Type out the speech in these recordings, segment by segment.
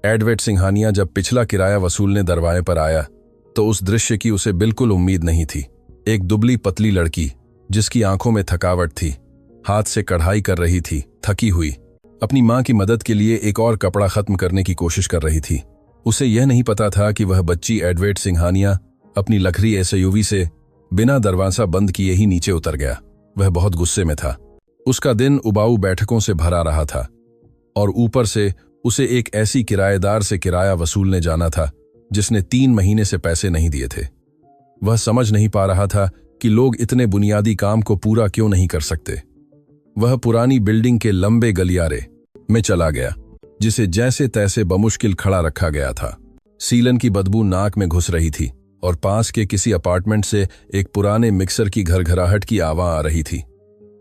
Edward Singhania जब पिछला किराया वसूलने दरवाजे पर आया तो उस दृश्य की उसे बिल्कुल उम्मीद नहीं थी। एक दुबली पतली लड़की जिसकी आंखों में थकावट थी, हाथ से कढ़ाई कर रही थी, थकी हुई, अपनी मां की मदद के लिए एक और कपड़ा खत्म करने की कोशिश कर रही थी। उसे यह नहीं पता था कि वह बच्ची एडवर्ड सिंघानिया अपनी लखरी एसयूवी से बिना दरवाजा बंद किए ही नीचे उतर गया। वह बहुत गुस्से में था। उसका दिन उबाऊ बैठकों से भरा रहा था और ऊपर से उसे एक ऐसी किराएदार से किराया वसूलने जाना था जिसने 3 महीने से पैसे नहीं दिए थे। वह समझ नहीं पा रहा था कि लोग इतने बुनियादी काम को पूरा क्यों नहीं कर सकते। वह पुरानी बिल्डिंग के लंबे गलियारे में चला गया जिसे जैसे तैसे बमुश्किल खड़ा रखा गया था। सीलन की बदबू नाक में घुस रही थी और पास के किसी अपार्टमेंट से एक पुराने मिक्सर की घरघराहट की आवाज आ रही थी।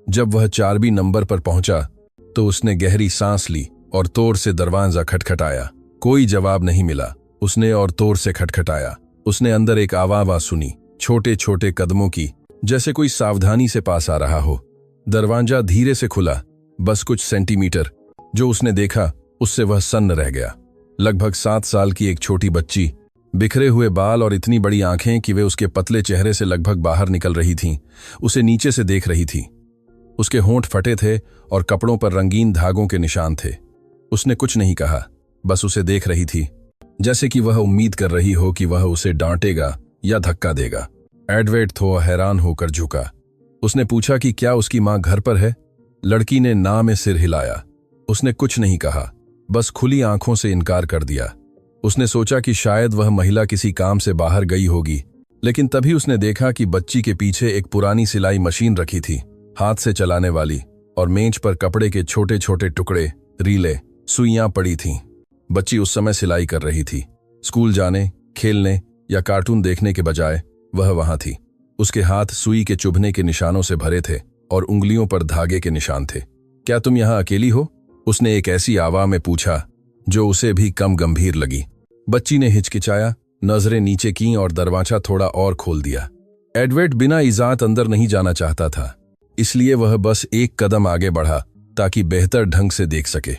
जब वह 4बी नंबर पर पहुंचा तो उसने गहरी सांस ली और तोड़ से दरवाजा खटखटाया। कोई जवाब नहीं मिला। उसने और तोड़ से खटखटाया। उसने अंदर एक आवाज सुनी, छोटे छोटे कदमों की, जैसे कोई सावधानी से पास आ रहा हो। दरवाजा धीरे से खुला, बस कुछ सेंटीमीटर। जो उसने देखा उससे वह सन्न रह गया। लगभग 7 साल की एक छोटी बच्ची, बिखरे हुए बाल और इतनी बड़ी आंखें कि वे उसके पतले चेहरे से लगभग बाहर निकल रही थीं, उसे नीचे से देख रही थी। उसके होंठ फटे थे और कपड़ों पर रंगीन धागों के निशान थे। उसने कुछ नहीं कहा, बस उसे देख रही थी, जैसे कि वह उम्मीद कर रही हो कि वह उसे डांटेगा या धक्का देगा। एडवर्ड थोड़ा हैरान होकर झुका। उसने पूछा कि क्या उसकी मां घर पर है। लड़की ने ना में सिर हिलाया। उसने कुछ नहीं कहा, बस खुली आंखों से इनकार कर दिया। उसने सोचा कि शायद वह महिला किसी काम से बाहर गई होगी, लेकिन तभी उसने देखा कि बच्ची के पीछे एक पुरानी सिलाई मशीन रखी थी, हाथ से चलाने वाली, और मेज पर कपड़े के छोटे छोटे टुकड़े, रीले, सुइयां पड़ी थीं। बच्ची उस समय सिलाई कर रही थी। स्कूल जाने, खेलने या कार्टून देखने के बजाय वह वहां थी। उसके हाथ सुई के चुभने के निशानों से भरे थे और उंगलियों पर धागे के निशान थे। क्या तुम यहां अकेली हो? उसने एक ऐसी आवाज में पूछा जो उसे भी कम गंभीर लगी। बच्ची ने हिचकिचाया, नजरें नीचे कीं और दरवाजा थोड़ा और खोल दिया। एडवर्ड बिना इजाजत अंदर नहीं जाना चाहता था, इसलिए वह बस एक कदम आगे बढ़ा ताकि बेहतर ढंग से देख सके।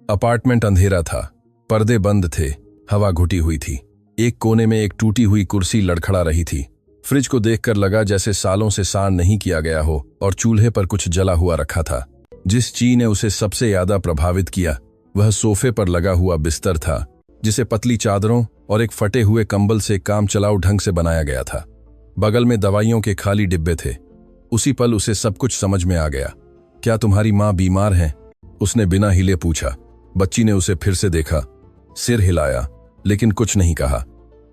अपार्टमेंट अंधेरा था, पर्दे बंद थे, हवा घुटी हुई थी। एक कोने में एक टूटी हुई कुर्सी लड़खड़ा रही थी। फ्रिज को देखकर लगा जैसे सालों से सान नहीं किया गया हो और चूल्हे पर कुछ जला हुआ रखा था। जिस चीज ने उसे सबसे ज्यादा प्रभावित किया वह सोफे पर लगा हुआ बिस्तर था, जिसे पतली चादरों और एक फटे हुए कंबल से काम चलाऊ ढंग से बनाया गया था। बगल में दवाइयों के खाली डिब्बे थे। उसी पल उसे सब कुछ समझ में आ गया। क्या तुम्हारी मां बीमार है? उसने बिना हिले पूछा। बच्ची ने उसे फिर से देखा, सिर हिलाया, लेकिन कुछ नहीं कहा।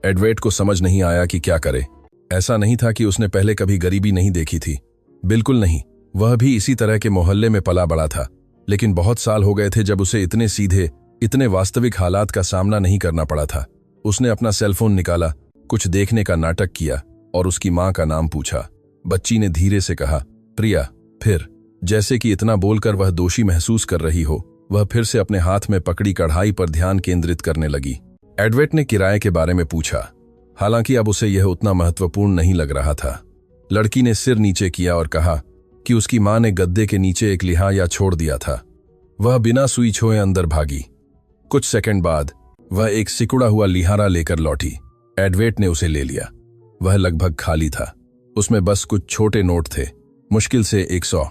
एडवर्ड को समझ नहीं आया कि क्या करे। ऐसा नहीं था कि उसने पहले कभी गरीबी नहीं देखी थी, बिल्कुल नहीं। वह भी इसी तरह के मोहल्ले में पला बड़ा था, लेकिन बहुत साल हो गए थे जब उसे इतने सीधे, इतने वास्तविक हालात का सामना नहीं करना पड़ा था। उसने अपना सेलफोन निकाला, कुछ देखने का नाटक किया और उसकी मां का नाम पूछा। बच्ची ने धीरे से कहा, प्रिया। फिर जैसे कि इतना बोलकर वह दोषी महसूस कर रही हो, वह फिर से अपने हाथ में पकड़ी कढ़ाई पर ध्यान केंद्रित करने लगी। एडवर्ड ने किराए के बारे में पूछा, हालांकि अब उसे यह उतना महत्वपूर्ण नहीं लग रहा था। लड़की ने सिर नीचे किया और कहा कि उसकी मां ने गद्दे के नीचे एक लिहाजा छोड़ दिया था। वह बिना सुई छोए अंदर भागी। कुछ सेकंड बाद वह एक सिकुड़ा हुआ लिहारा लेकर लौटी। एडवर्ड ने उसे ले लिया। वह लगभग खाली था। उसमें बस कुछ छोटे नोट थे, मुश्किल से 100।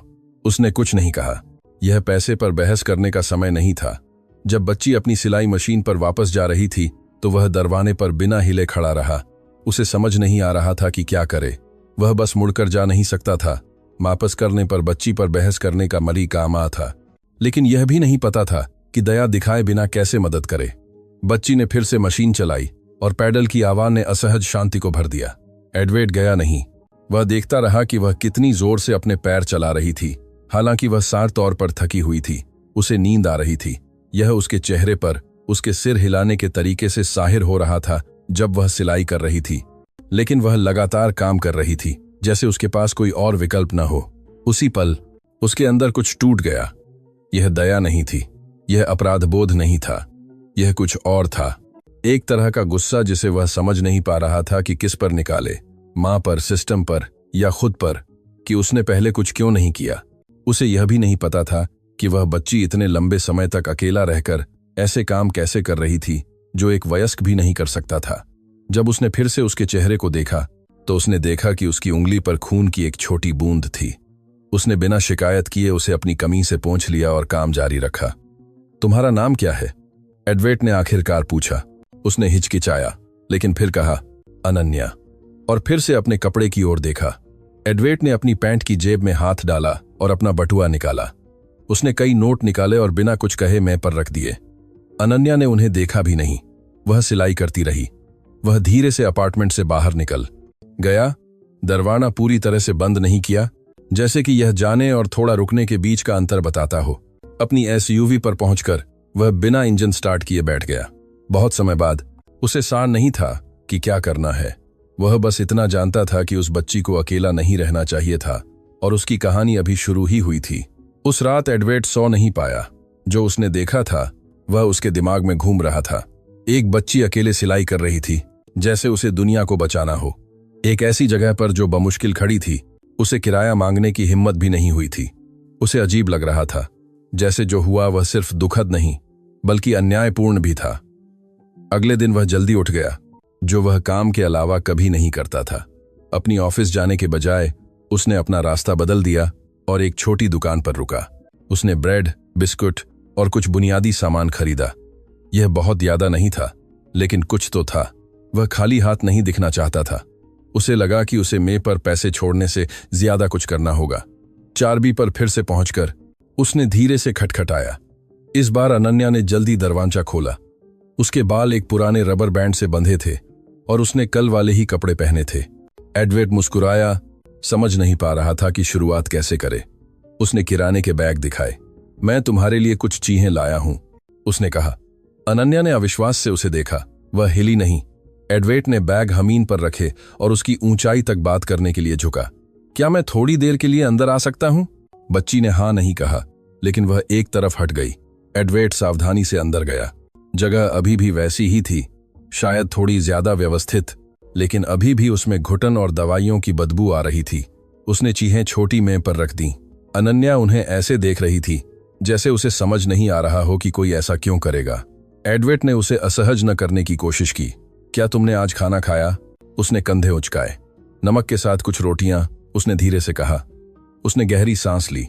उसने कुछ नहीं कहा। यह पैसे पर बहस करने का समय नहीं था। जब बच्ची अपनी सिलाई मशीन पर वापस जा रही थी तो वह दरवाजे पर बिना हिले खड़ा रहा। उसे समझ नहीं आ रहा था कि क्या करे। वह बस मुड़कर जा नहीं सकता था। वापस करने पर बच्ची पर बहस करने का मरी काम आ था, लेकिन यह भी नहीं पता था कि दया दिखाए बिना कैसे मदद करे। बच्ची ने फिर से मशीन चलाई और पैडल की आवाज ने असहज शांति को भर दिया। एडवर्ड गया नहीं। वह देखता रहा कि वह कितनी जोर से अपने पैर चला रही थी। हालांकि वह सार तौर पर थकी हुई थी, उसे नींद आ रही थी। यह उसके चेहरे पर, उसके सिर हिलाने के तरीके से जाहिर हो रहा था जब वह सिलाई कर रही थी। लेकिन वह लगातार काम कर रही थी, जैसे उसके पास कोई और विकल्प न हो। उसी पल उसके अंदर कुछ टूट गया। यह दया नहीं थी, यह अपराधबोध नहीं था, यह कुछ और था। एक तरह का गुस्सा जिसे वह समझ नहीं पा रहा था कि किस पर निकाले, मां पर, सिस्टम पर या खुद पर, कि उसने पहले कुछ क्यों नहीं किया। उसे यह भी नहीं पता था कि वह बच्ची इतने लंबे समय तक अकेला रहकर ऐसे काम कैसे कर रही थी जो एक वयस्क भी नहीं कर सकता था। जब उसने फिर से उसके चेहरे को देखा तो उसने देखा कि उसकी उंगली पर खून की एक छोटी बूंद थी। उसने बिना शिकायत किए उसे अपनी कमीज से पोंछ लिया और काम जारी रखा। तुम्हारा नाम क्या है? एडवेट ने आखिरकार पूछा। उसने हिचकिचाया, लेकिन फिर कहा, अनन्या, और फिर से अपने कपड़े की ओर देखा। एडवेट ने अपनी पैंट की जेब में हाथ डाला और अपना बटुआ निकाला। उसने कई नोट निकाले और बिना कुछ कहे मेज पर रख दिए। अनन्या ने उन्हें देखा भी नहीं। वह सिलाई करती रही। वह धीरे से अपार्टमेंट से बाहर निकल गया। दरवाजा पूरी तरह से बंद नहीं किया, जैसे कि यह जाने और थोड़ा रुकने के बीच का अंतर बताता हो। अपनी एसयूवी पर पहुंचकर वह बिना इंजन स्टार्ट किए बैठ गया। बहुत समय बाद उसे सार नहीं था कि क्या करना है। वह बस इतना जानता था कि उस बच्ची को अकेला नहीं रहना चाहिए था और उसकी कहानी अभी शुरू ही हुई थी। उस रात एडवेट सो नहीं पाया। जो उसने देखा था वह उसके दिमाग में घूम रहा था। एक बच्ची अकेले सिलाई कर रही थी, जैसे उसे दुनिया को बचाना हो। एक ऐसी जगह पर जो बमुश्किल खड़ी थी। उसे किराया मांगने की हिम्मत भी नहीं हुई थी। उसे अजीब लग रहा था, जैसे जो हुआ वह सिर्फ दुखद नहीं बल्कि अन्यायपूर्ण भी था। अगले दिन वह जल्दी उठ गया, जो वह काम के अलावा कभी नहीं करता था। अपनी ऑफिस जाने के बजाय उसने अपना रास्ता बदल दिया और एक छोटी दुकान पर रुका। उसने ब्रेड, बिस्कुट और कुछ बुनियादी सामान खरीदा। यह बहुत ज्यादा नहीं था, लेकिन कुछ तो था। वह खाली हाथ नहीं दिखना चाहता था। उसे लगा कि उसे मेज पर पैसे छोड़ने से ज्यादा कुछ करना होगा। चारबी पर फिर से पहुंचकर उसने धीरे से खटखटाया। इस बार अनन्या ने जल्दी दरवाजा खोला। उसके बाल एक पुराने रबर बैंड से बंधे थे और उसने कल वाले ही कपड़े पहने थे। एडवेट मुस्कुराया, समझ नहीं पा रहा था कि शुरुआत कैसे करे। उसने किराने के बैग दिखाए। मैं तुम्हारे लिए कुछ चीजें लाया हूं, उसने कहा। अनन्या ने अविश्वास से उसे देखा। वह हिली नहीं। एडवेट ने बैग जमीन पर रखे और उसकी ऊंचाई तक बात करने के लिए झुका। क्या मैं थोड़ी देर के लिए अंदर आ सकता हूं? बच्ची ने हां नहीं कहा, लेकिन वह एक तरफ हट गई। एडवेट सावधानी से अंदर गया। जगह अभी भी वैसी ही थी, शायद थोड़ी ज्यादा व्यवस्थित, लेकिन अभी भी उसमें घुटन और दवाइयों की बदबू आ रही थी। उसने चीजें छोटी मेज पर रख दी। अनन्या उन्हें ऐसे देख रही थी जैसे उसे समझ नहीं आ रहा हो कि कोई ऐसा क्यों करेगा। एडवेट ने उसे असहज न करने की कोशिश की। क्या तुमने आज खाना खाया? उसने कंधे उचकाए। नमक के साथ कुछ रोटियां, उसने धीरे से कहा। उसने गहरी सांस ली।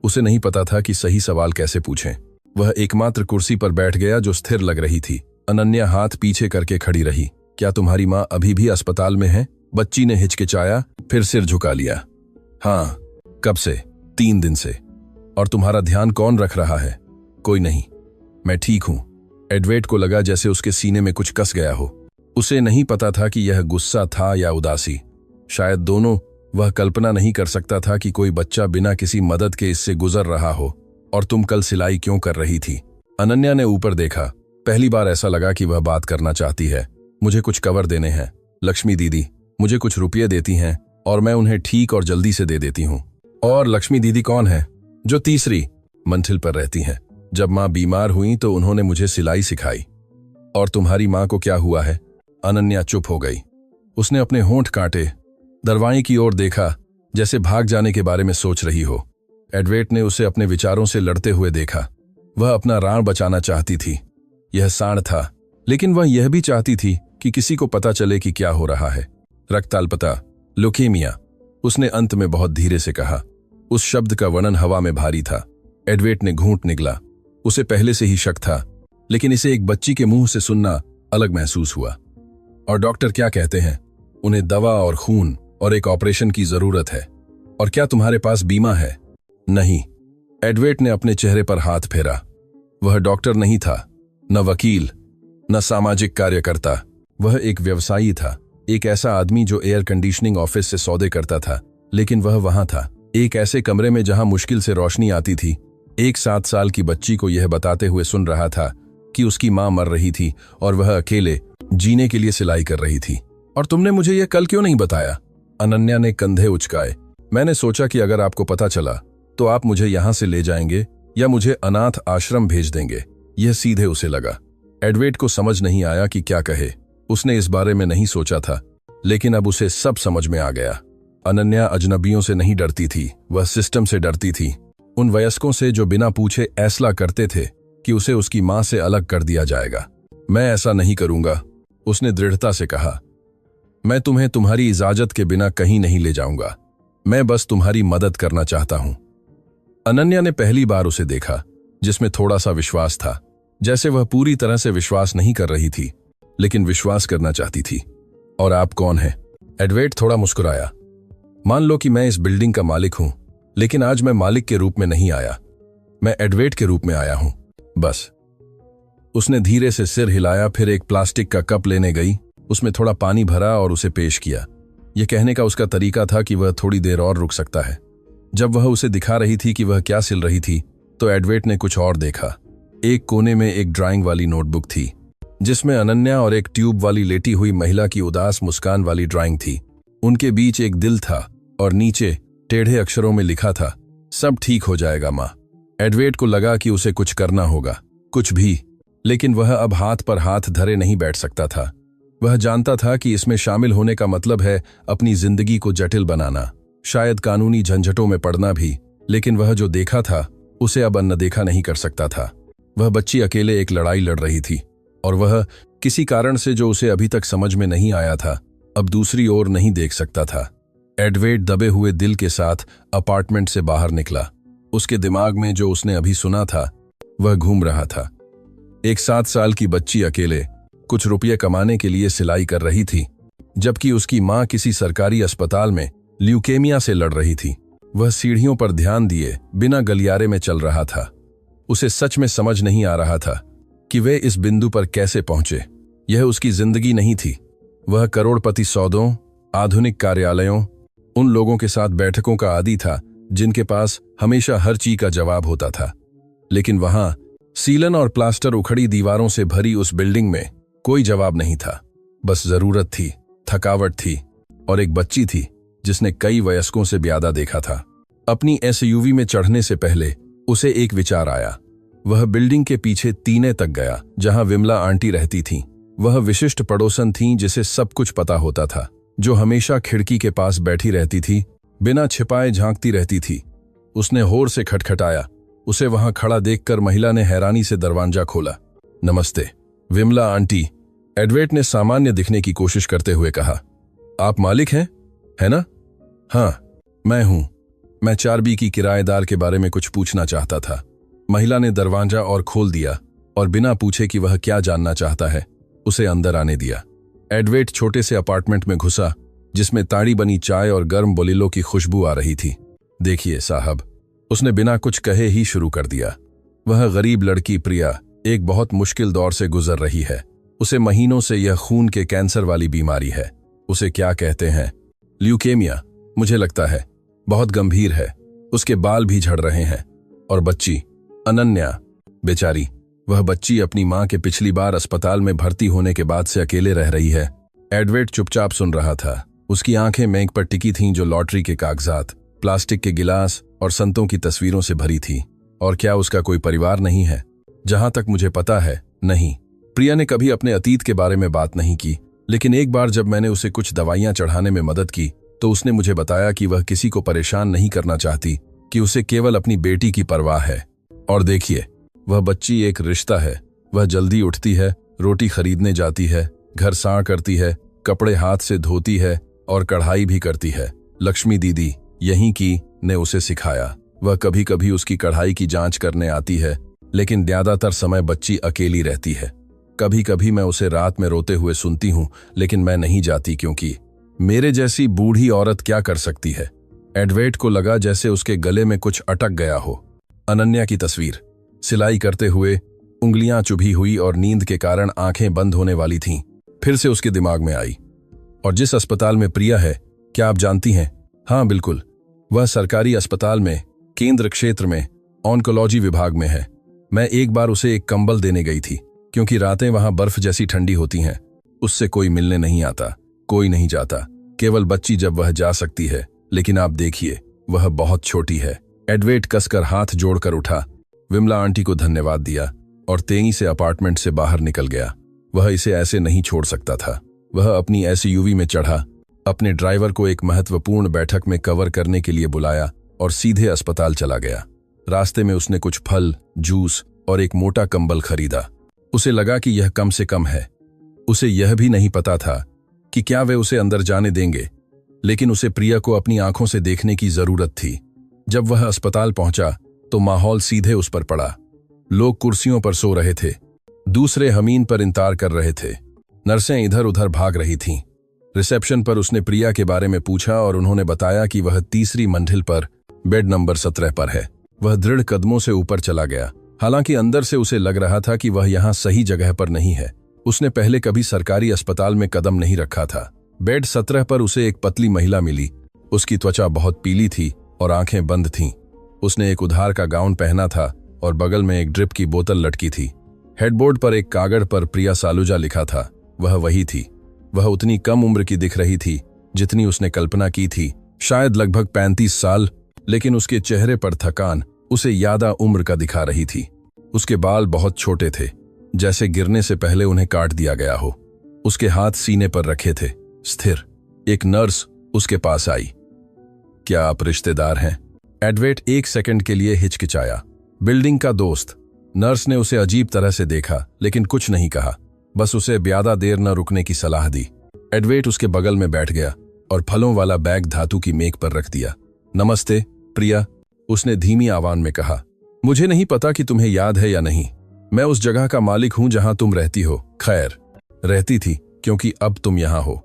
उसे नहीं पता था कि सही सवाल कैसे पूछें। वह एकमात्र कुर्सी पर बैठ गया जो स्थिर लग रही थी। अनन्या हाथ पीछे करके खड़ी रही। क्या तुम्हारी माँ अभी भी अस्पताल में है? बच्ची ने हिचकिचाया, फिर सिर झुका लिया। हाँ। कब से? 3 दिन से। और तुम्हारा ध्यान कौन रख रहा है? कोई नहीं, मैं ठीक हूं। एडवेट को लगा जैसे उसके सीने में कुछ कस गया हो। उसे नहीं पता था कि यह गुस्सा था या उदासी, शायद दोनों। वह कल्पना नहीं कर सकता था कि कोई बच्चा बिना किसी मदद के इससे गुजर रहा हो। और तुम कल सिलाई क्यों कर रही थी? अनन्या ने ऊपर देखा। पहली बार ऐसा लगा कि वह बात करना चाहती है। मुझे कुछ कवर देने हैं। लक्ष्मी दीदी मुझे कुछ रुपये देती हैं और मैं उन्हें ठीक और जल्दी से दे देती हूँ। और लक्ष्मी दीदी कौन है? जो तीसरी मंजिल पर रहती हैं। जब माँ बीमार हुई तो उन्होंने मुझे सिलाई सिखाई। और तुम्हारी माँ को क्या हुआ है? अनन्या चुप हो गई। उसने अपने होंठ काटे, दरवाजे की ओर देखा, जैसे भाग जाने के बारे में सोच रही हो। एडवेट ने उसे अपने विचारों से लड़ते हुए देखा। वह अपना राण बचाना चाहती थी। यह सांड था, लेकिन वह यह भी चाहती थी कि किसी को पता चले कि क्या हो रहा है। रक्ताल्पता, ल्यूकेमिया, उसने अंत में बहुत धीरे से कहा। उस शब्द का वर्णन हवा में भारी था। एडवेट ने घूंट निगला। उसे पहले से ही शक था, लेकिन इसे एक बच्ची के मुंह से सुनना अलग महसूस हुआ। और डॉक्टर क्या कहते हैं? उन्हें दवा और खून और एक ऑपरेशन की जरूरत है। और क्या तुम्हारे पास बीमा है? नहीं। एडवेट ने अपने चेहरे पर हाथ फेरा। वह डॉक्टर नहीं था, न वकील, न सामाजिक कार्यकर्ता। वह एक व्यवसायी था, एक ऐसा आदमी जो एयर कंडीशनिंग ऑफिस से सौदे करता था। लेकिन वह वहां था, एक ऐसे कमरे में जहां मुश्किल से रोशनी आती थी। एक 7 साल की बच्ची को यह बताते हुए सुन रहा था कि उसकी मां मर रही थी और वह अकेले जीने के लिए सिलाई कर रही थी। और तुमने मुझे यह कल क्यों नहीं बताया? अनन्या ने कंधे उचकाए। मैंने सोचा कि अगर आपको पता चला तो आप मुझे यहां से ले जाएंगे या मुझे अनाथ आश्रम भेज देंगे। यह सीधे उसे लगा। एडवेट को समझ नहीं आया कि क्या कहे। उसने इस बारे में नहीं सोचा था, लेकिन अब उसे सब समझ में आ गया। अनन्या अजनबियों से नहीं डरती थी, वह सिस्टम से डरती थी। उन वयस्कों से जो बिना पूछे ऐसला करते थे कि उसे उसकी मां से अलग कर दिया जाएगा। मैं ऐसा नहीं करूंगा, उसने दृढ़ता से कहा। मैं तुम्हें तुम्हारी इजाजत के बिना कहीं नहीं ले जाऊंगा। मैं बस तुम्हारी मदद करना चाहता हूं। अनन्या ने पहली बार उसे देखा, जिसमें थोड़ा सा विश्वास था, जैसे वह पूरी तरह से विश्वास नहीं कर रही थी, लेकिन विश्वास करना चाहती थी। और आप कौन हैं? एडवेट थोड़ा मुस्कुराया। मान लो कि मैं इस बिल्डिंग का मालिक हूं, लेकिन आज मैं मालिक के रूप में नहीं आया, मैं एडवेट के रूप में आया हूं, बस। उसने धीरे से सिर हिलाया, फिर एक प्लास्टिक का कप लेने गई, उसमें थोड़ा पानी भरा और उसे पेश किया। यह कहने का उसका तरीका था कि वह थोड़ी देर और रुक सकता है। जब वह उसे दिखा रही थी कि वह क्या सिल रही थी, तो एडवेट ने कुछ और देखा। एक कोने में एक ड्राइंग वाली नोटबुक थी, जिसमें अनन्या और एक ट्यूब वाली लेटी हुई महिला की उदास मुस्कान वाली ड्राइंग थी। उनके बीच एक दिल था और नीचे टेढ़े अक्षरों में लिखा था, सब ठीक हो जाएगा माँ। एडवेट को लगा कि उसे कुछ करना होगा, कुछ भी, लेकिन वह अब हाथ पर हाथ धरे नहीं बैठ सकता था। वह जानता था कि इसमें शामिल होने का मतलब है अपनी जिंदगी को जटिल बनाना, शायद कानूनी झंझटों में पड़ना भी, लेकिन वह जो देखा था उसे अब अनदेखा नहीं कर सकता था। वह बच्ची अकेले एक लड़ाई लड़ रही थी, और वह किसी कारण से जो उसे अभी तक समझ में नहीं आया था, अब दूसरी ओर नहीं देख सकता था। एडवेट दबे हुए दिल के साथ अपार्टमेंट से बाहर निकला। उसके दिमाग में जो उसने अभी सुना था वह घूम रहा था। एक 7 साल की बच्ची अकेले कुछ रुपये कमाने के लिए सिलाई कर रही थी, जबकि उसकी मां किसी सरकारी अस्पताल में ल्यूकेमिया से लड़ रही थी। वह सीढ़ियों पर ध्यान दिए बिना गलियारे में चल रहा था। उसे सच में समझ नहीं आ रहा था कि वे इस बिंदु पर कैसे पहुंचे। यह उसकी जिंदगी नहीं थी। वह करोड़पति सौदों, आधुनिक कार्यालयों, उन लोगों के साथ बैठकों का आदी था जिनके पास हमेशा हर चीज का जवाब होता था। लेकिन वहां सीलन और प्लास्टर उखड़ी दीवारों से भरी उस बिल्डिंग में कोई जवाब नहीं था। बस जरूरत थी, थकावट थी, और एक बच्ची थी जिसने कई वयस्कों से ज्यादा देखा था। अपनी एसयूवी में चढ़ने से पहले उसे एक विचार आया। वह बिल्डिंग के पीछे तीने तक गया, जहां विमला आंटी रहती थीं। वह विशिष्ट पड़ोसन थीं जिसे सब कुछ पता होता था, जो हमेशा खिड़की के पास बैठी रहती थी, बिना छिपाए झांकती रहती थी। उसने होर से खटखटाया। उसे वहां खड़ा देखकर महिला ने हैरानी से दरवाजा खोला। नमस्ते विमला आंटी, एडवेट ने सामान्य दिखने की कोशिश करते हुए कहा। आप मालिक हैं, है ना? हाँ, मैं हूं। मैं 4B की किराएदार के बारे में कुछ पूछना चाहता था। महिला ने दरवाजा और खोल दिया और बिना पूछे कि वह क्या जानना चाहता है, उसे अंदर आने दिया। एडवेट छोटे से अपार्टमेंट में घुसा, जिसमें ताड़ी बनी चाय और गर्म बोलिलो की खुशबू आ रही थी। देखिए साहब, उसने बिना कुछ कहे ही शुरू कर दिया। वह गरीब लड़की प्रिया एक बहुत मुश्किल दौर से गुजर रही है। उसे महीनों से यह खून के कैंसर वाली बीमारी है। उसे क्या कहते हैं? ल्यूकेमिया, मुझे लगता है। बहुत गंभीर है। उसके बाल भी झड़ रहे हैं। और बच्ची अनन्या, बेचारी, वह बच्ची अपनी मां के पिछली बार अस्पताल में भर्ती होने के बाद से अकेले रह रही है। एडवेट चुपचाप सुन रहा था। उसकी आंखें मेज पर टिकी थीं, जो लॉटरी के कागजात, प्लास्टिक के गिलास और संतों की तस्वीरों से भरी थी। और क्या उसका कोई परिवार नहीं है? जहां तक मुझे पता है, नहीं। प्रिया ने कभी अपने अतीत के बारे में बात नहीं की, लेकिन एक बार जब मैंने उसे कुछ दवाइयां चढ़ाने में मदद की, तो उसने मुझे बताया कि वह किसी को परेशान नहीं करना चाहती, कि उसे केवल अपनी बेटी की परवाह है। और देखिए, वह बच्ची एक रिश्ता है। वह जल्दी उठती है, रोटी खरीदने जाती है, घर साफ करती है, कपड़े हाथ से धोती है और कढ़ाई भी करती है। लक्ष्मी दीदी, यहीं की, ने उसे सिखाया। वह कभी कभी उसकी कढ़ाई की जांच करने आती है, लेकिन ज्यादातर समय बच्ची अकेली रहती है। कभी कभी मैं उसे रात में रोते हुए सुनती हूँ, लेकिन मैं नहीं जाती, क्योंकि मेरे जैसी बूढ़ी औरत क्या कर सकती है? एडवेट को लगा जैसे उसके गले में कुछ अटक गया हो। अनन्या की तस्वीर, सिलाई करते हुए, उंगलियां चुभी हुई और नींद के कारण आंखें बंद होने वाली थीं, फिर से उसके दिमाग में आई। और जिस अस्पताल में प्रिया है, क्या आप जानती हैं? हाँ बिल्कुल, वह सरकारी अस्पताल में केंद्र क्षेत्र में ऑन्कोलॉजी विभाग में है। मैं एक बार उसे एक कंबल देने गई थी, क्योंकि रातें वहां बर्फ जैसी ठंडी होती हैं। उससे कोई मिलने नहीं आता, कोई नहीं जाता, केवल बच्ची जब वह जा सकती है। लेकिन आप देखिए, वह बहुत छोटी है। एडवेट कसकर हाथ जोड़कर उठा, विमला आंटी को धन्यवाद दिया और तेजी से अपार्टमेंट से बाहर निकल गया। वह इसे ऐसे नहीं छोड़ सकता था। वह अपनी एसयूवी में चढ़ा, अपने ड्राइवर को एक महत्वपूर्ण बैठक में कवर करने के लिए बुलाया और सीधे अस्पताल चला गया। रास्ते में उसने कुछ फल, जूस और एक मोटा कंबल खरीदा। उसे लगा कि यह कम से कम है। उसे यह भी नहीं पता था कि क्या वे उसे अंदर जाने देंगे, लेकिन उसे प्रिया को अपनी आंखों से देखने की जरूरत थी। जब वह अस्पताल पहुंचा तो माहौल सीधे उस पर पड़ा। लोग कुर्सियों पर सो रहे थे, दूसरे जमीन पर इंतजार कर रहे थे। नर्सें इधर उधर भाग रही थीं। रिसेप्शन पर उसने प्रिया के बारे में पूछा और उन्होंने बताया कि वह तीसरी मंजिल पर बेड नंबर 17 पर है। वह दृढ़ कदमों से ऊपर चला गया, हालांकि अंदर से उसे लग रहा था कि वह यहाँ सही जगह पर नहीं है। उसने पहले कभी सरकारी अस्पताल में कदम नहीं रखा था। बेड 17 पर उसे एक पतली महिला मिली। उसकी त्वचा बहुत पीली थी और आंखें बंद थीं। उसने एक उधार का गाउन पहना था और बगल में एक ड्रिप की बोतल लटकी थी। हेडबोर्ड पर एक कागज पर प्रिया सालूजा लिखा था। वह वही थी। वह उतनी कम उम्र की दिख रही थी जितनी उसने कल्पना की थी, शायद लगभग 35 साल, लेकिन उसके चेहरे पर थकान उसे ज्यादा उम्र का दिखा रही थी। उसके बाल बहुत छोटे थे, जैसे गिरने से पहले उन्हें काट दिया गया हो। उसके हाथ सीने पर रखे थे, स्थिर। एक नर्स उसके पास आई। क्या आप रिश्तेदार हैं? एडवेट एक सेकंड के लिए हिचकिचाया। बिल्डिंग का दोस्त। नर्स ने उसे अजीब तरह से देखा, लेकिन कुछ नहीं कहा, बस उसे ज्यादा देर न रुकने की सलाह दी। एडवेट उसके बगल में बैठ गया और फलों वाला बैग धातु की मेज पर रख दिया। नमस्ते प्रिया, उसने धीमी आवाज में कहा। मुझे नहीं पता कि तुम्हें याद है या नहीं। मैं उस जगह का मालिक हूं जहां तुम रहती हो। खैर, रहती थी, क्योंकि अब तुम यहां हो।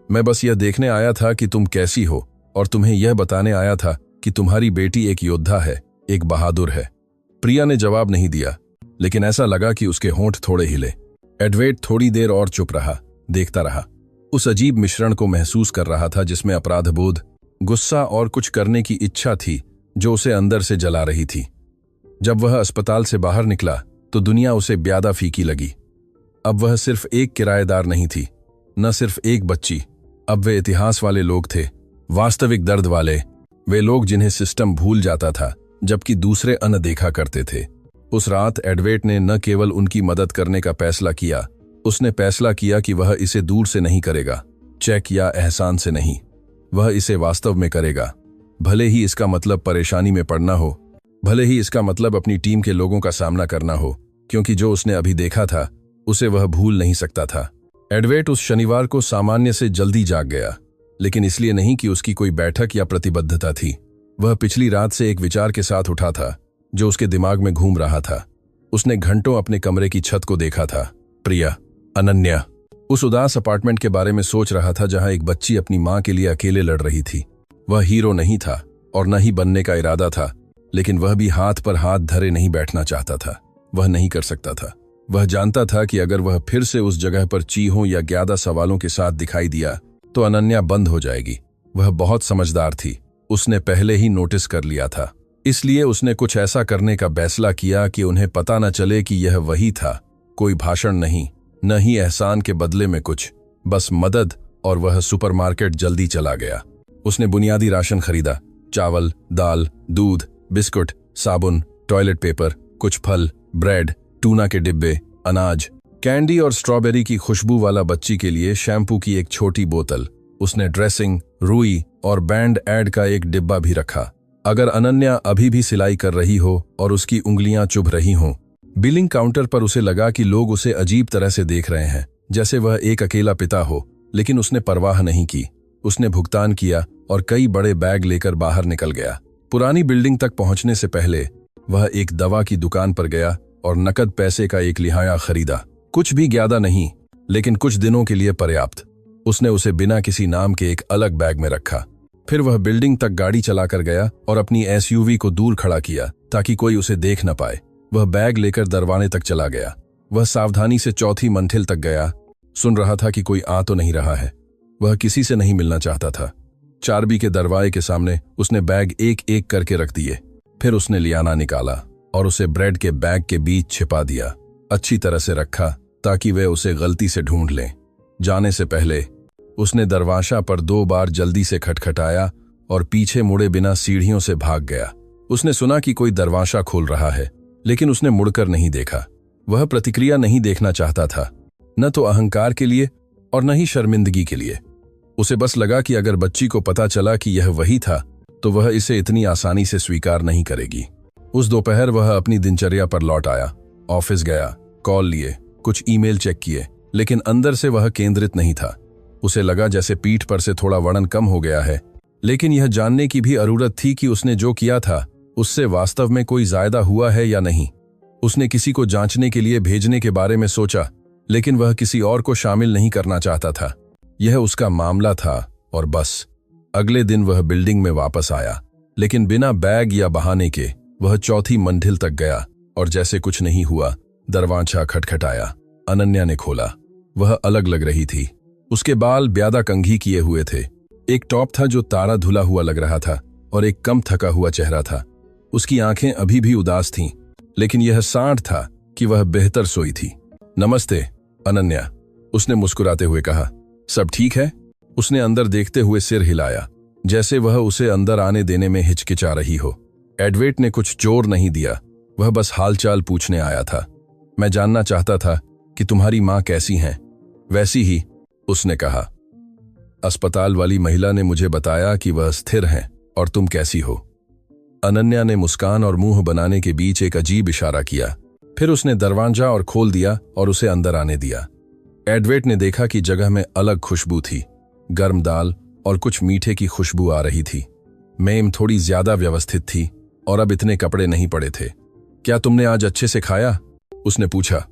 मैं बस यह देखने आया था कि तुम कैसी हो, और तुम्हें यह बताने आया था कि तुम्हारी बेटी एक योद्धा है, एक बहादुर है। प्रिया ने जवाब नहीं दिया, लेकिन ऐसा लगा कि उसके होंठ थोड़े हिले। एडवेट थोड़ी देर और चुप रहा, देखता रहा। उस अजीब मिश्रण को महसूस कर रहा था जिसमें अपराधबोध, गुस्सा और कुछ करने की इच्छा थी जो उसे अंदर से जला रही थी। जब वह अस्पताल से बाहर निकला तो दुनिया उसे ज्यादा फीकी लगी। अब वह सिर्फ एक किराएदार नहीं थी, न सिर्फ एक बच्ची। अब वे इतिहास वाले लोग थे, वास्तविक दर्द वाले, वे लोग जिन्हें सिस्टम भूल जाता था जबकि दूसरे अनदेखा करते थे। उस रात एडवेट ने न केवल उनकी मदद करने का फैसला किया, उसने फैसला किया कि वह इसे दूर से नहीं करेगा, चेक या एहसान से नहीं। वह इसे वास्तव में करेगा, भले ही इसका मतलब परेशानी में पड़ना हो, भले ही इसका मतलब अपनी टीम के लोगों का सामना करना हो, क्योंकि जो उसने अभी देखा था उसे वह भूल नहीं सकता था। एडवेट उस शनिवार को सामान्य से जल्दी जाग गया, लेकिन इसलिए नहीं कि उसकी कोई बैठक या प्रतिबद्धता थी। वह पिछली रात से एक विचार के साथ उठा था जो उसके दिमाग में घूम रहा था। उसने घंटों अपने कमरे की छत को देखा था। प्रिया, अनन्या, उस उदास अपार्टमेंट के बारे में सोच रहा था जहां एक बच्ची अपनी मां के लिए अकेले लड़ रही थी। वह हीरो नहीं था और न ही बनने का इरादा था, लेकिन वह भी हाथ पर हाथ धरे नहीं बैठना चाहता था। वह नहीं कर सकता था। वह जानता था कि अगर वह फिर से उस जगह पर चीहों या ज्यादा सवालों के साथ दिखाई दिया तो अनन्या बंद हो जाएगी। वह बहुत समझदार थी, उसने पहले ही नोटिस कर लिया था। इसलिए उसने कुछ ऐसा करने का फैसला किया कि उन्हें पता न चले कि यह वही था। कोई भाषण नहीं, न ही एहसान के बदले में कुछ, बस मदद। और वह सुपरमार्केट जल्दी चला गया। उसने बुनियादी राशन खरीदा, चावल, दाल, दूध, बिस्कुट, साबुन, टॉयलेट पेपर, कुछ फल, ब्रेड, टूना के डिब्बे, अनाज, कैंडी और स्ट्रॉबेरी की खुशबू वाला बच्ची के लिए शैम्पू की एक छोटी बोतल। उसने ड्रेसिंग, रुई और बैंड एड का एक डिब्बा भी रखा, अगर अनन्या अभी भी सिलाई कर रही हो और उसकी उंगलियां चुभ रही हों। बिलिंग काउंटर पर उसे लगा कि लोग उसे अजीब तरह से देख रहे हैं, जैसे वह एक अकेला पिता हो, लेकिन उसने परवाह नहीं की। उसने भुगतान किया और कई बड़े बैग लेकर बाहर निकल गया। पुरानी बिल्डिंग तक पहुंचने से पहले वह एक दवा की दुकान पर गया और नकद पैसे का एक लिहाया खरीदा। कुछ भी ज्यादा नहीं, लेकिन कुछ दिनों के लिए पर्याप्त। उसने उसे बिना किसी नाम के एक अलग बैग में रखा। फिर वह बिल्डिंग तक गाड़ी चलाकर गया और अपनी एसयूवी को दूर खड़ा किया ताकि कोई उसे देख न पाए। वह बैग लेकर दरवाजे तक चला गया। वह सावधानी से चौथी मंजिल तक गया, सुन रहा था कि कोई आ तो नहीं रहा है। वह किसी से नहीं मिलना चाहता था। 4B के दरवाजे के सामने उसने बैग एक एक करके रख दिए। फिर उसने लियाना निकाला और उसे ब्रेड के बैग के बीच छिपा दिया, अच्छी तरह से रखा ताकि वे उसे गलती से ढूंढ लें। जाने से पहले उसने दरवाजा पर 2 बार जल्दी से खटखटाया और पीछे मुड़े बिना सीढ़ियों से भाग गया। उसने सुना कि कोई दरवाजा खोल रहा है, लेकिन उसने मुड़कर नहीं देखा। वह प्रतिक्रिया नहीं देखना चाहता था, न तो अहंकार के लिए और न ही शर्मिंदगी के लिए। उसे बस लगा कि अगर बच्ची को पता चला कि यह वही था तो वह इसे इतनी आसानी से स्वीकार नहीं करेगी। उस दोपहर वह अपनी दिनचर्या पर लौट आया, ऑफिस गया, कॉल लिए, कुछ ईमेल चेक किए, लेकिन अंदर से वह केंद्रित नहीं था। उसे लगा जैसे पीठ पर से थोड़ा वर्णन कम हो गया है, लेकिन यह जानने की भी जरूरत थी कि उसने जो किया था उससे वास्तव में कोई जायदा हुआ है या नहीं। उसने किसी को जांचने के लिए भेजने के बारे में सोचा, लेकिन वह किसी और को शामिल नहीं करना चाहता था। यह उसका मामला था और बस। अगले दिन वह बिल्डिंग में वापस आया, लेकिन बिना बैग या बहाने के। वह चौथी मंजिल तक गया और जैसे कुछ नहीं हुआ दरवाजा खटखटाया। अनन्या ने खोला। वह अलग लग रही थी। उसके बाल ब्यादा कंघी किए हुए थे। एक टॉप था जो तारा धुला हुआ लग रहा था और एक कम थका हुआ चेहरा था। उसकी आंखें अभी भी उदास थीं, लेकिन यह साँठ था कि वह बेहतर सोई थी। नमस्ते अनन्या, उसने मुस्कुराते हुए कहा। सब ठीक है? उसने अंदर देखते हुए सिर हिलाया, जैसे वह उसे अंदर आने देने में हिचकिचा रही हो। एडवेट ने कुछ जोर नहीं दिया, वह बस हालचाल पूछने आया था। मैं जानना चाहता था कि तुम्हारी माँ कैसी हैं। वैसी ही, उसने कहा। अस्पताल वाली महिला ने मुझे बताया कि वह स्थिर हैं, और तुम कैसी हो? अनन्या ने मुस्कान और मुंह बनाने के बीच एक अजीब इशारा किया। फिर उसने दरवाजा और खोल दिया और उसे अंदर आने दिया। एडवेट ने देखा कि जगह में अलग खुशबू थी। गर्म दाल और कुछ मीठे की खुशबू आ रही थी। मेम थोड़ी ज्यादा व्यवस्थित थी और अब इतने कपड़े नहीं पड़े थे। क्या तुमने आज अच्छे से खाया? उसने पूछा।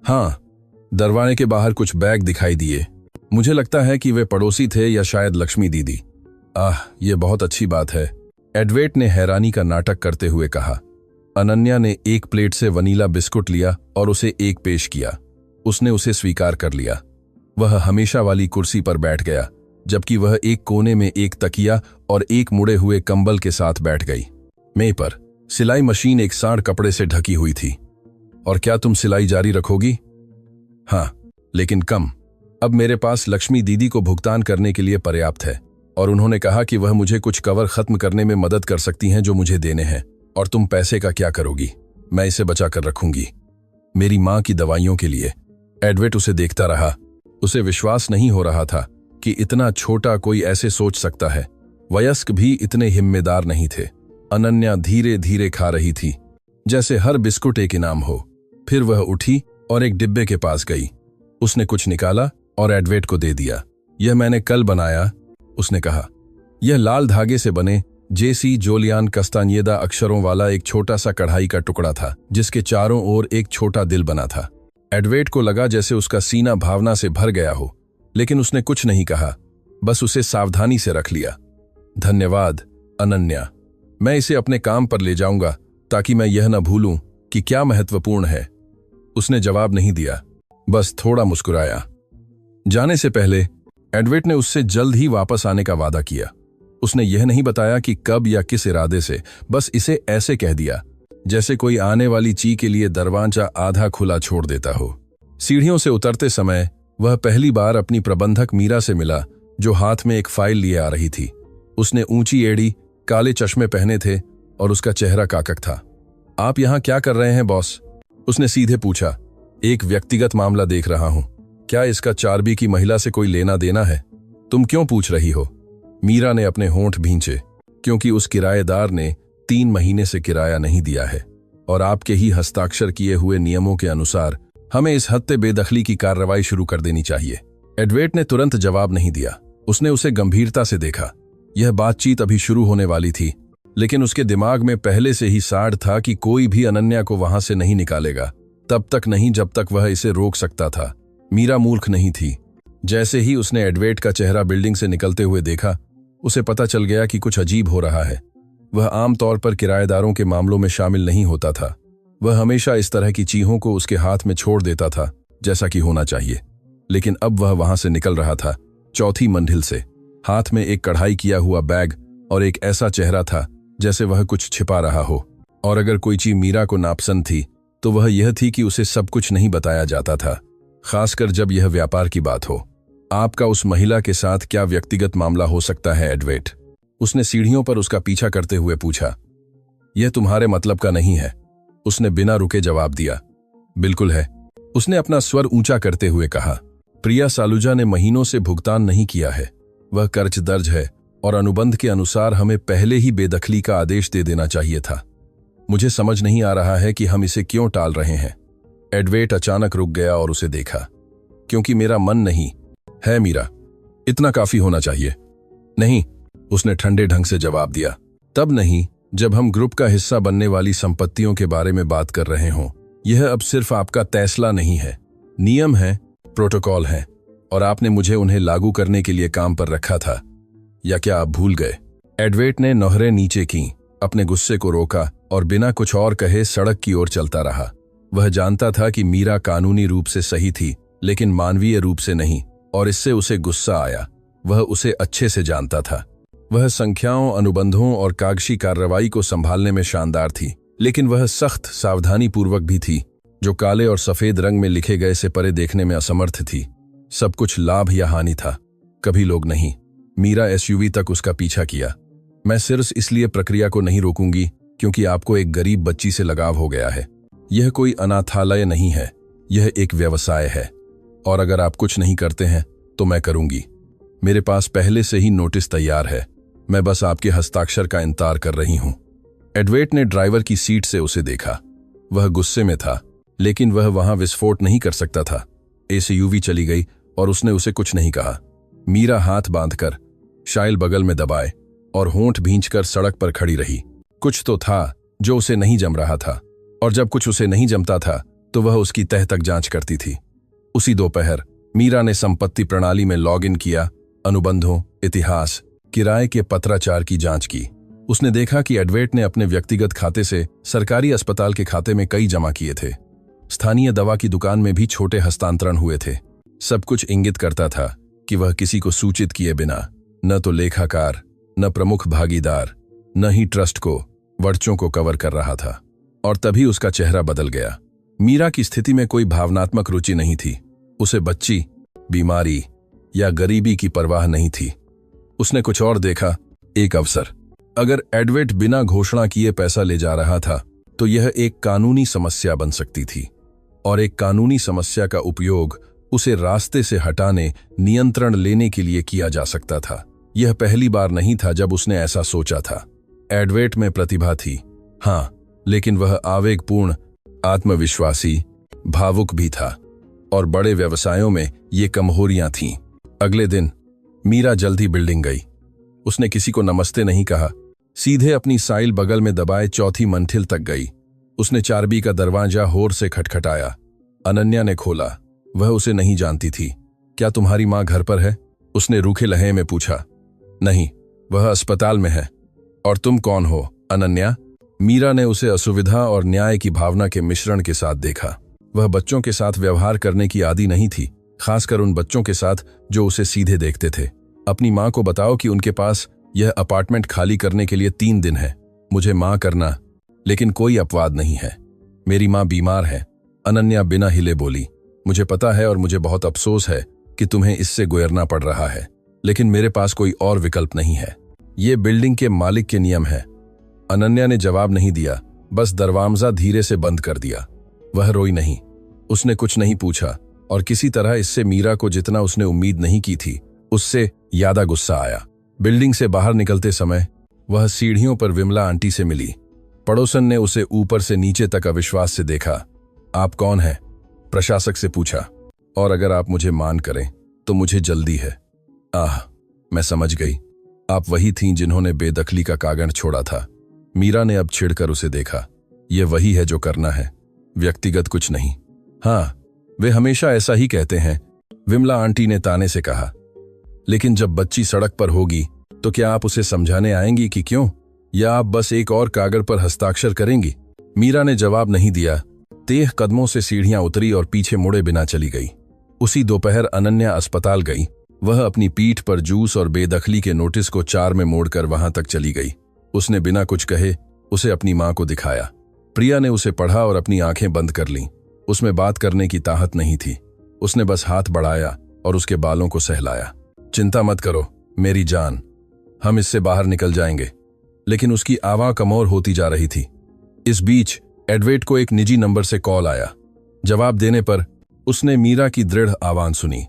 हाँ, दरवाजे के बाहर कुछ बैग दिखाई दिए। मुझे लगता है कि वे पड़ोसी थे या शायद लक्ष्मी दीदी। ये बहुत अच्छी बात है, एडवेट ने हैरानी का नाटक करते हुए कहा। अनन्या ने एक प्लेट से वनीला बिस्कुट लिया और उसे एक पेश किया। उसने उसे स्वीकार कर लिया। वह हमेशा वाली कुर्सी पर बैठ गया, जबकि वह एक कोने में एक तकिया और एक मुड़े हुए कंबल के साथ बैठ गई। मेज पर सिलाई मशीन एक साड़ कपड़े से ढकी हुई थी। और क्या तुम सिलाई जारी रखोगी? हाँ, लेकिन कम। अब मेरे पास लक्ष्मी दीदी को भुगतान करने के लिए पर्याप्त है, और उन्होंने कहा कि वह मुझे कुछ कवर खत्म करने में मदद कर सकती हैं जो मुझे देने हैं। और तुम पैसे का क्या करोगी? मैं इसे बचा कर रखूंगी, मेरी माँ की दवाइयों के लिए। एडवेट उसे देखता रहा। उसे विश्वास नहीं हो रहा था कि इतना छोटा कोई ऐसे सोच सकता है। वयस्क भी इतने हिम्मेदार नहीं थे। अनन्या धीरे धीरे खा रही थी, जैसे हर बिस्कुट एक इनाम हो। फिर वह उठी और एक डिब्बे के पास गई। उसने कुछ निकाला और एडवेट को दे दिया। यह मैंने कल बनाया, उसने कहा। यह लाल धागे से बने जेसी जोलियान कस्तानिएदा अक्षरों वाला एक छोटा सा कढ़ाई का टुकड़ा था, जिसके चारों ओर एक छोटा दिल बना था। एडवेट को लगा जैसे उसका सीना भावना से भर गया हो, लेकिन उसने कुछ नहीं कहा, बस उसे सावधानी से रख लिया। धन्यवाद अनन्या, मैं इसे अपने काम पर ले जाऊंगा ताकि मैं यह न भूलूं कि क्या महत्वपूर्ण है। उसने जवाब नहीं दिया, बस थोड़ा मुस्कुराया। जाने से पहले एडवेट ने उससे जल्द ही वापस आने का वादा किया। उसने यह नहीं बताया कि कब या किस इरादे से, बस इसे ऐसे कह दिया जैसे कोई आने वाली ची के लिए दरवाजा आधा खुला छोड़ देता हो। सीढ़ियों से उतरते समय वह पहली बार अपनी प्रबंधक मीरा से मिला, जो हाथ में एक फाइल लिए आ रही थी। उसने ऊंची एड़ी, काले चश्मे पहने थे और उसका चेहरा काकक था। आप यहां क्या कर रहे हैं बॉस? उसने सीधे पूछा। एक व्यक्तिगत मामला देख रहा हूं। क्या इसका 4B की महिला से कोई लेना देना है? तुम क्यों पूछ रही हो? मीरा ने अपने होंठ भींचे, क्योंकि उस किराएदार ने 3 महीने से किराया नहीं दिया है, और आपके ही हस्ताक्षर किए हुए नियमों के अनुसार हमें इस हत्ते बेदखली की कार्रवाई शुरू कर देनी चाहिए। एडवेट ने तुरंत जवाब नहीं दिया। उसने उसे गंभीरता से देखा। यह बातचीत अभी शुरू होने वाली थी, लेकिन उसके दिमाग में पहले से ही साड़ था कि कोई भी अनन्या को वहां से नहीं निकालेगा, तब तक नहीं जब तक वह इसे रोक सकता था। मीरा मूर्ख नहीं थी। जैसे ही उसने एडवेट का चेहरा बिल्डिंग से निकलते हुए देखा, उसे पता चल गया कि कुछ अजीब हो रहा है। वह आमतौर पर किराएदारों के मामलों में शामिल नहीं होता था। वह हमेशा इस तरह की चीजों को उसके हाथ में छोड़ देता था, जैसा कि होना चाहिए। लेकिन अब वह वहां से निकल रहा था, चौथी मंजिल से। हाथ में एक कढ़ाई किया हुआ बैग और एक ऐसा चेहरा था जैसे वह कुछ छिपा रहा हो। और अगर कोई चीज मीरा को नापसंद थी, तो वह यह थी कि उसे सब कुछ नहीं बताया जाता था, खासकर जब यह व्यापार की बात हो। आपका उस महिला के साथ क्या व्यक्तिगत मामला हो सकता है एडवेट? उसने सीढ़ियों पर उसका पीछा करते हुए पूछा। यह तुम्हारे मतलब का नहीं है, उसने बिना रुके जवाब दिया। बिल्कुल है, उसने अपना स्वर ऊंचा करते हुए कहा। प्रिया सालूजा ने महीनों से भुगतान नहीं किया है। वह कर्ज दर्ज है और अनुबंध के अनुसार हमें पहले ही बेदखली का आदेश दे देना चाहिए था। मुझे समझ नहीं आ रहा है कि हम इसे क्यों टाल रहे हैं। एडवेट अचानक रुक गया और उसे देखा। क्योंकि मेरा मन नहीं है मीरा, इतना काफी होना चाहिए। नहीं, उसने ठंडे ढंग से जवाब दिया। तब नहीं जब हम ग्रुप का हिस्सा बनने वाली संपत्तियों के बारे में बात कर रहे हों। यह अब सिर्फ आपका फैसला नहीं है, नियम है, प्रोटोकॉल है, और आपने मुझे उन्हें लागू करने के लिए काम पर रखा था। या क्या आप भूल गए? एडवेट ने नौहरें नीचे की, अपने गुस्से को रोका और बिना कुछ और कहे सड़क की ओर चलता रहा। वह जानता था कि मीरा कानूनी रूप से सही थी, लेकिन मानवीय रूप से नहीं, और इससे उसे गुस्सा आया। वह उसे अच्छे से जानता था। वह संख्याओं, अनुबंधों और कागजी कार्रवाई को संभालने में शानदार थी, लेकिन वह सख्त सावधानीपूर्वक भी थी, जो काले और सफेद रंग में लिखे गए से परे देखने में असमर्थ थी। सब कुछ लाभ या हानि था, कभी लोग नहीं। मीरा एसयूवी तक उसका पीछा किया। मैं सिर्फ इसलिए प्रक्रिया को नहीं रोकूंगी क्योंकि आपको एक गरीब बच्ची से लगाव हो गया है। यह कोई अनाथालय नहीं है, यह एक व्यवसाय है, और अगर आप कुछ नहीं करते हैं तो मैं करूंगी। मेरे पास पहले से ही नोटिस तैयार है, मैं बस आपके हस्ताक्षर का इंतजार कर रही हूं। एडवेट ने ड्राइवर की सीट से उसे देखा। वह गुस्से में था, लेकिन वह वहां विस्फोट नहीं कर सकता था। एसयूवी चली गई और उसने उसे कुछ नहीं कहा। मीरा हाथ बांधकर, शाइल बगल में दबाए और होंठ भींचकर सड़क पर खड़ी रही। कुछ तो था जो उसे नहीं जम रहा था, और जब कुछ उसे नहीं जमता था तो वह उसकी तह तक जांच करती थी। उसी दोपहर मीरा ने संपत्ति प्रणाली में लॉगिन किया, अनुबंधों, इतिहास, किराए के पत्राचार की जांच की। उसने देखा कि एडवेट ने अपने व्यक्तिगत खाते से सरकारी अस्पताल के खाते में कई जमा किए थे। स्थानीय दवा की दुकान में भी छोटे हस्तांतरण हुए थे। सब कुछ इंगित करता था कि वह किसी को सूचित किए बिना, न तो लेखाकार, न प्रमुख भागीदार, न ही ट्रस्ट को, वर्चों को कवर कर रहा था। और तभी उसका चेहरा बदल गया। मीरा की स्थिति में कोई भावनात्मक रुचि नहीं थी। उसे बच्ची, बीमारी या गरीबी की परवाह नहीं थी। उसने कुछ और देखा, एक अवसर। अगर एडवेट बिना घोषणा किए पैसा ले जा रहा था तो यह एक कानूनी समस्या बन सकती थी, और एक कानूनी समस्या का उपयोग उसे रास्ते से हटाने, नियंत्रण लेने के लिए किया जा सकता था। यह पहली बार नहीं था जब उसने ऐसा सोचा था। एडवेट में प्रतिभा थी, हाँ, लेकिन वह आवेगपूर्ण, आत्मविश्वासी, भावुक भी था, और बड़े व्यवसायों में ये कमजोरियां थीं। अगले दिन मीरा जल्दी बिल्डिंग गई। उसने किसी को नमस्ते नहीं कहा, सीधे अपनी साइल बगल में दबाए चौथी मंजिल तक गई। उसने चारबी का दरवाजा होर से खटखटाया। अनन्या ने खोला। वह उसे नहीं जानती थी। क्या तुम्हारी माँ घर पर है? उसने रूखे लहजे में पूछा। नहीं, वह अस्पताल में है। और तुम कौन हो, अनन्या? मीरा ने उसे असुविधा और न्याय की भावना के मिश्रण के साथ देखा। वह बच्चों के साथ व्यवहार करने की आदी नहीं थी, खासकर उन बच्चों के साथ जो उसे सीधे देखते थे। अपनी माँ को बताओ कि उनके पास यह अपार्टमेंट खाली करने के लिए 3 दिन है। मुझे माँ करना, लेकिन कोई अपवाद नहीं है। मेरी माँ बीमार है, अनन्या बिना हिले बोली। मुझे पता है और मुझे बहुत अफसोस है कि तुम्हें इससे गुजरना पड़ रहा है, लेकिन मेरे पास कोई और विकल्प नहीं है। ये बिल्डिंग के मालिक के नियम है। अनन्या ने जवाब नहीं दिया, बस दरवाजा धीरे से बंद कर दिया। वह रोई नहीं, उसने कुछ नहीं पूछा, और किसी तरह इससे मीरा को जितना उसने उम्मीद नहीं की थी, उससे ज्यादा गुस्सा आया। बिल्डिंग से बाहर निकलते समय वह सीढ़ियों पर विमला आंटी से मिली। पड़ोसन ने उसे ऊपर से नीचे तक अविश्वास से देखा। आप कौन हैं? प्रशासक से पूछा। और अगर आप मुझे मान करें तो मुझे जल्दी है। आह, मैं समझ गई, आप वही थीं जिन्होंने बेदखली का कागज छोड़ा था। मीरा ने अब छिड़कर उसे देखा। यह वही है जो करना है, व्यक्तिगत कुछ नहीं। हाँ, वे हमेशा ऐसा ही कहते हैं, विमला आंटी ने ताने से कहा। लेकिन जब बच्ची सड़क पर होगी तो क्या आप उसे समझाने आएंगी कि क्यों, या आप बस एक और कागज पर हस्ताक्षर करेंगी? मीरा ने जवाब नहीं दिया। तेज कदमों से सीढ़ियां उतरी और पीछे मुड़े बिना चली गई। उसी दोपहर अनन्या अस्पताल गई। वह अपनी पीठ पर जूस और बेदखली के नोटिस को 4 में मोड़कर वहां तक चली गई। उसने बिना कुछ कहे उसे अपनी मां को दिखाया। प्रिया ने उसे पढ़ा और अपनी आंखें बंद कर लीं। उसमें बात करने की ताहत नहीं थी। उसने बस हाथ बढ़ाया और उसके बालों को सहलाया। चिंता मत करो मेरी जान, हम इससे बाहर निकल जाएंगे। लेकिन उसकी आवाज़ कमजोर होती जा रही थी। इस बीच एडवेट को एक निजी नंबर से कॉल आया। जवाब देने पर उसने मीरा की दृढ़ आवाज़ सुनी।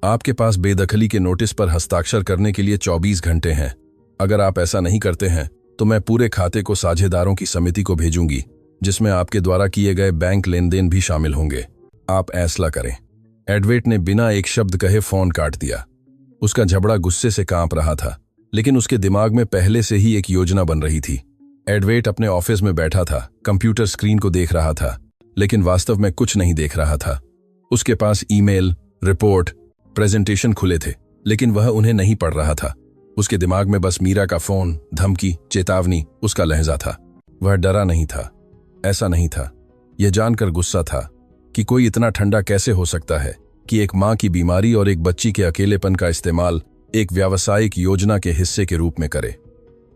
आपके पास बेदखली के नोटिस पर हस्ताक्षर करने के लिए 24 घंटे हैं। अगर आप ऐसा नहीं करते हैं तो मैं पूरे खाते को साझेदारों की समिति को भेजूंगी। जिसमें आपके द्वारा किए गए बैंक लेन देन भी शामिल होंगे। आप ऐसला करें। एडवेट ने बिना एक शब्द कहे फोन काट दिया। उसका जबड़ा गुस्से से कांप रहा था, लेकिन उसके दिमाग में पहले से ही एक योजना बन रही थी। एडवेट अपने ऑफिस में बैठा था, कंप्यूटर स्क्रीन को देख रहा था, लेकिन वास्तव में कुछ नहीं देख रहा था। उसके पास ईमेल, रिपोर्ट, प्रेजेंटेशन खुले थे, लेकिन वह उन्हें नहीं पढ़ रहा था। उसके दिमाग में बस मीरा का फोन, धमकी, चेतावनी, उसका लहजा था। वह डरा नहीं था, ऐसा नहीं था। यह जानकर गुस्सा था कि कोई इतना ठंडा कैसे हो सकता है कि एक मां की बीमारी और एक बच्ची के अकेलेपन का इस्तेमाल एक व्यावसायिक योजना के हिस्से के रूप में करे।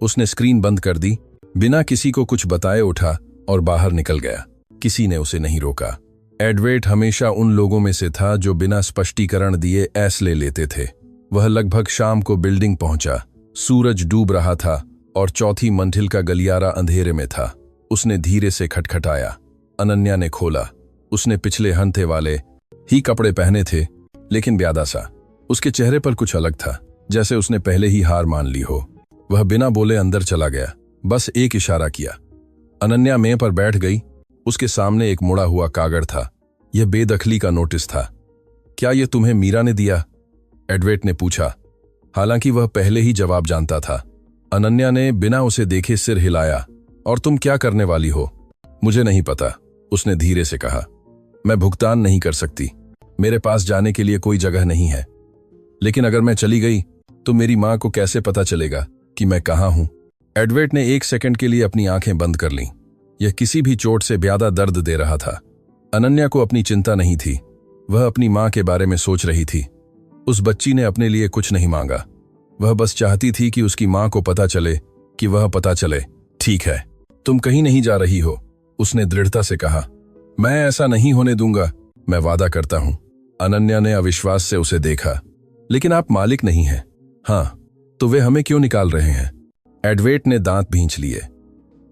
उसने स्क्रीन बंद कर दी, बिना किसी को कुछ बताए उठा और बाहर निकल गया। किसी ने उसे नहीं रोका। एडवेट हमेशा उन लोगों में से था जो बिना स्पष्टीकरण दिए ऐसले लेते थे। वह लगभग शाम को बिल्डिंग पहुंचा। सूरज डूब रहा था और चौथी मंजिल का गलियारा अंधेरे में था। उसने धीरे से खटखटाया। अनन्या ने खोला। उसने पिछले हफ्ते वाले ही कपड़े पहने थे, लेकिन ब्यादा सा। उसके चेहरे पर कुछ अलग था, जैसे उसने पहले ही हार मान ली हो। वह बिना बोले अंदर चला गया, बस एक इशारा किया। अनन्या मेज पर बैठ गई। उसके सामने एक मुड़ा हुआ कागज था। यह बेदखली का नोटिस था। क्या यह तुम्हें मीरा ने दिया? एडवेट ने पूछा, हालांकि वह पहले ही जवाब जानता था। अनन्या ने बिना उसे देखे सिर हिलाया। और तुम क्या करने वाली हो? मुझे नहीं पता, उसने धीरे से कहा। मैं भुगतान नहीं कर सकती। मेरे पास जाने के लिए कोई जगह नहीं है। लेकिन अगर मैं चली गई तो मेरी मां को कैसे पता चलेगा कि मैं कहां हूं? एडवेट ने एक सेकंड के लिए अपनी आंखें बंद कर लीं। यह किसी भी चोट से ज्यादा दर्द दे रहा था। अनन्या को अपनी चिंता नहीं थी। वह अपनी मां के बारे में सोच रही थी। उस बच्ची ने अपने लिए कुछ नहीं मांगा। वह बस चाहती थी कि उसकी मां को पता चले, कि वह पता चले। ठीक है, तुम कहीं नहीं जा रही हो, उसने दृढ़ता से कहा। मैं ऐसा नहीं होने दूंगा, मैं वादा करता हूं। अनन्या ने अविश्वास से उसे देखा। लेकिन आप मालिक नहीं हैं। हाँ, तो वे हमें क्यों निकाल रहे हैं? एडवेट ने दांत भींच लिए।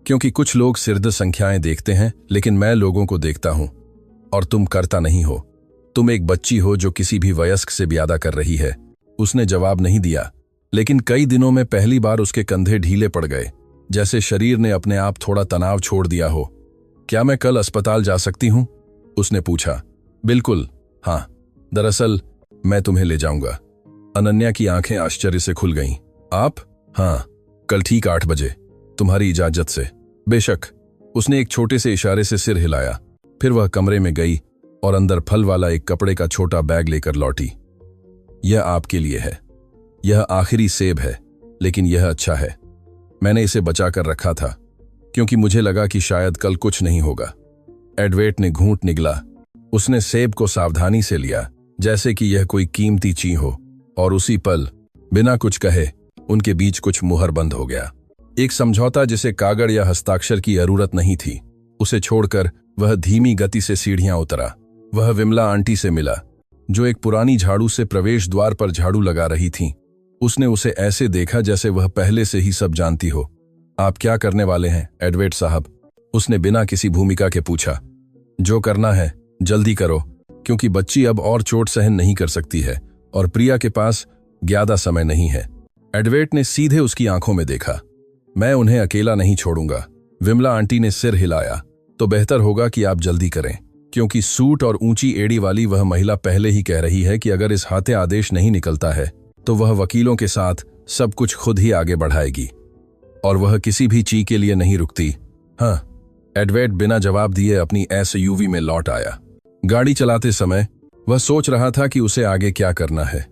क्योंकि कुछ लोग सिर्फ संख्याएं देखते हैं, लेकिन मैं लोगों को देखता हूं। और तुम करता नहीं हो। तुम एक बच्ची हो जो किसी भी वयस्क से ब्यादा कर रही है। उसने जवाब नहीं दिया, लेकिन कई दिनों में पहली बार उसके कंधे ढीले पड़ गए, जैसे शरीर ने अपने आप थोड़ा तनाव छोड़ दिया हो। क्या मैं कल अस्पताल जा सकती हूं? उसने पूछा। बिल्कुल, हाँ, दरअसल मैं तुम्हें ले जाऊंगा। अनन्या की आंखें आश्चर्य से खुल गईं। आप? हाँ, कल ठीक 8 बजे, तुम्हारी इजाजत से। बेशक, उसने एक छोटे से इशारे से सिर हिलाया। फिर वह कमरे में गई और अंदर फल वाला एक कपड़े का छोटा बैग लेकर लौटी। यह आपके लिए है। यह आखिरी सेब है, लेकिन यह अच्छा है। मैंने इसे बचा कर रखा था, क्योंकि मुझे लगा कि शायद कल कुछ नहीं होगा। एडवेट ने घूंट निगला। उसने सेब को सावधानी से लिया, जैसे कि यह कोई कीमती चीज हो, और उसी पल, बिना कुछ कहे, उनके बीच कुछ मुहर बंद हो गया। एक समझौता जिसे कागज या हस्ताक्षर की जरूरत नहीं थी। उसे छोड़कर वह धीमी गति से सीढ़ियां उतरा। वह विमला आंटी से मिला, जो एक पुरानी झाड़ू से प्रवेश द्वार पर झाड़ू लगा रही थीं। उसने उसे ऐसे देखा जैसे वह पहले से ही सब जानती हो। आप क्या करने वाले हैं, एडवेट साहब? उसने बिना किसी भूमिका के पूछा। जो करना है जल्दी करो, क्योंकि बच्ची अब और चोट सहन नहीं कर सकती है और प्रिया के पास ज्यादा समय नहीं है। एडवेट ने सीधे उसकी आंखों में देखा। मैं उन्हें अकेला नहीं छोड़ूंगा। विमला आंटी ने सिर हिलाया। तो बेहतर होगा कि आप जल्दी करें, क्योंकि सूट और ऊंची एड़ी वाली वह महिला पहले ही कह रही है कि अगर इस हाथे आदेश नहीं निकलता है तो वह वकीलों के साथ सब कुछ खुद ही आगे बढ़ाएगी, और वह किसी भी चीज के लिए नहीं रुकती। हाँ, एडवेट बिना जवाब दिए अपनी एसयूवी में लौट आया। गाड़ी चलाते समय वह सोच रहा था कि उसे आगे क्या करना है।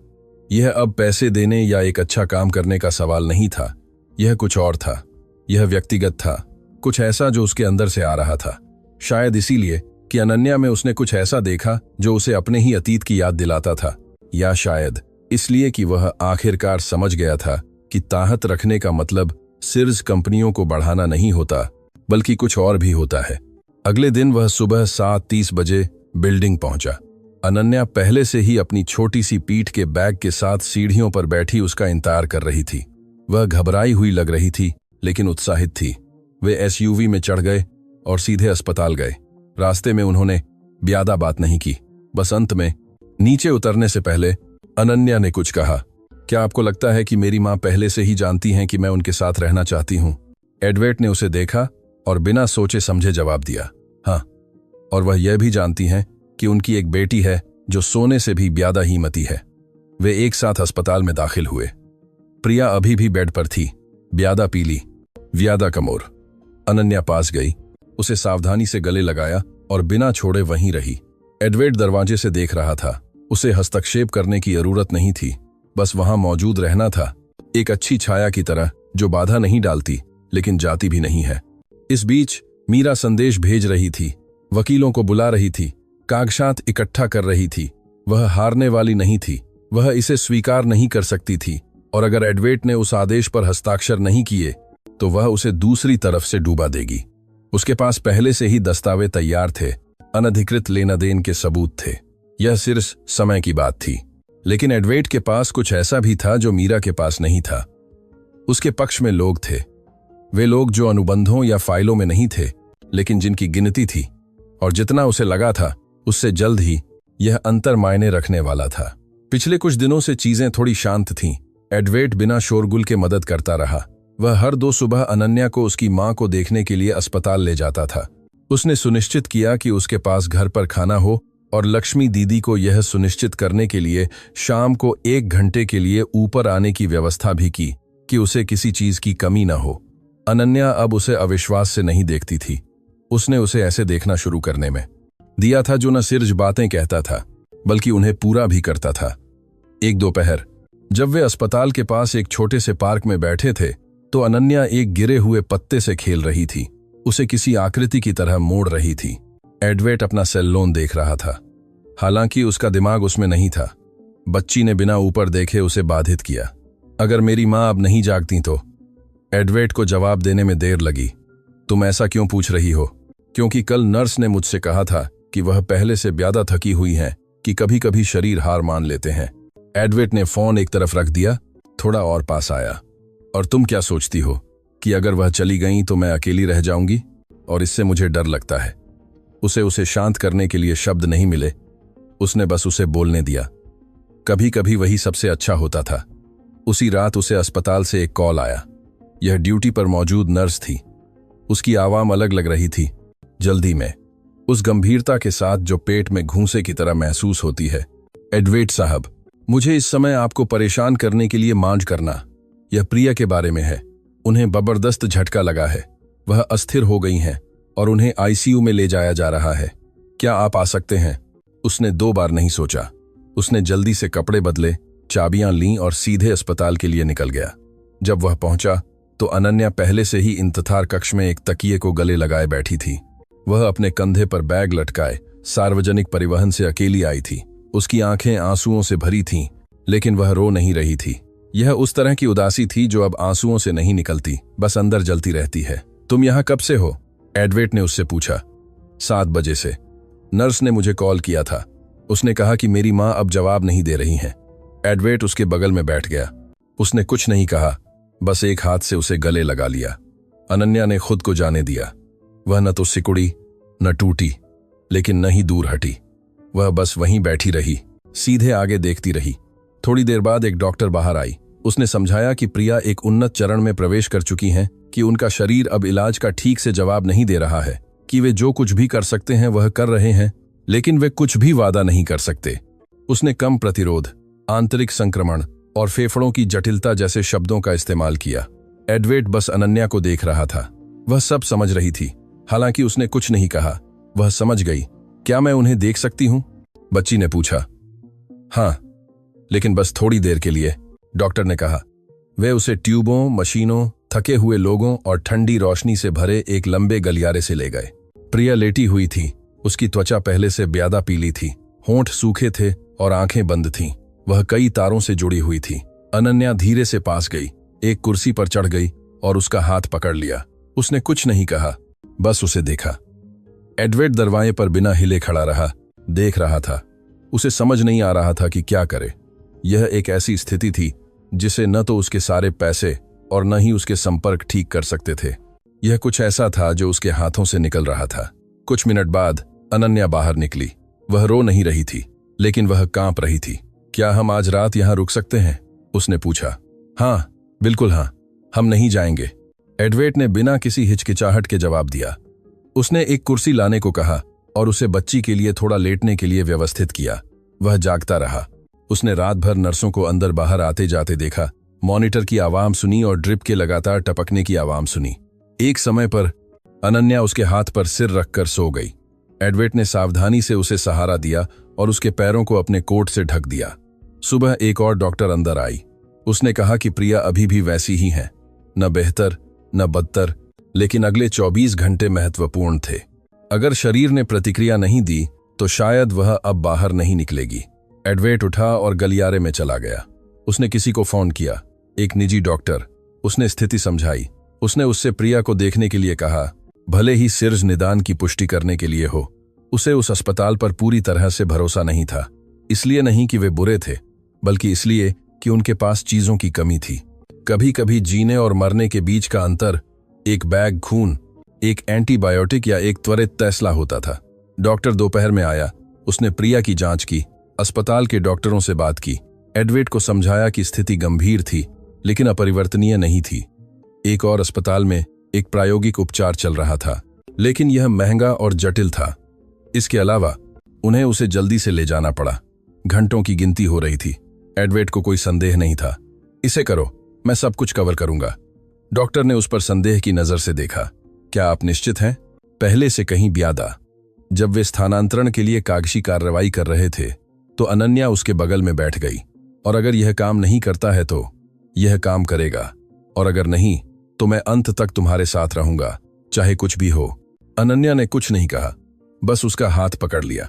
यह अब पैसे देने या एक अच्छा काम करने का सवाल नहीं था। यह कुछ और था। यह व्यक्तिगत था, कुछ ऐसा जो उसके अंदर से आ रहा था। शायद इसीलिए कि अनन्या में उसने कुछ ऐसा देखा जो उसे अपने ही अतीत की याद दिलाता था, या शायद इसलिए कि वह आखिरकार समझ गया था कि ताहत रखने का मतलब सिर्फ कंपनियों को बढ़ाना नहीं होता, बल्कि कुछ और भी होता है। अगले दिन वह सुबह 7:30 बजे बिल्डिंग पहुंचा। अनन्या पहले से ही अपनी छोटी सी पीठ के बैग के साथ सीढ़ियों पर बैठी उसका इंतजार कर रही थी। वह घबराई हुई लग रही थी, लेकिन उत्साहित थी। वे एसयूवी में चढ़ गए और सीधे अस्पताल गए। रास्ते में उन्होंने ज्यादा बात नहीं की। बस अंत में नीचे उतरने से पहले अनन्या ने कुछ कहा। क्या आपको लगता है कि मेरी मां पहले से ही जानती हैं कि मैं उनके साथ रहना चाहती हूं? एडवेट ने उसे देखा और बिना सोचे समझे जवाब दिया, हाँ। और वह यह भी जानती हैं कि उनकी एक बेटी है जो सोने से भी ज्यादा हीमती है। वे एक साथ अस्पताल में दाखिल हुए। प्रिया अभी भी बेड पर थी, ज्यादा पीली, ज्यादा कमोर। अनन्या पास गई, उसे सावधानी से गले लगाया और बिना छोड़े वहीं रही। एडवर्ड दरवाजे से देख रहा था। उसे हस्तक्षेप करने की जरूरत नहीं थी, बस वहां मौजूद रहना था, एक अच्छी छाया की तरह जो बाधा नहीं डालती लेकिन जाती भी नहीं है। इस बीच मीरा संदेश भेज रही थी, वकीलों को बुला रही थी, कागजात इकट्ठा कर रही थी। वह हारने वाली नहीं थी, वह इसे स्वीकार नहीं कर सकती थी, और अगर एडवर्ड ने उस आदेश पर हस्ताक्षर नहीं किए तो वह उसे दूसरी तरफ से डूबा देगी। उसके पास पहले से ही दस्तावेज तैयार थे, अनधिकृत लेना देन के सबूत थे। यह सिर्फ समय की बात थी। लेकिन एडवर्ड के पास कुछ ऐसा भी था जो मीरा के पास नहीं था। उसके पक्ष में लोग थे, वे लोग जो अनुबंधों या फाइलों में नहीं थे लेकिन जिनकी गिनती थी, और जितना उसे लगा था उससे जल्द ही यह अंतर मायने रखने वाला था। पिछले कुछ दिनों से चीजें थोड़ी शांत थीं। एडवर्ड बिना शोरगुल के मदद करता रहा। वह हर 2 सुबह अनन्या को उसकी मां को देखने के लिए अस्पताल ले जाता था। उसने सुनिश्चित किया कि उसके पास घर पर खाना हो, और लक्ष्मी दीदी को यह सुनिश्चित करने के लिए शाम को 1 घंटे के लिए ऊपर आने की व्यवस्था भी की कि उसे किसी चीज की कमी न हो। अनन्या अब उसे अविश्वास से नहीं देखती थी, उसने उसे ऐसे देखना शुरू करने में दिया था जो न सिर्फ बातें कहता था बल्कि उन्हें पूरा भी करता था। एक दोपहर जब वे अस्पताल के पास एक छोटे से पार्क में बैठे थे तो अनन्या एक गिरे हुए पत्ते से खेल रही थी, उसे किसी आकृति की तरह मोड़ रही थी। एडवर्ड अपना सेल देख रहा था, हालांकि उसका दिमाग उसमें नहीं था। बच्ची ने बिना ऊपर देखे उसे बाधित किया, अगर मेरी मां अब नहीं जागती तो। एडवर्ड को जवाब देने में देर लगी। तुम ऐसा क्यों पूछ रही हो? क्योंकि कल नर्स ने मुझसे कहा था कि वह पहले से ज्यादा थकी हुई हैं कि कभी कभी शरीर हार मान लेते हैं। एडवर्ड ने फोन एक तरफ रख दिया, थोड़ा और पास आया। और तुम क्या सोचती हो कि अगर वह चली गई तो मैं अकेली रह जाऊंगी? और इससे मुझे डर लगता है। उसे शांत करने के लिए शब्द नहीं मिले, उसने बस उसे बोलने दिया। कभी कभी वही सबसे अच्छा होता था। उसी रात उसे अस्पताल से एक कॉल आया। यह ड्यूटी पर मौजूद नर्स थी। उसकी आवाज अलग लग रही थी, जल्दी में, उस गंभीरता के साथ जो पेट में घूंसे की तरह महसूस होती है। एडवर्ड साहब, मुझे इस समय आपको परेशान करने के लिए मांझ करना। यह प्रिया के बारे में है। उन्हें जबरदस्त झटका लगा है, वह अस्थिर हो गई हैं और उन्हें आईसीयू में ले जाया जा रहा है। क्या आप आ सकते हैं? उसने 2 बार नहीं सोचा। उसने जल्दी से कपड़े बदले, चाबियां लीं और सीधे अस्पताल के लिए निकल गया। जब वह पहुंचा तो अनन्या पहले से ही इंतजार कक्ष में एक तकिए को गले लगाए बैठी थी। वह अपने कंधे पर बैग लटकाए सार्वजनिक परिवहन से अकेली आई थी। उसकी आंखें आंसुओं से भरी थीं, लेकिन वह रो नहीं रही थी। यह उस तरह की उदासी थी जो अब आंसुओं से नहीं निकलती, बस अंदर जलती रहती है। तुम यहां कब से हो? एडवर्ड ने उससे पूछा। 7 बजे से। नर्स ने मुझे कॉल किया था। उसने कहा कि मेरी मां अब जवाब नहीं दे रही हैं। एडवर्ड उसके बगल में बैठ गया। उसने कुछ नहीं कहा, बस एक हाथ से उसे गले लगा लिया। अनन्या ने खुद को जाने दिया। वह न तो सिकुड़ी न टूटी, लेकिन न ही दूर हटी। वह बस वहीं बैठी रही, सीधे आगे देखती रही। थोड़ी देर बाद एक डॉक्टर बाहर आई। उसने समझाया कि प्रिया एक उन्नत चरण में प्रवेश कर चुकी हैं, कि उनका शरीर अब इलाज का ठीक से जवाब नहीं दे रहा है, कि वे जो कुछ भी कर सकते हैं वह कर रहे हैं, लेकिन वे कुछ भी वादा नहीं कर सकते। उसने कम प्रतिरोध, आंतरिक संक्रमण और फेफड़ों की जटिलता जैसे शब्दों का इस्तेमाल किया। एडवर्ड बस अनन्या को देख रहा था। वह सब समझ रही थी, हालांकि उसने कुछ नहीं कहा। वह समझ गई। क्या मैं उन्हें देख सकती हूं? बच्ची ने पूछा। हां, लेकिन बस थोड़ी देर के लिए, डॉक्टर ने कहा। वे उसे ट्यूबों, मशीनों, थके हुए लोगों और ठंडी रोशनी से भरे एक लंबे गलियारे से ले गए। प्रिया लेटी हुई थी। उसकी त्वचा पहले से ज्यादा पीली थी, होंठ सूखे थे और आंखें बंद थीं। वह कई तारों से जुड़ी हुई थी। अनन्या धीरे से पास गई, एक कुर्सी पर चढ़ गई और उसका हाथ पकड़ लिया। उसने कुछ नहीं कहा, बस उसे देखा। एडवर्ड दरवाजे पर बिना हिले खड़ा रहा, देख रहा था। उसे समझ नहीं आ रहा था कि क्या करे। यह एक ऐसी स्थिति थी जिसे न तो उसके सारे पैसे और न ही उसके संपर्क ठीक कर सकते थे। यह कुछ ऐसा था जो उसके हाथों से निकल रहा था। कुछ मिनट बाद अनन्या बाहर निकली। वह रो नहीं रही थी, लेकिन वह कांप रही थी। क्या हम आज रात यहां रुक सकते हैं? उसने पूछा। हाँ, बिल्कुल हाँ, हम नहीं जाएंगे। एडवेट ने बिना किसी हिचकिचाहट के जवाब दिया। उसने एक कुर्सी लाने को कहा और उसे बच्ची के लिए थोड़ा लेटने के लिए व्यवस्थित किया। वह जागता रहा। उसने रात भर नर्सों को अंदर बाहर आते जाते देखा, मॉनिटर की आवाम सुनी और ड्रिप के लगातार टपकने की आवाम सुनी। एक समय पर अनन्या उसके हाथ पर सिर रखकर सो गई। एडवेट ने सावधानी से उसे सहारा दिया और उसके पैरों को अपने कोट से ढक दिया। सुबह एक और डॉक्टर अंदर आई। उसने कहा कि प्रिया अभी भी वैसी ही है, न बेहतर न बदतर, लेकिन अगले 24 घंटे महत्वपूर्ण थे। अगर शरीर ने प्रतिक्रिया नहीं दी तो शायद वह अब बाहर नहीं निकलेगी। एडवेट उठा और गलियारे में चला गया। उसने किसी को फोन किया, एक निजी डॉक्टर। उसने स्थिति समझाई। उसने उससे प्रिया को देखने के लिए कहा, भले ही सिर्फ निदान की पुष्टि करने के लिए हो। उसे उस अस्पताल पर पूरी तरह से भरोसा नहीं था। इसलिए नहीं कि वे बुरे थे, बल्कि इसलिए कि उनके पास चीजों की कमी थी। कभी कभी जीने और मरने के बीच का अंतर एक बैग खून, एक एंटीबायोटिक या एक त्वरित फैसला होता था। डॉक्टर दोपहर में आया। उसने प्रिया की जांच की, अस्पताल के डॉक्टरों से बात की। एडवेट को समझाया कि स्थिति गंभीर थी लेकिन अपरिवर्तनीय नहीं थी। एक और अस्पताल में एक प्रायोगिक उपचार चल रहा था, लेकिन यह महंगा और जटिल था। इसके अलावा उन्हें उसे जल्दी से ले जाना पड़ा। घंटों की गिनती हो रही थी। एडवेट को कोई संदेह नहीं था। इसे करो, मैं सब कुछ कवर करूंगा। डॉक्टर ने उस पर संदेह की नजर से देखा। क्या आप निश्चित हैं? पहले से कहीं ज्यादा। जब वे स्थानांतरण के लिए कागजी कार्रवाई कर रहे थे तो अनन्या उसके बगल में बैठ गई। और अगर यह काम नहीं करता है तो यह काम करेगा, और अगर नहीं तो मैं अंत तक तुम्हारे साथ रहूंगा, चाहे कुछ भी हो। अनन्या ने कुछ नहीं कहा, बस उसका हाथ पकड़ लिया।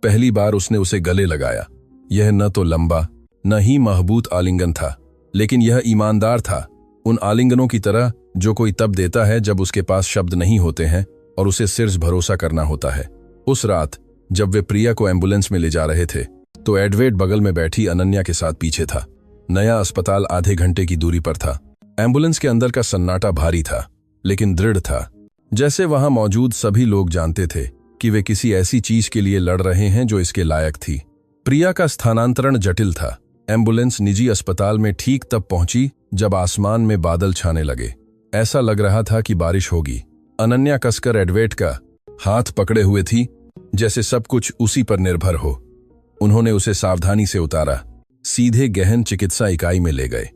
पहली बार उसने उसे गले लगाया। यह न तो लंबा न ही महबूत आलिंगन था, लेकिन यह ईमानदार था, उन आलिंगनों की तरह जो कोई तब देता है जब उसके पास शब्द नहीं होते हैं और उसे सिर्फ भरोसा करना होता है। उस रात जब वे प्रिया को एम्बुलेंस में ले जा रहे थे तो एडवेट बगल में बैठी अनन्या के साथ पीछे था। नया अस्पताल आधे घंटे की दूरी पर था। एम्बुलेंस के अंदर का सन्नाटा भारी था, लेकिन दृढ़ था, जैसे वहां मौजूद सभी लोग जानते थे कि वे किसी ऐसी चीज के लिए लड़ रहे हैं जो इसके लायक थी। प्रिया का स्थानांतरण जटिल था। एम्बुलेंस निजी अस्पताल में ठीक तब पहुंची जब आसमान में बादल छाने लगे। ऐसा लग रहा था कि बारिश होगी। अनन्या कसकर एडवेट का हाथ पकड़े हुए थी, जैसे सब कुछ उसी पर निर्भर हो। उन्होंने उसे सावधानी से उतारा, सीधे गहन चिकित्सा इकाई में ले गए।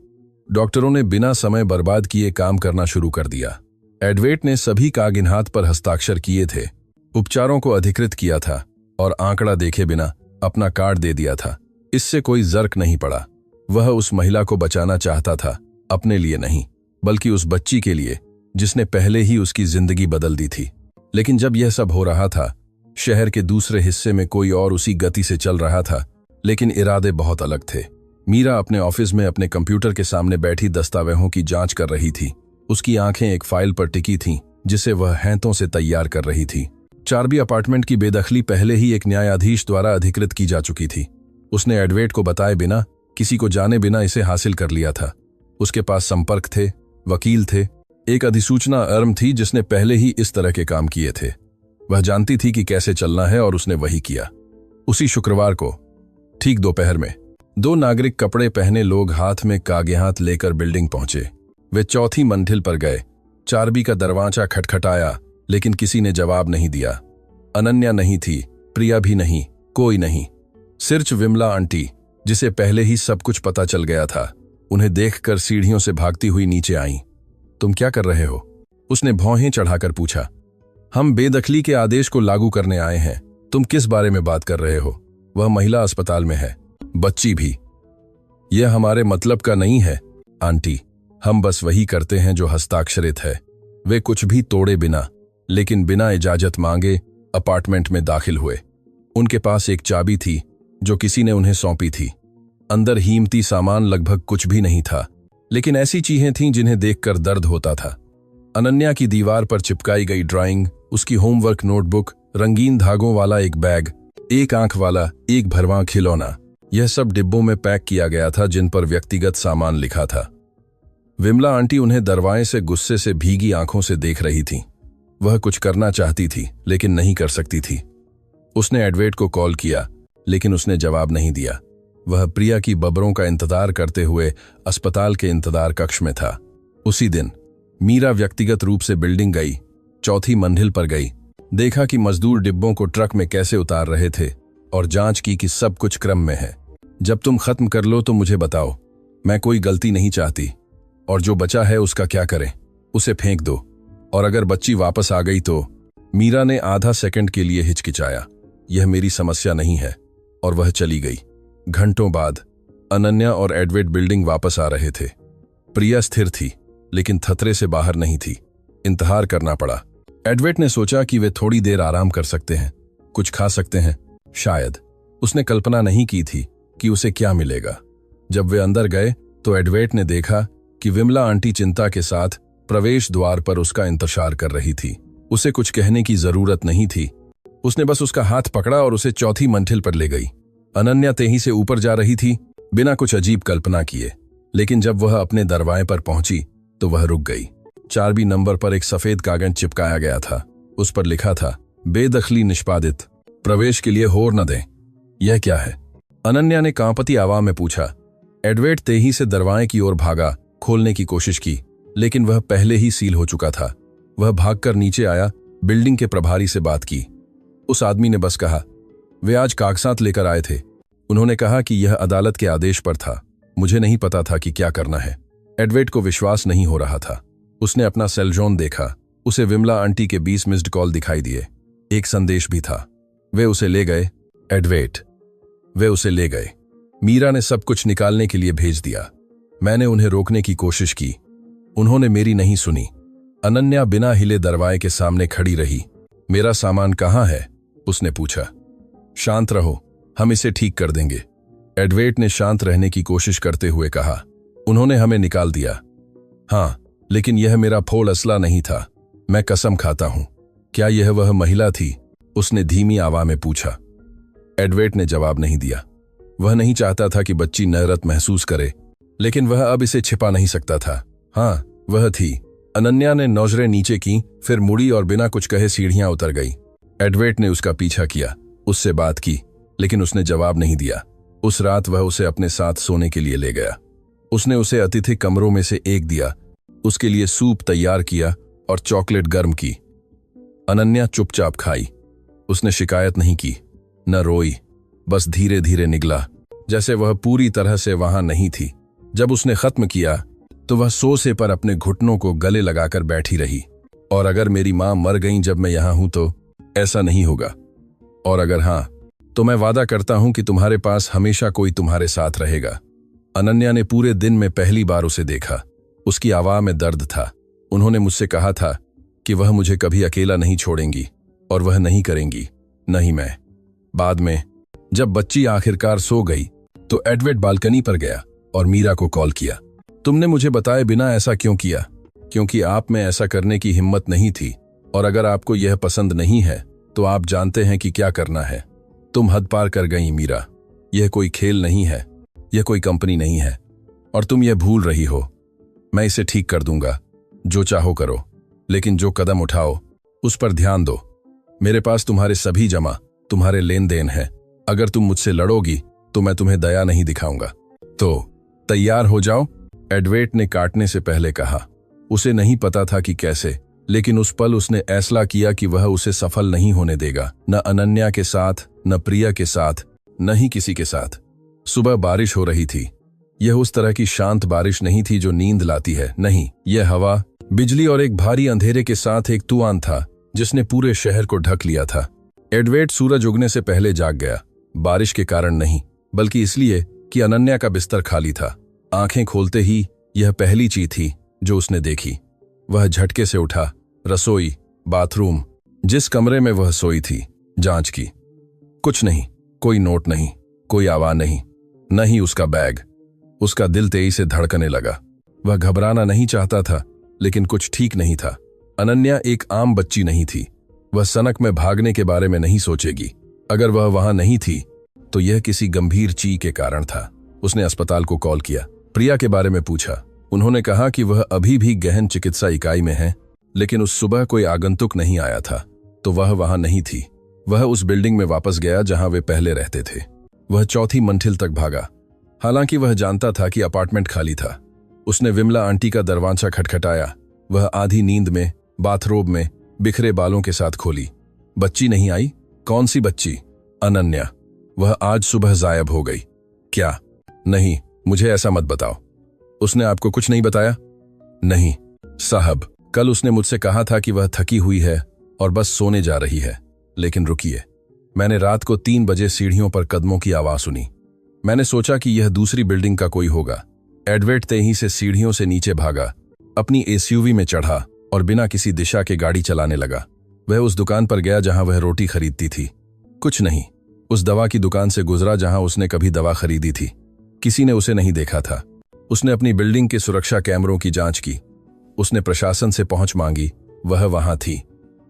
डॉक्टरों ने बिना समय बर्बाद किए काम करना शुरू कर दिया। एडवेट ने सभी कागजात पर हस्ताक्षर किए थे, उपचारों को अधिकृत किया था और आंकड़ा देखे बिना अपना कार्ड दे दिया था। इससे कोई जर्क नहीं पड़ा। वह उस महिला को बचाना चाहता था, अपने लिए नहीं, बल्कि उस बच्ची के लिए जिसने पहले ही उसकी जिंदगी बदल दी थी। लेकिन जब यह सब हो रहा था, शहर के दूसरे हिस्से में कोई और उसी गति से चल रहा था, लेकिन इरादे बहुत अलग थे। मीरा अपने ऑफिस में अपने कंप्यूटर के सामने बैठी दस्तावेजों की जांच कर रही थी। उसकी आंखें एक फाइल पर टिकी थीं, जिसे वह हैंतों से तैयार कर रही थी। चारबी अपार्टमेंट की बेदखली पहले ही एक न्यायाधीश द्वारा अधिकृत की जा चुकी थी। उसने एडवेट को बताए बिना, किसी को जाने बिना इसे हासिल कर लिया था। उसके पास संपर्क थे, वकील थे, एक अधिसूचना अर्म थी जिसने पहले ही इस तरह के काम किए थे। वह जानती थी कि कैसे चलना है और उसने वही किया। उसी शुक्रवार को ठीक दोपहर में 2 नागरिक कपड़े पहने लोग हाथ में कागजात लेकर बिल्डिंग पहुंचे। वे चौथी मंजिल पर गए। चारबी का दरवाजा खटखटाया, लेकिन किसी ने जवाब नहीं दिया। अनन्या नहीं थी, प्रिया भी नहीं, कोई नहीं, सिर्फ विमला आंटी, जिसे पहले ही सब कुछ पता चल गया था। उन्हें देखकर सीढ़ियों से भागती हुई नीचे आईं। तुम क्या कर रहे हो? उसने भौहें चढ़ाकर पूछा। हम बेदखली के आदेश को लागू करने आए हैं। तुम किस बारे में बात कर रहे हो? वह महिला अस्पताल में है, बच्ची भी। यह हमारे मतलब का नहीं है आंटी। हम बस वही करते हैं जो हस्ताक्षरित है। वे कुछ भी तोड़े बिना, लेकिन बिना इजाजत मांगे अपार्टमेंट में दाखिल हुए। उनके पास एक चाबी थी जो किसी ने उन्हें सौंपी थी। अंदर कीमती सामान लगभग कुछ भी नहीं था, लेकिन ऐसी चीजें थीं जिन्हें देखकर दर्द होता था। अनन्या की दीवार पर चिपकाई गई ड्राइंग, उसकी होमवर्क नोटबुक, रंगीन धागों वाला एक बैग, एक आंख वाला एक भरवां खिलौना, यह सब डिब्बों में पैक किया गया था जिन पर व्यक्तिगत सामान लिखा था। विमला आंटी उन्हें दरवाजे से गुस्से से भीगी आंखों से देख रही थी। वह कुछ करना चाहती थी लेकिन नहीं कर सकती थी। उसने एडवेट को कॉल किया, लेकिन उसने जवाब नहीं दिया। वह प्रिया की बबरों का इंतजार करते हुए अस्पताल के इंतजार कक्ष में था। उसी दिन मीरा व्यक्तिगत रूप से बिल्डिंग गई, चौथी मंजिल पर गई, देखा कि मजदूर डिब्बों को ट्रक में कैसे उतार रहे थे और जांच की कि सब कुछ क्रम में है। जब तुम खत्म कर लो तो मुझे बताओ, मैं कोई गलती नहीं चाहती, और जो बचा है उसका क्या करें? उसे फेंक दो। और अगर बच्ची वापस आ गई तो? मीरा ने आधा सेकंड के लिए हिचकिचाया। यह मेरी समस्या नहीं है, और वह चली गई। घंटों बाद अनन्या और एडवर्ड बिल्डिंग वापस आ रहे थे। प्रिया स्थिर थी, लेकिन खतरे से बाहर नहीं थी। इंतजार करना पड़ा। एडवर्ड ने सोचा कि वे थोड़ी देर आराम कर सकते हैं, कुछ खा सकते हैं, शायद। उसने कल्पना नहीं की थी कि उसे क्या मिलेगा। जब वे अंदर गए तो एडवर्ड ने देखा कि विमला आंटी चिंता के साथ प्रवेश द्वार पर उसका इंतजार कर रही थी। उसे कुछ कहने की जरूरत नहीं थी। उसने बस उसका हाथ पकड़ा और उसे चौथी मंजिल पर ले गई। अनन्या तेजी से ऊपर जा रही थी, बिना कुछ अजीब कल्पना किए। लेकिन जब वह अपने दरवाजे पर पहुंची तो वह रुक गई। 4बी नंबर पर एक सफेद कागज चिपकाया गया था। उस पर लिखा था, बेदखली निष्पादित, प्रवेश के लिए होर न दें। यह क्या है? अनन्या ने कांपती आवाज में पूछा। एडवर्ड तेजी से दरवाजे की ओर भागा, खोलने की कोशिश की, लेकिन वह पहले ही सील हो चुका था। वह भागकर नीचे आया, बिल्डिंग के प्रभारी से बात की। उस आदमी ने बस कहा, वे आज कागजात लेकर आए थे। उन्होंने कहा कि यह अदालत के आदेश पर था। मुझे नहीं पता था कि क्या करना है। एडवर्ड को विश्वास नहीं हो रहा था। उसने अपना सेलजोन देखा। उसे विमला आंटी के 20 मिस्ड कॉल दिखाई दिए। एक संदेश भी था। वे उसे ले गए। एडवर्ड, वे उसे ले गए। मीरा ने सब कुछ निकालने के लिए भेज दिया। मैंने उन्हें रोकने की कोशिश की, उन्होंने मेरी नहीं सुनी। अनन्या बिना हिले दरवाजे के सामने खड़ी रही। मेरा सामान कहाँ है? उसने पूछा। शांत रहो, हम इसे ठीक कर देंगे। एडवर्ड ने शांत रहने की कोशिश करते हुए कहा। उन्होंने हमें निकाल दिया। हाँ, लेकिन यह मेरा फोड़ असला नहीं था। मैं कसम खाता हूं। क्या यह वह महिला थी? उसने धीमी आवाज में पूछा। एडवर्ड ने जवाब नहीं दिया। वह नहीं चाहता था कि बच्ची नफरत महसूस करे, लेकिन वह अब इसे छिपा नहीं सकता था। हाँ, वह थी। अनन्या ने नौजरें नीचे की, फिर मुड़ी और बिना कुछ कहे सीढ़ियां उतर गई। एडवर्ड ने उसका पीछा किया, उससे बात की, लेकिन उसने जवाब नहीं दिया। उस रात वह उसे अपने साथ सोने के लिए ले गया। उसने उसे अतिथि कमरों में से एक दिया, उसके लिए सूप तैयार किया और चॉकलेट गर्म की। अनन्या चुपचाप खाई। उसने शिकायत नहीं की, न रोई, बस धीरे धीरे निगला, जैसे वह पूरी तरह से वहां नहीं थी। जब उसने खत्म किया तो वह सोफे पर अपने घुटनों को गले लगाकर बैठी रही। और अगर मेरी मां मर गई जब मैं यहां हूं तो ऐसा नहीं होगा। और अगर हां, तो मैं वादा करता हूं कि तुम्हारे पास हमेशा कोई तुम्हारे साथ रहेगा। अनन्या ने पूरे दिन में पहली बार उसे देखा। उसकी आवाज में दर्द था। उन्होंने मुझसे कहा था कि वह मुझे कभी अकेला नहीं छोड़ेंगी, और वह नहीं करेंगी, नहीं मैं। बाद में जब बच्ची आखिरकार सो गई तो एडवर्ड बालकनी पर गया और मीरा को कॉल किया। तुमने मुझे बताए बिना ऐसा क्यों किया? क्योंकि आप में ऐसा करने की हिम्मत नहीं थी, और अगर आपको यह पसंद नहीं है तो आप जानते हैं कि क्या करना है। तुम हद पार कर गई मीरा। यह कोई खेल नहीं है, यह कोई कंपनी नहीं है, और तुम यह भूल रही हो। मैं इसे ठीक कर दूंगा, जो चाहो करो, लेकिन जो कदम उठाओ उस पर ध्यान दो। मेरे पास तुम्हारे सभी जमा, तुम्हारे लेन देन है। अगर तुम मुझसे लड़ोगी तो मैं तुम्हें दया नहीं दिखाऊंगा। तो तैयार हो जाओ, एडवर्ड ने काटने से पहले कहा। उसे नहीं पता था कि कैसे, लेकिन उस पल उसने ऐसला किया कि वह उसे सफल नहीं होने देगा, न अनन्या के साथ, न प्रिया के साथ, न ही किसी के साथ। सुबह बारिश हो रही थी। यह उस तरह की शांत बारिश नहीं थी जो नींद लाती है, नहीं, यह हवा, बिजली और एक भारी अंधेरे के साथ एक तूफान था जिसने पूरे शहर को ढक लिया था। एडवर्ड सूरज उगने से पहले जाग गया, बारिश के कारण नहीं, बल्कि इसलिए कि अनन्या का बिस्तर खाली था। आंखें खोलते ही यह पहली चीज थी जो उसने देखी। वह झटके से उठा। रसोई, बाथरूम, जिस कमरे में वह सोई थी, जांच की। कुछ नहीं, कोई नोट नहीं, कोई आवाज नहीं, न ही उसका बैग। उसका दिल तेजी से धड़कने लगा। वह घबराना नहीं चाहता था, लेकिन कुछ ठीक नहीं था। अनन्या एक आम बच्ची नहीं थी। वह सनक में भागने के बारे में नहीं सोचेगी। अगर वह वहां नहीं थी तो यह किसी गंभीर चीज के कारण था। उसने अस्पताल को कॉल किया, प्रिया के बारे में पूछा। उन्होंने कहा कि वह अभी भी गहन चिकित्सा इकाई में है, लेकिन उस सुबह कोई आगंतुक नहीं आया था, तो वह वहां नहीं थी। वह उस बिल्डिंग में वापस गया जहां वे पहले रहते थे। वह चौथी मंजिल तक भागा, हालांकि वह जानता था कि अपार्टमेंट खाली था। उसने विमला आंटी का दरवाजा खटखटाया, वह आधी नींद में बाथरोब में बिखरे बालों के साथ खोली। बच्ची नहीं आई? कौन सी बच्ची? अनन्या। वह आज सुबह गायब हो गई। क्या? नहीं, मुझे ऐसा मत बताओ। उसने आपको कुछ नहीं बताया? नहीं साहब, कल उसने मुझसे कहा था कि वह थकी हुई है और बस सोने जा रही है। लेकिन रुकिए, मैंने रात को 3 बजे सीढ़ियों पर कदमों की आवाज सुनी। मैंने सोचा कि यह दूसरी बिल्डिंग का कोई होगा। एडवर्ड तेजी से सीढ़ियों से नीचे भागा, अपनी एसयूवी में चढ़ा और बिना किसी दिशा के गाड़ी चलाने लगा। वह उस दुकान पर गया जहां वह रोटी खरीदती थी। कुछ नहीं, उस दवा की दुकान से गुजरा जहां उसने कभी दवा खरीदी थी। किसी ने उसे नहीं देखा था। उसने अपनी बिल्डिंग के सुरक्षा कैमरों की जांच की। उसने प्रशासन से पहुंच मांगी। वह वहां थी।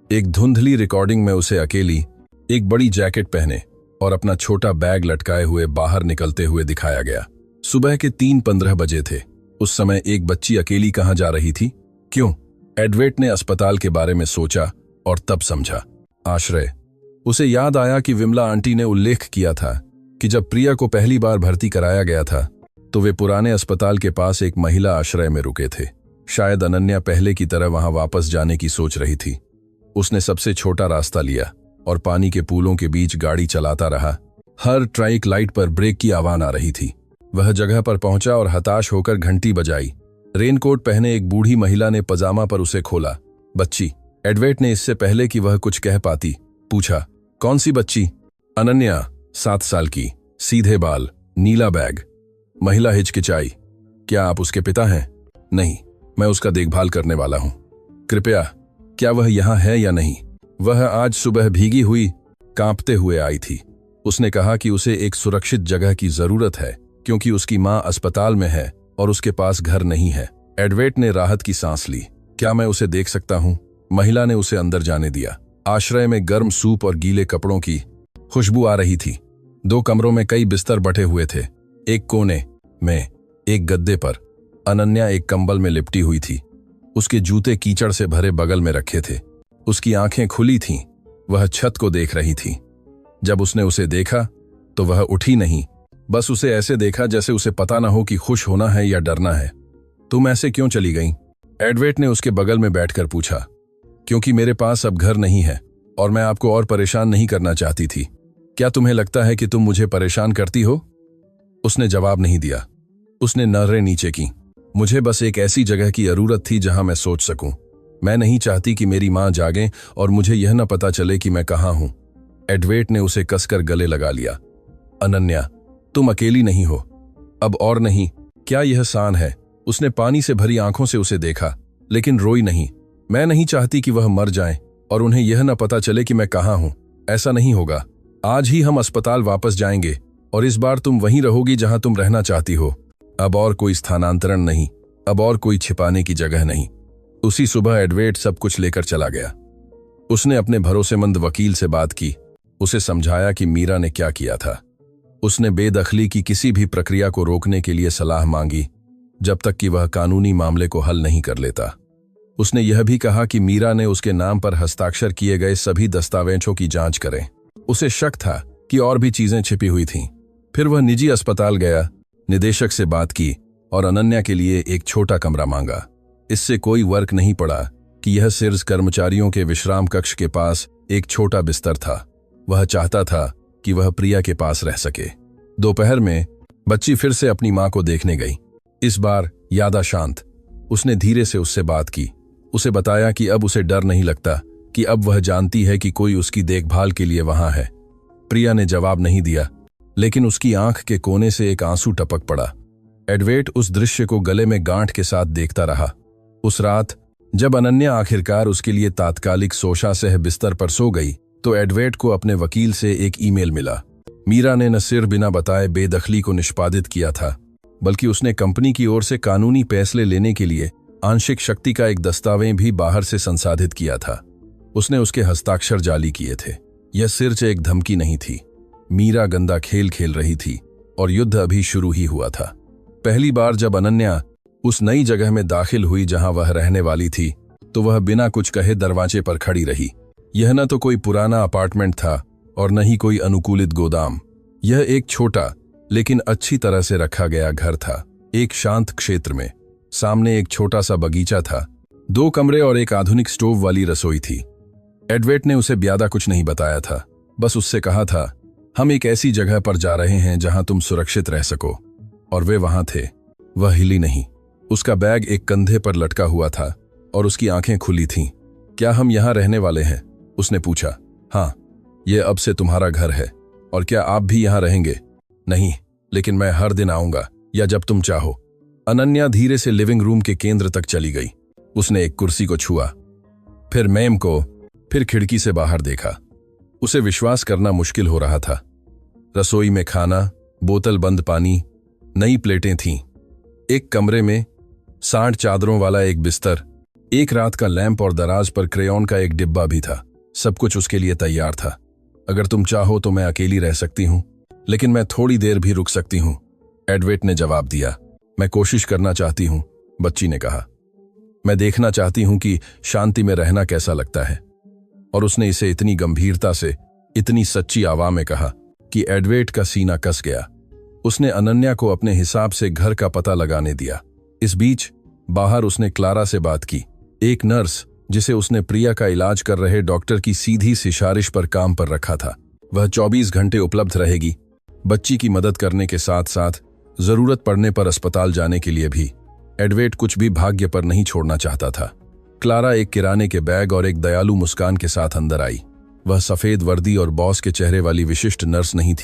एक धुंधली रिकॉर्डिंग में उसे अकेली, एक बड़ी जैकेट पहने और अपना छोटा बैग लटकाए हुए बाहर निकलते हुए दिखाया गया। सुबह के 3:15 बजे थे। उस समय एक बच्ची अकेली कहां जा रही थी? क्यों? एडवर्ड ने अस्पताल के बारे में सोचा और तब समझा। आश्रय। उसे याद आया कि विमला आंटी ने उल्लेख किया था कि जब प्रिया को पहली बार भर्ती कराया गया था तो वे पुराने अस्पताल के पास एक महिला आश्रय में रुके थे। शायद अनन्या पहले की तरह वहां वापस जाने की सोच रही थी। उसने सबसे छोटा रास्ता लिया और पानी के पूलों के बीच गाड़ी चलाता रहा। हर ट्रैफिक लाइट पर ब्रेक की आवाज आ रही थी। वह जगह पर पहुंचा और हताश होकर घंटी बजाई। रेनकोट पहने एक बूढ़ी महिला ने पजामा पर उसे खोला। बच्ची। एडवर्ड ने इससे पहले कि वह कुछ कह पाती पूछा, कौन सी बच्ची? अनन्या, 7 साल की, सीधे बाल, नीला बैग। महिला हिचकिचाई। क्या आप उसके पिता हैं? नहीं, मैं उसका देखभाल करने वाला हूं। कृपया, क्या वह यहां है या नहीं? वह आज सुबह भीगी हुई, कांपते हुए आई थी। उसने कहा कि उसे एक सुरक्षित जगह की जरूरत है क्योंकि उसकी मां अस्पताल में है और उसके पास घर नहीं है। एडवर्ड ने राहत की सांस ली। क्या मैं उसे देख सकता हूं? महिला ने उसे अंदर जाने दिया। आश्रय में गर्म सूप और गीले कपड़ों की खुशबू आ रही थी। 2 कमरों में कई बिस्तर बटे हुए थे। एक कोने में एक गद्दे पर अनन्या एक कंबल में लिपटी हुई थी। उसके जूते कीचड़ से भरे बगल में रखे थे। उसकी आंखें खुली थीं। वह छत को देख रही थी। जब उसने उसे देखा तो वह उठी नहीं, बस उसे ऐसे देखा जैसे उसे पता न हो कि खुश होना है या डरना है। तुम ऐसे क्यों चली गई? एडवर्ड ने उसके बगल में बैठकर पूछा। क्योंकि मेरे पास अब घर नहीं है और मैं आपको और परेशान नहीं करना चाहती थी। क्या तुम्हें लगता है कि तुम मुझे परेशान करती हो? उसने जवाब नहीं दिया। उसने नजरें नीचे की। मुझे बस एक ऐसी जगह की जरूरत थी जहां मैं सोच सकूं। मैं नहीं चाहती कि मेरी मां जागे और मुझे यह न पता चले कि मैं कहां हूं। एडवर्ड ने उसे कसकर गले लगा लिया। अनन्या, तुम अकेली नहीं हो। अब और नहीं। क्या यह सान है? उसने पानी से भरी आंखों से उसे देखा, लेकिन रोई नहीं। मैं नहीं चाहती कि वह मर जाएं और उन्हें यह न पता चले कि मैं कहां हूं। ऐसा नहीं होगा। आज ही हम अस्पताल वापस जाएंगे और इस बार तुम वहीं रहोगी जहां तुम रहना चाहती हो। अब और कोई स्थानांतरण नहीं, अब और कोई छिपाने की जगह नहीं। उसी सुबह एडवर्ड सब कुछ लेकर चला गया। उसने अपने भरोसेमंद वकील से बात की। उसे समझाया कि मीरा ने क्या किया था। उसने बेदखली की किसी भी प्रक्रिया को रोकने के लिए सलाह मांगी जब तक कि वह कानूनी मामले को हल नहीं कर लेता। उसने यह भी कहा कि मीरा ने उसके नाम पर हस्ताक्षर किए गए सभी दस्तावेजों की जांच करें। उसे शक था कि और भी चीजें छिपी हुई थीं। फिर वह निजी अस्पताल गया, निदेशक से बात की और अनन्या के लिए एक छोटा कमरा मांगा। इससे कोई वर्क नहीं पड़ा कि यह सिर्फ कर्मचारियों के विश्राम कक्ष के पास एक छोटा बिस्तर था। वह चाहता था कि वह प्रिया के पास रह सके। दोपहर में बच्ची फिर से अपनी मां को देखने गई। इस बार यादा शांत। उसने धीरे से उससे बात की। उसे बताया कि अब उसे डर नहीं लगता, कि अब वह जानती है कि कोई उसकी देखभाल के लिए वहां है। प्रिया ने जवाब नहीं दिया, लेकिन उसकी आंख के कोने से एक आंसू टपक पड़ा। एडवर्ड उस दृश्य को गले में गांठ के साथ देखता रहा। उस रात जब अनन्या आखिरकार उसके लिए तात्कालिक सोशा सह बिस्तर पर सो गई तो एडवर्ड को अपने वकील से एक ईमेल मिला। मीरा ने न सिर्फ बिना बताए बेदखली को निष्पादित किया था, बल्कि उसने कंपनी की ओर से कानूनी फैसले लेने के लिए आंशिक शक्ति का एक दस्तावेज भी बाहर से संसाधित किया था। उसने उसके हस्ताक्षर जाली किए थे। यह सिर्फ एक धमकी नहीं थी। मीरा गंदा खेल खेल रही थी और युद्ध अभी शुरू ही हुआ था। पहली बार जब अनन्या उस नई जगह में दाखिल हुई जहां वह रहने वाली थी, तो वह बिना कुछ कहे दरवाजे पर खड़ी रही। यह न तो कोई पुराना अपार्टमेंट था और न ही कोई अनुकूलित गोदाम। यह एक छोटा लेकिन अच्छी तरह से रखा गया घर था, एक शांत क्षेत्र में। सामने एक छोटा सा बगीचा था 2 कमरे और एक आधुनिक स्टोव वाली रसोई थी। एडवेट ने उसे ज्यादा कुछ नहीं बताया था, बस उससे कहा था, हम एक ऐसी जगह पर जा रहे हैं जहां तुम सुरक्षित रह सको। और वे वहां थे। वह हिली नहीं। उसका बैग एक कंधे पर लटका हुआ था और उसकी आंखें खुली थीं। क्या हम यहां रहने वाले हैं? उसने पूछा। हाँ, यह अब से तुम्हारा घर है। और क्या आप भी यहां रहेंगे? नहीं, लेकिन मैं हर दिन आऊंगा, या जब तुम चाहो। अनन्या धीरे से लिविंग रूम के केंद्र तक चली गई। उसने एक कुर्सी को छुआ, फिर मैम को, फिर खिड़की से बाहर देखा। उसे विश्वास करना मुश्किल हो रहा था। रसोई में खाना, बोतल बंद पानी, नई प्लेटें थीं। एक कमरे में 60 चादरों वाला एक बिस्तर, एक रात का लैंप और दराज पर क्रेयॉन का एक डिब्बा भी था। सब कुछ उसके लिए तैयार था। अगर तुम चाहो तो मैं अकेली रह सकती हूं, लेकिन मैं थोड़ी देर भी रुक सकती हूं, एडवेट ने जवाब दिया। मैं कोशिश करना चाहती हूं, बच्ची ने कहा। मैं देखना चाहती हूं कि शांति में रहना कैसा लगता है। और उसने इसे इतनी गंभीरता से, इतनी सच्ची आवाज में कहा कि एडवेट का सीना कस गया। उसने अनन्या को अपने हिसाब से घर का पता लगाने दिया। इस बीच बाहर उसने क्लारा से बात की, एक नर्स जिसे उसने प्रिया का इलाज कर रहे डॉक्टर की सीधी सिफारिश पर काम पर रखा था। वह 24 घंटे उपलब्ध रहेगी, बच्ची की मदद करने के साथ साथ जरूरत पड़ने पर अस्पताल जाने के लिए भी। एडवेट कुछ भी भाग्य पर नहीं छोड़ना चाहता था। क्लारा एक किराने के बैग और एक दयालु मुस्कान के साथ अंदर आई। वह सफेद वर्दी और बॉस के चेहरे वाली विशिष्ट नर्स नहीं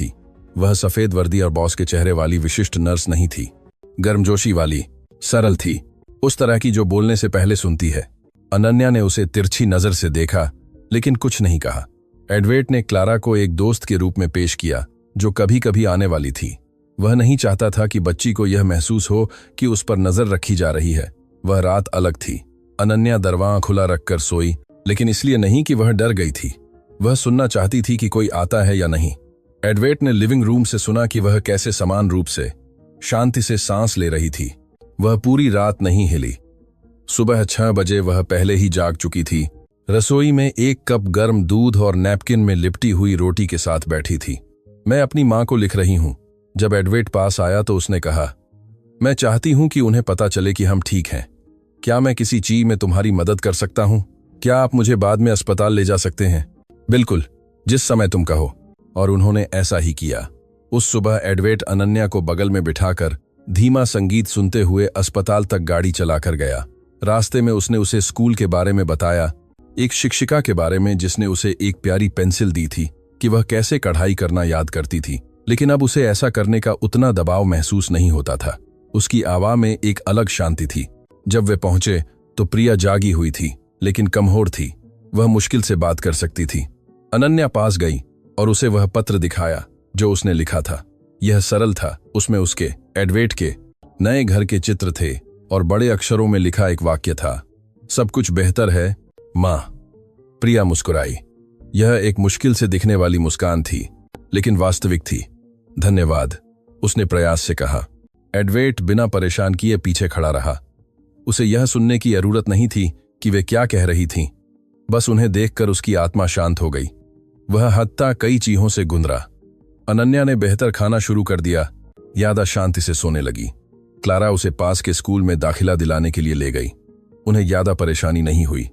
थी। गर्मजोशी वाली, सरल थी, उस तरह की जो बोलने से पहले सुनती है। अनन्या ने उसे तिरछी नजर से देखा, लेकिन कुछ नहीं कहा। एडवेट ने क्लारा को एक दोस्त के रूप में पेश किया जो कभी कभी आने वाली थी। वह नहीं चाहता था कि बच्ची को यह महसूस हो कि उस पर नजर रखी जा रही है। वह रात अलग थी। अनन्या दरवाजा खुला रखकर सोई, लेकिन इसलिए नहीं कि वह डर गई थी। वह सुनना चाहती थी कि कोई आता है या नहीं। एडवेट ने लिविंग रूम से सुना कि वह कैसे समान रूप से, शांति से सांस ले रही थी। वह पूरी रात नहीं हिली। सुबह 6 बजे वह पहले ही जाग चुकी थी। रसोई में एक कप गर्म दूध और नैपकिन में लिपटी हुई रोटी के साथ बैठी थी। मैं अपनी मां को लिख रही हूं। जब एडवेट पास आया तो उसने कहा, मैं चाहती हूं कि उन्हें पता चले कि हम ठीक हैं। क्या मैं किसी चीज में तुम्हारी मदद कर सकता हूं? क्या आप मुझे बाद में अस्पताल ले जा सकते हैं? बिल्कुल, जिस समय तुम कहो। और उन्होंने ऐसा ही किया। उस सुबह एडवेट अनन्या को बगल में बिठाकर धीमा संगीत सुनते हुए अस्पताल तक गाड़ी चलाकर गया। रास्ते में उसने उसे स्कूल के बारे में बताया, एक शिक्षिका के बारे में जिसने उसे एक प्यारी पेंसिल दी थी कि वह कैसे कढ़ाई करना याद करती थी, लेकिन अब उसे ऐसा करने का उतना दबाव महसूस नहीं होता था। उसकी आवाज में एक अलग शांति थी। जब वे पहुंचे तो प्रिया जागी हुई थी, लेकिन कमजोर थी। वह मुश्किल से बात कर सकती थी। अनन्या पास गई और उसे वह पत्र दिखाया जो उसने लिखा था। यह सरल था। उसमें उसके, एडवेट के नए घर के चित्र थे और बड़े अक्षरों में लिखा एक वाक्य था, सब कुछ बेहतर है, मां। प्रिया मुस्कुराई। यह एक मुश्किल से दिखने वाली मुस्कान थी, लेकिन वास्तविक थी। धन्यवाद, उसने प्रयास से कहा। एडवेट बिना परेशान किए पीछे खड़ा रहा। उसे यह सुनने की जरूरत नहीं थी कि वे क्या कह रही थीं। बस उन्हें देखकर उसकी आत्मा शांत हो गई। वह हत्ता कई चीहों से गुंदरा। अनन्या ने बेहतर खाना शुरू कर दिया। यादा शांति से सोने लगी। क्लारा उसे पास के स्कूल में दाखिला दिलाने के लिए ले गई। उन्हें ज्यादा परेशानी नहीं हुई।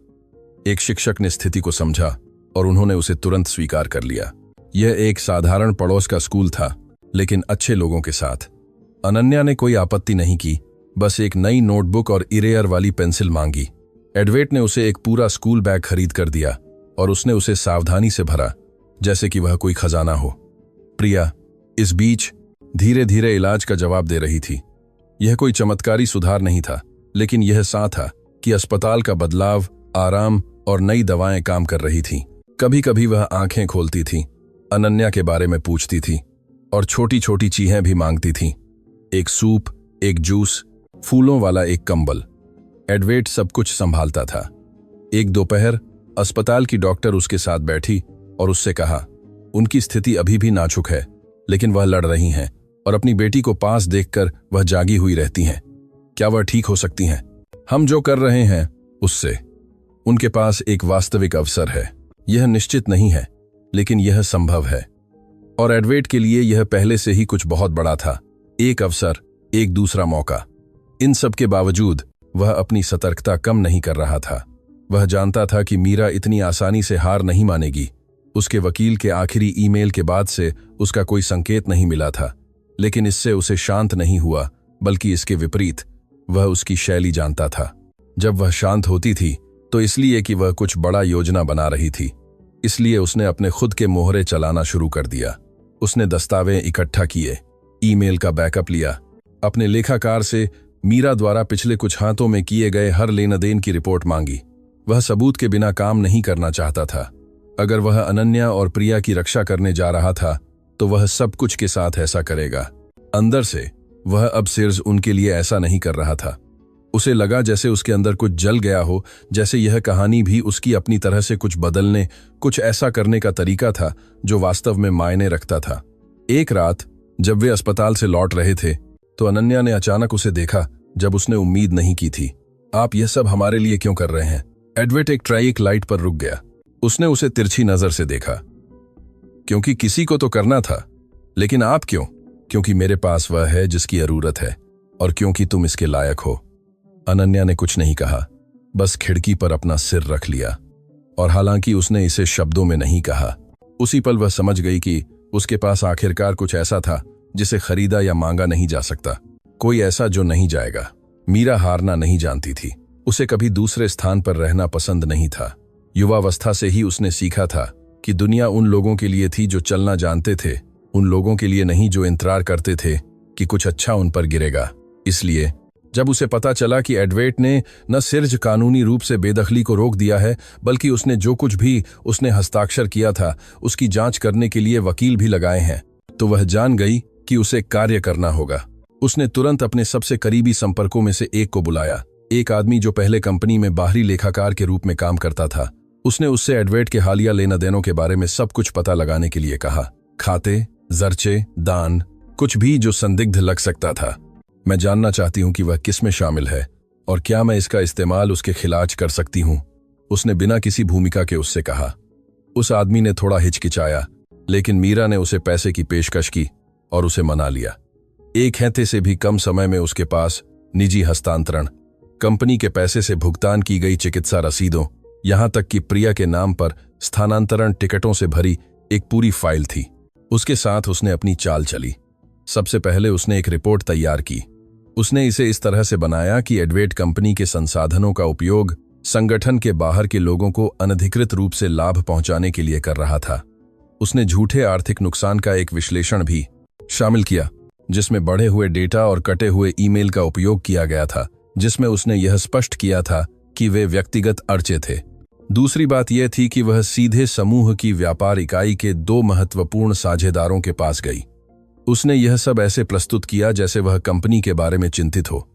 एक शिक्षक ने स्थिति को समझा और उन्होंने उसे तुरंत स्वीकार कर लिया। यह एक साधारण पड़ोस का स्कूल था, लेकिन अच्छे लोगों के साथ। अनन्या ने कोई आपत्ति नहीं की, बस एक नई नोटबुक और इरेयर वाली पेंसिल मांगी। एडवेट ने उसे एक पूरा स्कूल बैग खरीद कर दिया और उसने उसे सावधानी से भरा, जैसे कि वह कोई खजाना हो। प्रिया इस बीच धीरे धीरे इलाज का जवाब दे रही थी। यह कोई चमत्कारी सुधार नहीं था, लेकिन यह सा था कि अस्पताल का बदलाव, आराम और नई दवाएं काम कर रही थीं। कभी कभी वह आंखें खोलती थी, अनन्या के बारे में पूछती थी और छोटी छोटी चीजें भी मांगती थीं। एक सूप, एक जूस, फूलों वाला एक कंबल। एडवेट सब कुछ संभालता था। एक दोपहर अस्पताल की डॉक्टर उसके साथ बैठी और उससे कहा, उनकी स्थिति अभी भी नाजुक है, लेकिन वह लड़ रही हैं और अपनी बेटी को पास देखकर वह जागी हुई रहती हैं। क्या वह ठीक हो सकती हैं? हम जो कर रहे हैं उससे उनके पास एक वास्तविक अवसर है। यह निश्चित नहीं है, लेकिन यह संभव है। और एडवेट के लिए यह पहले से ही कुछ बहुत बड़ा था। एक अवसर, एक दूसरा मौका। इन सब के बावजूद वह अपनी सतर्कता कम नहीं कर रहा था। वह जानता था कि मीरा इतनी आसानी से हार नहीं मानेगी। उसके वकील के आखिरी ईमेल के बाद से उसका कोई संकेत नहीं मिला था, लेकिन इससे उसे शांत नहीं हुआ, बल्कि इसके विपरीत। वह उसकी शैली जानता था। जब वह शांत होती थी तो इसलिए कि वह कुछ बड़ा योजना बना रही थी। इसलिए उसने अपने खुद के मोहरे चलाना शुरू कर दिया। उसने दस्तावेज इकट्ठा किए, ईमेल का बैकअप लिया, अपने लेखाकार से मीरा द्वारा पिछले कुछ हाथों में किए गए हर लेन देन की रिपोर्ट मांगी। वह सबूत के बिना काम नहीं करना चाहता था। अगर वह अनन्या और प्रिया की रक्षा करने जा रहा था तो वह सब कुछ के साथ ऐसा करेगा। अंदर से वह अब सिर्फ उनके लिए ऐसा नहीं कर रहा था। उसे लगा जैसे उसके अंदर कुछ जल गया हो, जैसे यह कहानी भी उसकी अपनी तरह से कुछ बदलने, कुछ ऐसा करने का तरीका था जो वास्तव में मायने रखता था। एक रात जब वे अस्पताल से लौट रहे थे तो अनन्या ने अचानक उसे देखा जब उसने उम्मीद नहीं की थी। आप यह सब हमारे लिए क्यों कर रहे हैं? एडवेट एक ट्रैफिक लाइट पर रुक गया। उसने उसे तिरछी नजर से देखा। क्योंकि किसी को तो करना था, लेकिन आप क्यों? क्योंकि मेरे पास वह है जिसकी जरूरत है, और क्योंकि तुम इसके लायक हो। अनन्या ने कुछ नहीं कहा, बस खिड़की पर अपना सिर रख लिया। और हालांकि उसने इसे शब्दों में नहीं कहा, उसी पल वह समझ गई कि उसके पास आखिरकार कुछ ऐसा था जिसे खरीदा या मांगा नहीं जा सकता, कोई ऐसा जो नहीं जाएगा। मीरा हारना नहीं जानती थी। उसे कभी दूसरे स्थान पर रहना पसंद नहीं था। युवावस्था से ही उसने सीखा था कि दुनिया उन लोगों के लिए थी जो चलना जानते थे, उन लोगों के लिए नहीं जो इंतजार करते थे कि कुछ अच्छा उन पर गिरेगा। इसलिए जब उसे पता चला कि एडवेट ने न सिर्फ कानूनी रूप से बेदखली को रोक दिया है, बल्कि उसने जो कुछ भी उसने हस्ताक्षर किया था उसकी जांच करने के लिए वकील भी लगाए हैं, तो वह जान गई कि उसे कार्य करना होगा। उसने तुरंत अपने सबसे करीबी संपर्कों में से एक को बुलाया, एक आदमी जो पहले कंपनी में बाहरी लेखाकार के रूप में काम करता था। उसने उससे एडवेट के हालिया लेना देनों के बारे में सब कुछ पता लगाने के लिए कहा। खाते, जर्चे, दान, कुछ भी जो संदिग्ध लग सकता था। मैं जानना चाहती हूं कि वह किस में शामिल है और क्या मैं इसका इस्तेमाल उसके खिलाफ कर सकती हूं, उसने बिना किसी भूमिका के उससे कहा। उस आदमी ने थोड़ा हिचकिचाया, लेकिन मीरा ने उसे पैसे की पेशकश की और उसे मना लिया। एक हफ्ते से भी कम समय में उसके पास निजी हस्तांतरण, कंपनी के पैसे से भुगतान की गई चिकित्सा रसीदों, यहां तक कि प्रिया के नाम पर स्थानांतरण टिकटों से भरी एक पूरी फाइल थी। उसके साथ उसने अपनी चाल चली। सबसे पहले उसने एक रिपोर्ट तैयार की। उसने इसे इस तरह से बनाया कि एडवेट कंपनी के संसाधनों का उपयोग संगठन के बाहर के लोगों को अनधिकृत रूप से लाभ पहुंचाने के लिए कर रहा था। उसने झूठे आर्थिक नुकसान का एक विश्लेषण भी शामिल किया, जिसमें बढ़े हुए डेटा और कटे हुए ईमेल का उपयोग किया गया था, जिसमें उसने यह स्पष्ट किया था कि वे व्यक्तिगत अर्चे थे। दूसरी बात यह थी कि वह सीधे समूह की व्यापार इकाई के 2 महत्वपूर्ण साझेदारों के पास गई। उसने यह सब ऐसे प्रस्तुत किया जैसे वह कंपनी के बारे में चिंतित हो।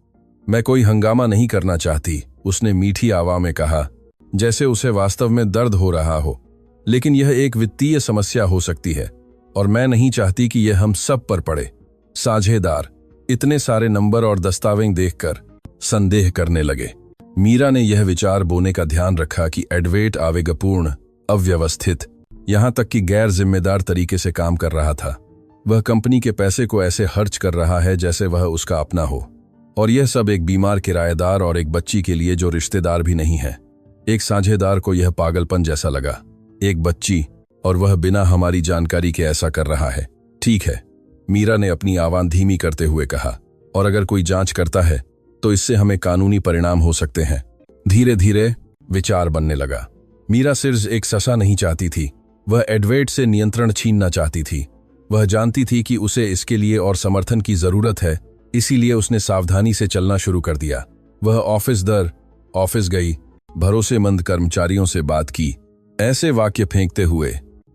मैं कोई हंगामा नहीं करना चाहती, उसने मीठी आवाज में कहा, जैसे उसे वास्तव में दर्द हो रहा हो, लेकिन यह एक वित्तीय समस्या हो सकती है और मैं नहीं चाहती कि यह हम सब पर पड़े। साझेदार इतने सारे नंबर और दस्तावेज देखकर संदेह करने लगे। मीरा ने यह विचार बोने का ध्यान रखा कि एडवेट आवेगपूर्ण, अव्यवस्थित, यहां तक कि गैर जिम्मेदार तरीके से काम कर रहा था। वह कंपनी के पैसे को ऐसे खर्च कर रहा है जैसे वह उसका अपना हो, और यह सब एक बीमार किराएदार और एक बच्ची के लिए जो रिश्तेदार भी नहीं है। एक साझेदार को यह पागलपन जैसा लगा। एक बच्ची, और वह बिना हमारी जानकारी के ऐसा कर रहा है। ठीक है, मीरा ने अपनी आवाज धीमी करते हुए कहा, और अगर कोई जांच करता है तो इससे हमें कानूनी परिणाम हो सकते हैं। धीरे धीरे विचार बनने लगा। मीरा सिर्फ एक सजा नहीं चाहती थी, वह एडवेट से नियंत्रण छीनना चाहती थी। वह जानती थी कि उसे इसके लिए और समर्थन की जरूरत है, इसीलिए उसने सावधानी से चलना शुरू कर दिया। वह ऑफिस गई, भरोसेमंद कर्मचारियों से बात की, ऐसे वाक्य फेंकते हुए,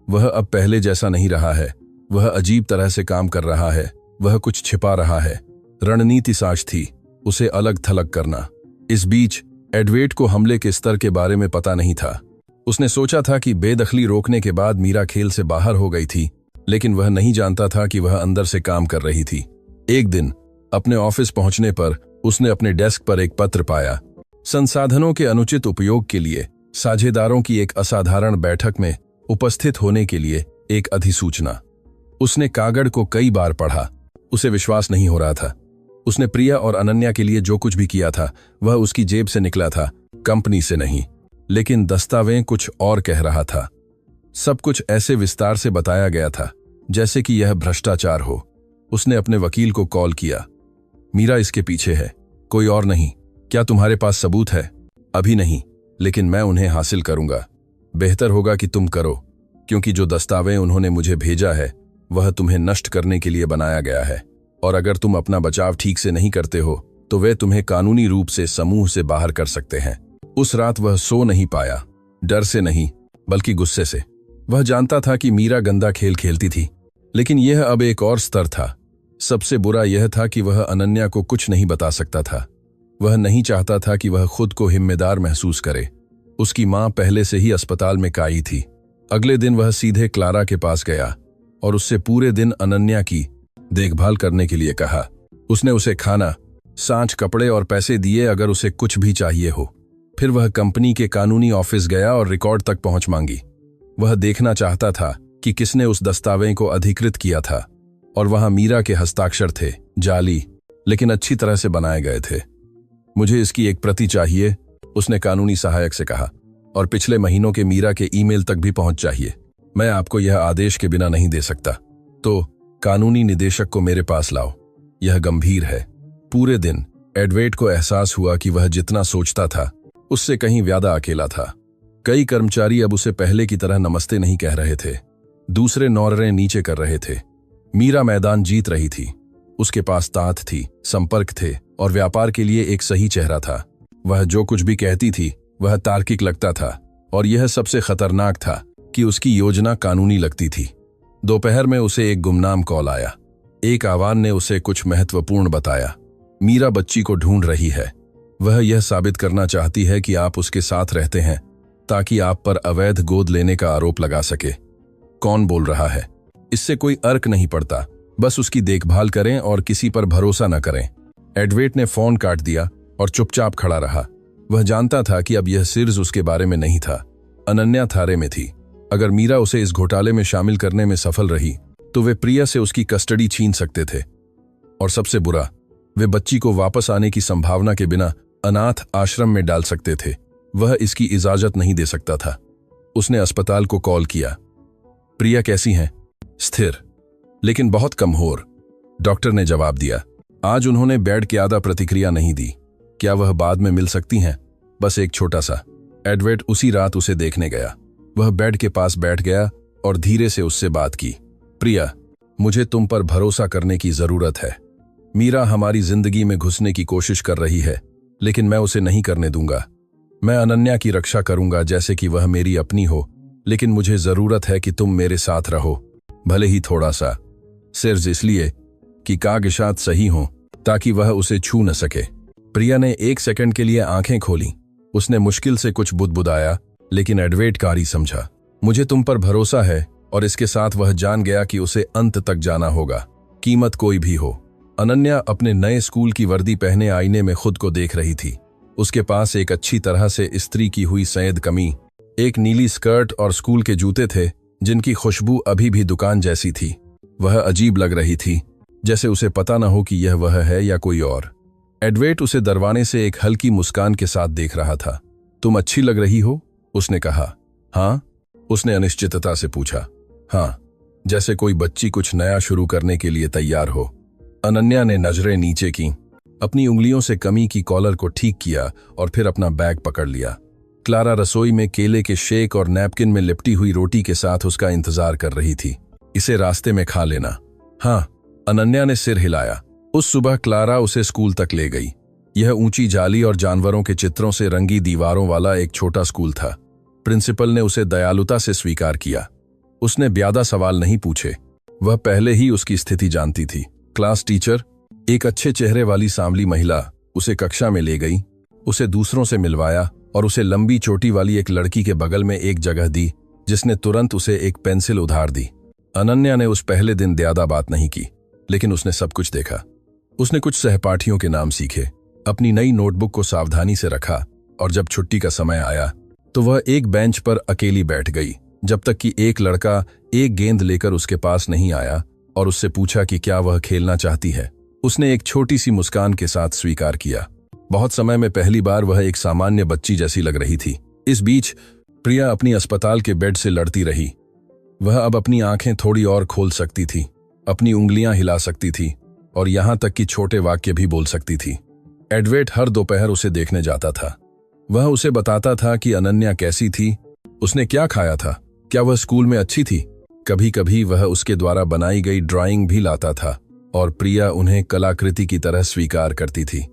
वह अब पहले जैसा नहीं रहा है, वह अजीब तरह से काम कर रहा है, वह कुछ छिपा रहा है। रणनीति साज थी, उसे अलग थलग करना। इस बीच एडवेट को हमले के स्तर के बारे में पता नहीं था। उसने सोचा था कि बेदखली रोकने के बाद मीरा खेल से बाहर हो गई थी, लेकिन वह नहीं जानता था कि वह अंदर से काम कर रही थी। एक दिन अपने ऑफिस पहुंचने पर उसने अपने डेस्क पर एक पत्र पाया, संसाधनों के अनुचित उपयोग के लिए साझेदारों की एक असाधारण बैठक में उपस्थित होने के लिए एक अधिसूचना। उसने कागज को कई बार पढ़ा, उसे विश्वास नहीं हो रहा था। उसने प्रिया और अनन्या के लिए जो कुछ भी किया था वह उसकी जेब से निकला था, कंपनी से नहीं। लेकिन दस्तावेज कुछ और कह रहा था। सब कुछ ऐसे विस्तार से बताया गया था जैसे कि यह भ्रष्टाचार हो। उसने अपने वकील को कॉल किया। मीरा इसके पीछे है, कोई और नहीं। क्या तुम्हारे पास सबूत है? अभी नहीं, लेकिन मैं उन्हें हासिल करूंगा। बेहतर होगा कि तुम करो, क्योंकि जो दस्तावेज उन्होंने मुझे भेजा है वह तुम्हें नष्ट करने के लिए बनाया गया है, और अगर तुम अपना बचाव ठीक से नहीं करते हो तो वे तुम्हें कानूनी रूप से समूह से बाहर कर सकते हैं। उस रात वह सो नहीं पाया, डर से नहीं बल्कि गुस्से से। वह जानता था कि मीरा गंदा खेल खेलती थी, लेकिन यह अब एक और स्तर था। सबसे बुरा यह था कि वह अनन्या को कुछ नहीं बता सकता था। वह नहीं चाहता था कि वह खुद को जिम्मेदार महसूस करे। उसकी मां पहले से ही अस्पताल में काई थी। अगले दिन वह सीधे क्लारा के पास गया और उससे पूरे दिन अनन्या की देखभाल करने के लिए कहा। उसने उसे खाना, सांच, कपड़े और पैसे दिए अगर उसे कुछ भी चाहिए हो। फिर वह कंपनी के कानूनी ऑफिस गया और रिकॉर्ड तक पहुंच मांगी। वह देखना चाहता था कि किसने उस दस्तावेज को अधिकृत किया था, और वहां मीरा के हस्ताक्षर थे, जाली लेकिन अच्छी तरह से बनाए गए थे। मुझे इसकी एक प्रति चाहिए, उसने कानूनी सहायक से कहा, और पिछले महीनों के मीरा के ईमेल तक भी पहुंच चाहिए। मैं आपको यह आदेश के बिना नहीं दे सकता, तो कानूनी निदेशक को मेरे पास लाओ। यह गंभीर है। पूरे दिन एडवेट को एहसास हुआ कि वह जितना सोचता था उससे कहीं ज्यादा अकेला था। कई कर्मचारी अब उसे पहले की तरह नमस्ते नहीं कह रहे थे, दूसरे नौरें नीचे कर रहे थे। मीरा मैदान जीत रही थी। उसके पास तात थी, संपर्क थे और व्यापार के लिए एक सही चेहरा था। वह जो कुछ भी कहती थी वह तार्किक लगता था, और यह सबसे खतरनाक था कि उसकी योजना कानूनी लगती थी। दोपहर में उसे एक गुमनाम कॉल आया। एक आवान ने उसे कुछ महत्वपूर्ण बताया। मीरा बच्ची को ढूंढ रही है। वह यह साबित करना चाहती है कि आप उसके साथ रहते हैं ताकि आप पर अवैध गोद लेने का आरोप लगा सके। कौन बोल रहा है? इससे कोई अर्क नहीं पड़ता। बस उसकी देखभाल करें और किसी पर भरोसा न करें। एडवेट ने फोन काट दिया और चुपचाप खड़ा रहा। वह जानता था कि अब यह सिर्फ उसके बारे में नहीं था। अनन्या थारे में थी। अगर मीरा उसे इस घोटाले में शामिल करने में सफल रही तो वे प्रिया से उसकी कस्टडी छीन सकते थे, और सबसे बुरा, वे बच्ची को वापस आने की संभावना के बिना अनाथ आश्रम में डाल सकते थे। वह इसकी इजाजत नहीं दे सकता था। उसने अस्पताल को कॉल किया। प्रिया कैसी हैं? स्थिर, लेकिन बहुत कमजोर, डॉक्टर ने जवाब दिया। आज उन्होंने बेड की आधा प्रतिक्रिया नहीं दी। क्या वह बाद में मिल सकती हैं? बस एक छोटा सा। एडवेट उसी रात उसे देखने गया। वह बेड के पास बैठ गया और धीरे से उससे बात की। प्रिया, मुझे तुम पर भरोसा करने की जरूरत है। मीरा हमारी जिंदगी में घुसने की कोशिश कर रही है, लेकिन मैं उसे नहीं करने दूंगा। मैं अनन्या की रक्षा करूंगा जैसे कि वह मेरी अपनी हो, लेकिन मुझे जरूरत है कि तुम मेरे साथ रहो, भले ही थोड़ा सा, सिर्फ इसलिए कि कागजात सही हों ताकि वह उसे छू न सके। प्रिया ने एक सेकंड के लिए आंखें खोली। उसने मुश्किल से कुछ बुदबुदाया, लेकिन एडवेट कारी समझा। मुझे तुम पर भरोसा है, और इसके साथ वह जान गया कि उसे अंत तक जाना होगा, कीमत कोई भी हो। अनन्या अपने नए स्कूल की वर्दी पहने आईने में खुद को देख रही थी। उसके पास एक अच्छी तरह से इस्त्री की हुई सफेद कमीज, एक नीली स्कर्ट और स्कूल के जूते थे जिनकी खुशबू अभी भी दुकान जैसी थी। वह अजीब लग रही थी, जैसे उसे पता न हो कि यह वह है या कोई और। एडवेट उसे दरवाने से एक हल्की मुस्कान के साथ देख रहा था। तुम अच्छी लग रही हो, उसने कहा। हाँ, उसने अनिश्चितता से पूछा। हाँ, जैसे कोई बच्ची कुछ नया शुरू करने के लिए तैयार हो। अनन्या ने नजरें नीचे की, अपनी उंगलियों से कमीज की कॉलर को ठीक किया और फिर अपना बैग पकड़ लिया। क्लारा रसोई में केले के शेक और नैपकिन में लिपटी हुई रोटी के साथ उसका इंतजार कर रही थी। इसे रास्ते में खा लेना। हाँ, अनन्या ने सिर हिलाया। उस सुबह क्लारा उसे स्कूल तक ले गई। यह ऊंची जाली और जानवरों के चित्रों से रंगी दीवारों वाला एक छोटा स्कूल था। प्रिंसिपल ने उसे दयालुता से स्वीकार किया। उसने ज्यादा सवाल नहीं पूछे। वह पहले ही उसकी स्थिति जानती थी। क्लास टीचर, एक अच्छे चेहरे वाली सांवली महिला, उसे कक्षा में ले गई, उसे दूसरों से मिलवाया और उसे लंबी चोटी वाली एक लड़की के बगल में एक जगह दी, जिसने तुरंत उसे एक पेंसिल उधार दी। अनन्या ने उस पहले दिन ज्यादा बात नहीं की, लेकिन उसने सब कुछ देखा। उसने कुछ सहपाठियों के नाम सीखे, अपनी नई नोटबुक को सावधानी से रखा, और जब छुट्टी का समय आया तो वह एक बेंच पर अकेली बैठ गई, जब तक कि एक लड़का एक गेंद लेकर उसके पास नहीं आया और उससे पूछा कि क्या वह खेलना चाहती है। उसने एक छोटी सी मुस्कान के साथ स्वीकार किया। बहुत समय में पहली बार वह एक सामान्य बच्ची जैसी लग रही थी। इस बीच प्रिया अपनी अस्पताल के बेड से लड़ती रही। वह अब अपनी आंखें थोड़ी और खोल सकती थी, अपनी उंगलियां हिला सकती थी और यहां तक कि छोटे वाक्य भी बोल सकती थी। एडवेट हर दोपहर उसे देखने जाता था। वह उसे बताता था कि अनन्या कैसी थी, उसने क्या खाया था, क्या वह स्कूल में अच्छी थी। कभी कभी वह उसके द्वारा बनाई गई ड्राइंग भी लाता था और प्रिया उन्हें कलाकृति की तरह स्वीकार करती थी।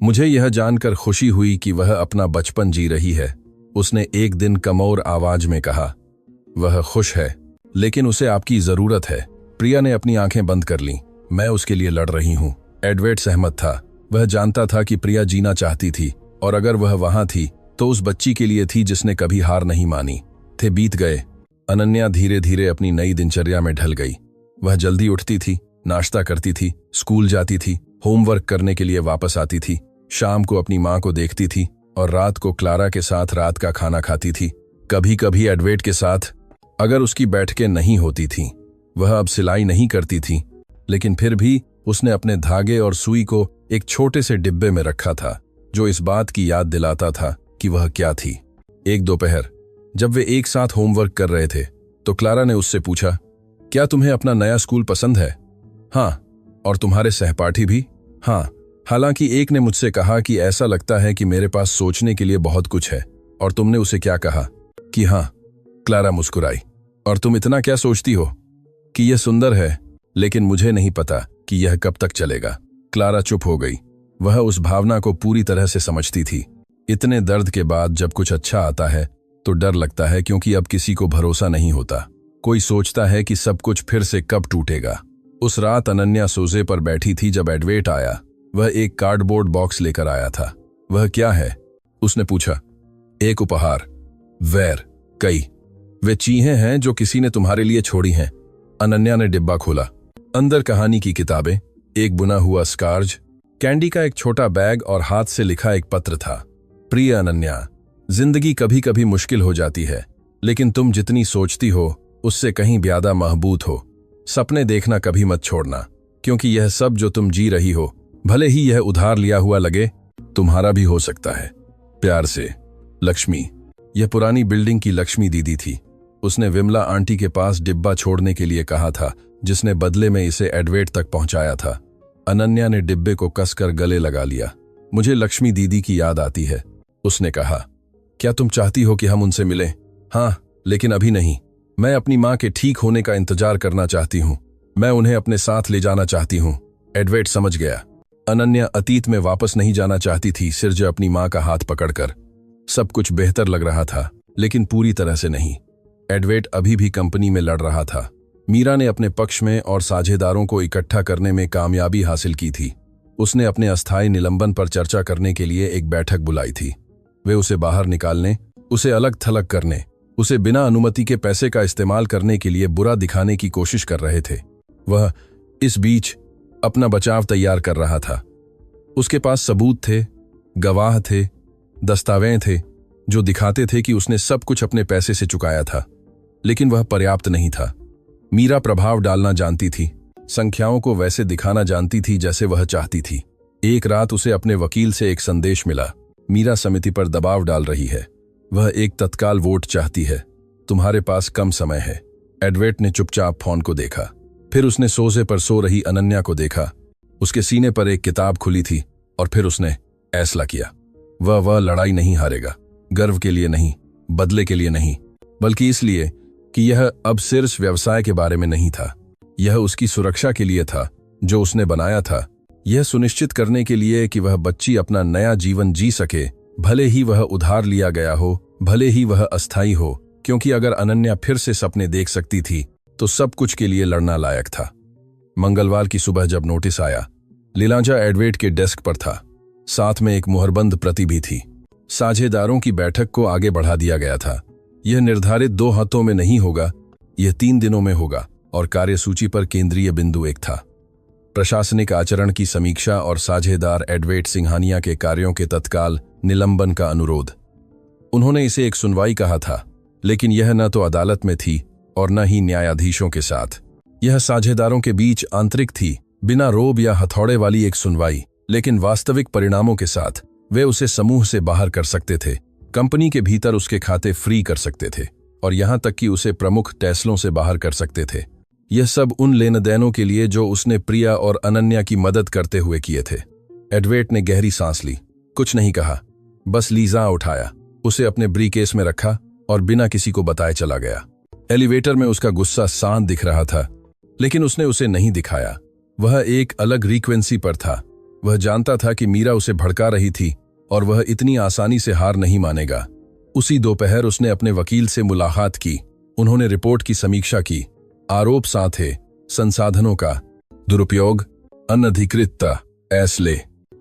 मुझे यह जानकर खुशी हुई कि वह अपना बचपन जी रही है, उसने एक दिन कमोर आवाज में कहा। वह खुश है, लेकिन उसे आपकी जरूरत है। प्रिया ने अपनी आंखें बंद कर लीं। मैं उसके लिए लड़ रही हूं। एडवेट सहमत था। वह जानता था कि प्रिया जीना चाहती थी और अगर वह वहां थी तो उस बच्ची के लिए थी जिसने कभी हार नहीं मानी। थे बीत गए। अनन्या धीरे धीरे अपनी नई दिनचर्या में ढल गई। वह जल्दी उठती थी, नाश्ता करती थी, स्कूल जाती थी, होमवर्क करने के लिए वापस आती थी, शाम को अपनी मां को देखती थी और रात को क्लारा के साथ रात का खाना खाती थी। कभी कभी एडवेट के साथ, अगर उसकी बैठकें नहीं होती थीं। वह अब सिलाई नहीं करती थी, लेकिन फिर भी उसने अपने धागे और सुई को एक छोटे से डिब्बे में रखा था जो इस बात की याद दिलाता था कि वह क्या थी। एक दोपहर जब वे एक साथ होमवर्क कर रहे थे तो क्लारा ने उससे पूछा, क्या तुम्हें अपना नया स्कूल पसंद है? हाँ। और तुम्हारे सहपाठी भी? हाँ। हालांकि एक ने मुझसे कहा कि ऐसा लगता है कि मेरे पास सोचने के लिए बहुत कुछ है। और तुमने उसे क्या कहा? कि हाँ। क्लारा मुस्कुराई। और तुम इतना क्या सोचती हो? कि यह सुंदर है, लेकिन मुझे नहीं पता कि यह कब तक चलेगा। क्लारा चुप हो गई। वह उस भावना को पूरी तरह से समझती थी। इतने दर्द के बाद जब कुछ अच्छा आता है तो डर लगता है, क्योंकि अब किसी को भरोसा नहीं होता। कोई सोचता है कि सब कुछ फिर से कब टूटेगा। उस रात अनन्या सोजे पर बैठी थी जब एडवेट आया। वह एक कार्डबोर्ड बॉक्स लेकर आया था। वह क्या है? उसने पूछा। एक उपहार। वैर, कई। वे चीजें हैं जो किसी ने तुम्हारे लिए छोड़ी हैं। अनन्या ने डिब्बा खोला। अंदर कहानी की किताबें, एक बुना हुआ स्कार्ज, कैंडी का एक छोटा बैग और हाथ से लिखा एक पत्र था। प्रिय अनन्या, जिंदगी कभी कभी मुश्किल हो जाती है, लेकिन तुम जितनी सोचती हो उससे कहीं ज्यादा महबूत हो। सपने देखना कभी मत छोड़ना, क्योंकि यह सब जो तुम जी रही हो, भले ही यह उधार लिया हुआ लगे, तुम्हारा भी हो सकता है। प्यार से, लक्ष्मी। यह पुरानी बिल्डिंग की लक्ष्मी दीदी थी। उसने विमला आंटी के पास डिब्बा छोड़ने के लिए कहा था, जिसने बदले में इसे एडवेट तक पहुंचाया था। अनन्या ने डिब्बे को कसकर गले लगा लिया। मुझे लक्ष्मी दीदी की याद आती है, उसने कहा। क्या तुम चाहती हो कि हम उनसे मिलें? हाँ, लेकिन अभी नहीं। मैं अपनी मां के ठीक होने का इंतजार करना चाहती हूँ। मैं उन्हें अपने साथ ले जाना चाहती हूँ। एडवेट समझ गया। अनन्या अतीत में वापस नहीं जाना चाहती थी, सिर्फ अपनी मां का हाथ पकड़कर। सब कुछ बेहतर लग रहा था, लेकिन पूरी तरह से नहीं। एडवेट अभी भी कंपनी में लड़ रहा था। मीरा ने अपने पक्ष में और साझेदारों को इकट्ठा करने में कामयाबी हासिल की थी। उसने अपने अस्थायी निलंबन पर चर्चा करने के लिए एक बैठक बुलाई थी। वे उसे बाहर निकालने, उसे अलग थलग करने, उसे बिना अनुमति के पैसे का इस्तेमाल करने के लिए बुरा दिखाने की कोशिश कर रहे थे। वह इस बीच अपना बचाव तैयार कर रहा था। उसके पास सबूत थे, गवाह थे, दस्तावेज थे जो दिखाते थे कि उसने सब कुछ अपने पैसे से चुकाया था, लेकिन वह पर्याप्त नहीं था। मीरा प्रभाव डालना जानती थी, संख्याओं को वैसे दिखाना जानती थी जैसे वह चाहती थी। एक रात उसे अपने वकील से एक संदेश मिला। मीरा समिति पर दबाव डाल रही है। वह एक तत्काल वोट चाहती है। तुम्हारे पास कम समय है। एडवेट ने चुपचाप फोन को देखा। फिर उसने सोजे पर सो रही अनन्या को देखा। उसके सीने पर एक किताब खुली थी और फिर उसने फैसला किया। वह लड़ाई नहीं हारेगा। गर्व के लिए नहीं, बदले के लिए नहीं, बल्कि इसलिए कि यह अब सिर्फ व्यवसाय के बारे में नहीं था। यह उसकी सुरक्षा के लिए था, जो उसने बनाया था। यह सुनिश्चित करने के लिए कि वह बच्ची अपना नया जीवन जी सके, भले ही वह उधार लिया गया हो, भले ही वह अस्थायी हो, क्योंकि अगर अनन्या फिर से सपने देख सकती थी तो सब कुछ के लिए लड़ना लायक था। मंगलवार की सुबह जब नोटिस आया, लीलाजा एडवेट के डेस्क पर था। साथ में एक मुहरबंद प्रति भी थी। साझेदारों की बैठक को आगे बढ़ा दिया गया था। यह निर्धारित 2 हफ्तों में नहीं होगा, यह 3 दिनों में होगा और कार्यसूची पर केंद्रीय बिंदु एक था। प्रशासनिक आचरण की समीक्षा और साझेदार एडवेट सिंघानिया के कार्यों के तत्काल निलंबन का अनुरोध। उन्होंने इसे एक सुनवाई कहा था, लेकिन यह न तो अदालत में थी और न ही न्यायाधीशों के साथ। यह साझेदारों के बीच आंतरिक थी, बिना रोब या हथौड़े वाली एक सुनवाई, लेकिन वास्तविक परिणामों के साथ। वे उसे समूह से बाहर कर सकते थे, कंपनी के भीतर उसके खाते फ्री कर सकते थे, और यहां तक कि उसे प्रमुख टेस्लों से बाहर कर सकते थे। यह सब उन लेन देनों के लिए जो उसने प्रिया और अनन्या की मदद करते हुए किए थे। एडवर्ड ने गहरी सांस ली, कुछ नहीं कहा, बस लीजा उठाया, उसे अपने ब्रीकेस में रखा और बिना किसी को बताए चला गया। एलिवेटर में उसका गुस्सा शांत दिख रहा था, लेकिन उसने उसे नहीं दिखाया। वह एक अलग फ्रीक्वेंसी पर था। वह जानता था कि मीरा उसे भड़का रही थी और वह इतनी आसानी से हार नहीं मानेगा। उसी दोपहर उसने अपने वकील से मुलाकात की। उन्होंने रिपोर्ट की समीक्षा की। आरोप साथ थे, संसाधनों का दुरुपयोग, अनधिकृतता, ऐसले,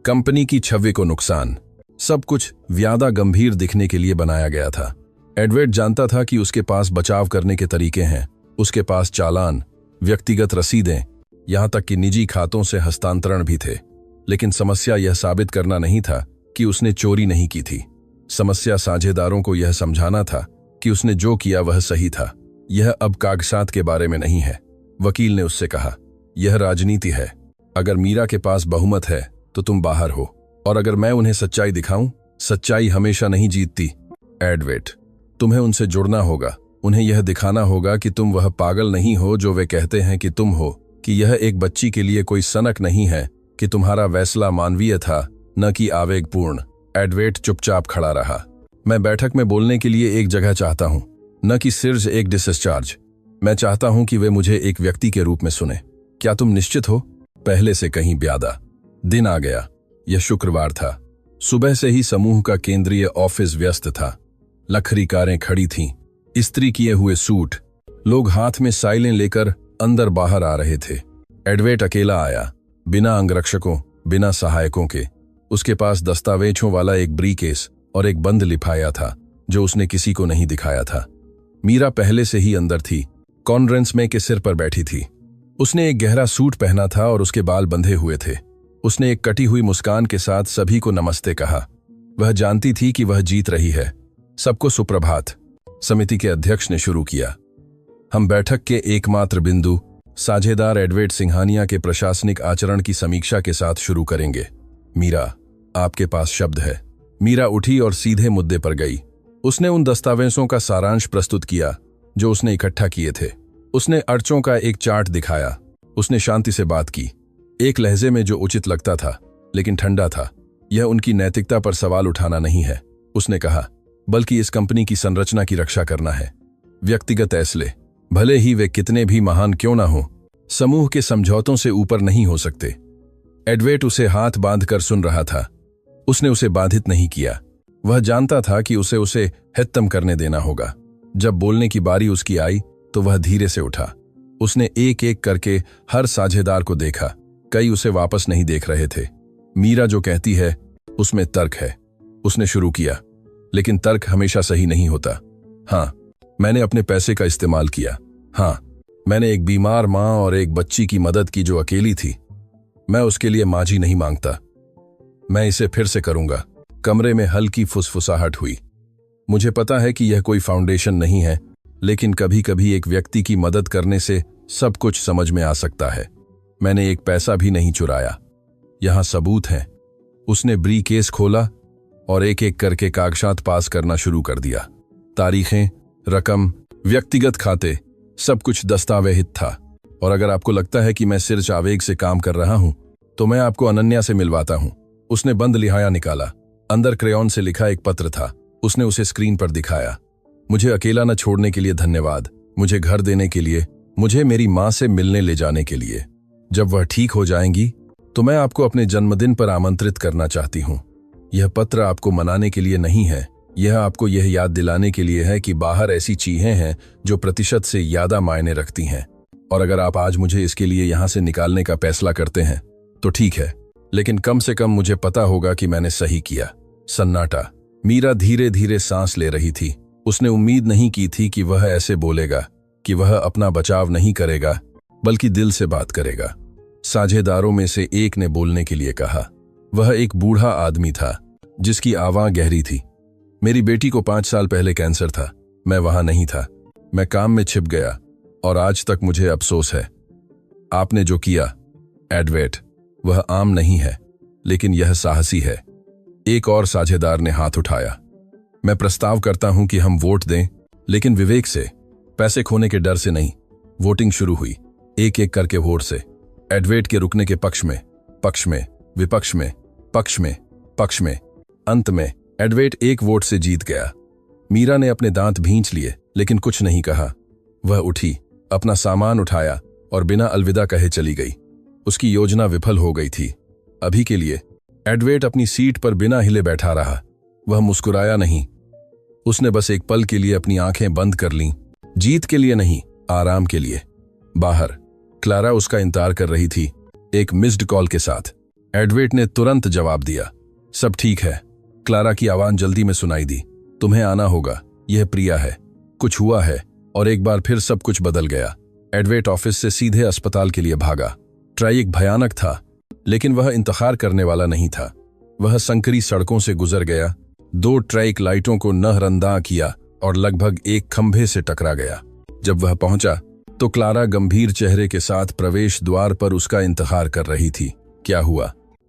कंपनी की छवि को नुकसान, सब कुछ ज्यादा गंभीर दिखने के लिए बनाया गया था। एडवर्ड जानता था कि उसके पास बचाव करने के तरीके हैं। उसके पास चालान, व्यक्तिगत रसीदें, यहां तक कि निजी खातों से हस्तांतरण भी थे। लेकिन समस्या यह साबित करना नहीं था कि उसने चोरी नहीं की थी। समस्या साझेदारों को यह समझाना था कि उसने जो किया वह सही था। यह अब कागजात के बारे में नहीं है। वकील ने उससे कहा, यह राजनीति है। अगर मीरा के पास बहुमत है तो तुम बाहर हो, और अगर मैं उन्हें सच्चाई दिखाऊं, सच्चाई हमेशा नहीं जीतती। एडवर्ड, तुम्हें उनसे जुड़ना होगा। उन्हें यह दिखाना होगा कि तुम वह पागल नहीं हो जो वे कहते हैं कि तुम हो, कि यह एक बच्ची के लिए कोई सनक नहीं है, कि तुम्हारा फैसला मानवीय था, न कि आवेगपूर्ण। एडवर्ड चुपचाप खड़ा रहा। मैं बैठक में बोलने के लिए एक जगह चाहता हूं, न कि सिर्फ एक डिस्चार्ज। मैं चाहता हूं कि वे मुझे एक व्यक्ति के रूप में सुने। क्या तुम निश्चित हो? पहले से कहीं ज्यादा। दिन आ गया। यह शुक्रवार था। सुबह से ही समूह का केंद्रीय ऑफिस व्यस्त था। लखरी कारें खड़ी थीं, इस्त्री किए हुए सूट, लोग हाथ में साइलें लेकर अंदर बाहर आ रहे थे। एडवर्ड अकेला आया, बिना अंगरक्षकों, बिना सहायकों के। उसके पास दस्तावेजों वाला एक ब्रीकेस और एक बंद लिफाया था जो उसने किसी को नहीं दिखाया था। मीरा पहले से ही अंदर थी, कॉन्फ्रेंस में के सिर पर बैठी थी। उसने एक गहरा सूट पहना था और उसके बाल बंधे हुए थे। उसने एक कटी हुई मुस्कान के साथ सभी को नमस्ते कहा। वह जानती थी कि वह जीत रही है। सबको सुप्रभात। समिति के अध्यक्ष ने शुरू किया। हम बैठक के एकमात्र बिंदु, साझेदार एडवर्ड सिंघानिया के प्रशासनिक आचरण की समीक्षा के साथ शुरू करेंगे। मीरा, आपके पास शब्द है। मीरा उठी और सीधे मुद्दे पर गई। उसने उन दस्तावेजों का सारांश प्रस्तुत किया जो उसने इकट्ठा किए थे। उसने अर्चों का एक चार्ट दिखाया। उसने शांति से बात की, एक लहजे में जो उचित लगता था, लेकिन ठंडा था। यह उनकी नैतिकता पर सवाल उठाना नहीं है, उसने कहा, बल्कि इस कंपनी की संरचना की रक्षा करना है। व्यक्तिगत फैसले, भले ही वे कितने भी महान क्यों ना हो, समूह के समझौतों से ऊपर नहीं हो सकते। एडवर्ड उसे हाथ बांधकर सुन रहा था। उसने उसे बाधित नहीं किया। वह जानता था कि उसे खत्म करने देना होगा। जब बोलने की बारी उसकी आई तो वह धीरे से उठा। उसने एक एक करके हर साझेदार को देखा। कई उसे वापस नहीं देख रहे थे। मीरा जो कहती है उसमें तर्क है, उसने शुरू किया, लेकिन तर्क हमेशा सही नहीं होता। हाँ, मैंने अपने पैसे का इस्तेमाल किया। हाँ, मैंने एक बीमार माँ और एक बच्ची की मदद की जो अकेली थी। मैं उसके लिए माजी नहीं मांगता। मैं इसे फिर से करूंगा। कमरे में हल्की फुसफुसाहट हुई। मुझे पता है कि यह कोई फाउंडेशन नहीं है, लेकिन कभी कभी एक व्यक्ति की मदद करने से सब कुछ समझ में आ सकता है। मैंने एक पैसा भी नहीं चुराया। यहां सबूत हैं। उसने ब्रीकेस खोला और एक एक करके कागजात पास करना शुरू कर दिया। तारीखें, रकम, व्यक्तिगत खाते, सब कुछ दस्तावेजित था। और अगर आपको लगता है कि मैं सिर्फ आवेग से काम कर रहा हूं, तो मैं आपको अनन्या से मिलवाता हूं। उसने बंद लिहाया निकाला। अंदर क्रेयॉन से लिखा एक पत्र था। उसने उसे स्क्रीन पर दिखाया। मुझे अकेला न छोड़ने के लिए धन्यवाद। मुझे घर देने के लिए, मुझे मेरी मां से मिलने ले जाने के लिए। जब वह ठीक हो जाएंगी तो मैं आपको अपने जन्मदिन पर आमंत्रित करना चाहती हूं। यह पत्र आपको मनाने के लिए नहीं है, यह आपको यह याद दिलाने के लिए है कि बाहर ऐसी चीजें हैं जो प्रतिशत से ज्यादा मायने रखती हैं। और अगर आप आज मुझे इसके लिए यहां से निकालने का फैसला करते हैं तो ठीक है, लेकिन कम से कम मुझे पता होगा कि मैंने सही किया। सन्नाटा। मीरा धीरे धीरे सांस ले रही थी। उसने उम्मीद नहीं की थी कि वह ऐसे बोलेगा, कि वह अपना बचाव नहीं करेगा बल्कि दिल से बात करेगा। साझेदारों में से एक ने बोलने के लिए कहा। वह एक बूढ़ा आदमी था जिसकी आवाज गहरी थी। मेरी बेटी को 5 साल पहले कैंसर था। मैं वहां नहीं था। मैं काम में छिप गया और आज तक मुझे अफसोस है। आपने जो किया। एडवेट, वह आम नहीं है, लेकिन यह साहसी है। एक और साझेदार ने हाथ उठाया। मैं प्रस्ताव करता हूं कि हम वोट दें, लेकिन विवेक से, पैसे खोने के डर से नहीं। वोटिंग शुरू हुई, एक एक करके वोट से। एडवेट के रुकने के पक्ष में, विपक्ष में, पक्ष में। अंत में एडवेट एक वोट से जीत गया। मीरा ने अपने दांत भींच लिए, लेकिन कुछ नहीं कहा। वह उठी, अपना सामान उठाया और बिना अलविदा कहे चली गई। उसकी योजना विफल हो गई थी। अभी के लिए एडवेट अपनी सीट पर बिना हिले बैठा रहा। वह मुस्कुराया नहीं। उसने बस एक पल के लिए अपनी आंखें बंद कर लीं, जीत के लिए नहीं, आराम के लिए। बाहर क्लारा उसका इंतजार कर रही थी, एक मिस्ड कॉल के साथ। एडवेट ने तुरंत जवाब दिया, सब ठीक है। क्लारा की आवाज जल्दी में सुनाई दी, तुम्हें आना होगा, यह प्रिया है। कुछ हुआ है, और एक बार फिर सब कुछ बदल गया। एडवेट ऑफिस से सीधे अस्पताल के लिए भागा। ट्रैफिक भयानक था, लेकिन वह इंतजार करने वाला नहीं था। वह संकरी सड़कों से गुजर गया, 2 ट्रैफिक लाइटों को नहरअंदा किया और लगभग एक खंभे से टकरा गया। जब वह पहुंचा तो क्लारा गंभीर चेहरे के साथ प्रवेश द्वार पर उसका इंतजार कर रही थी। क्या हुआ?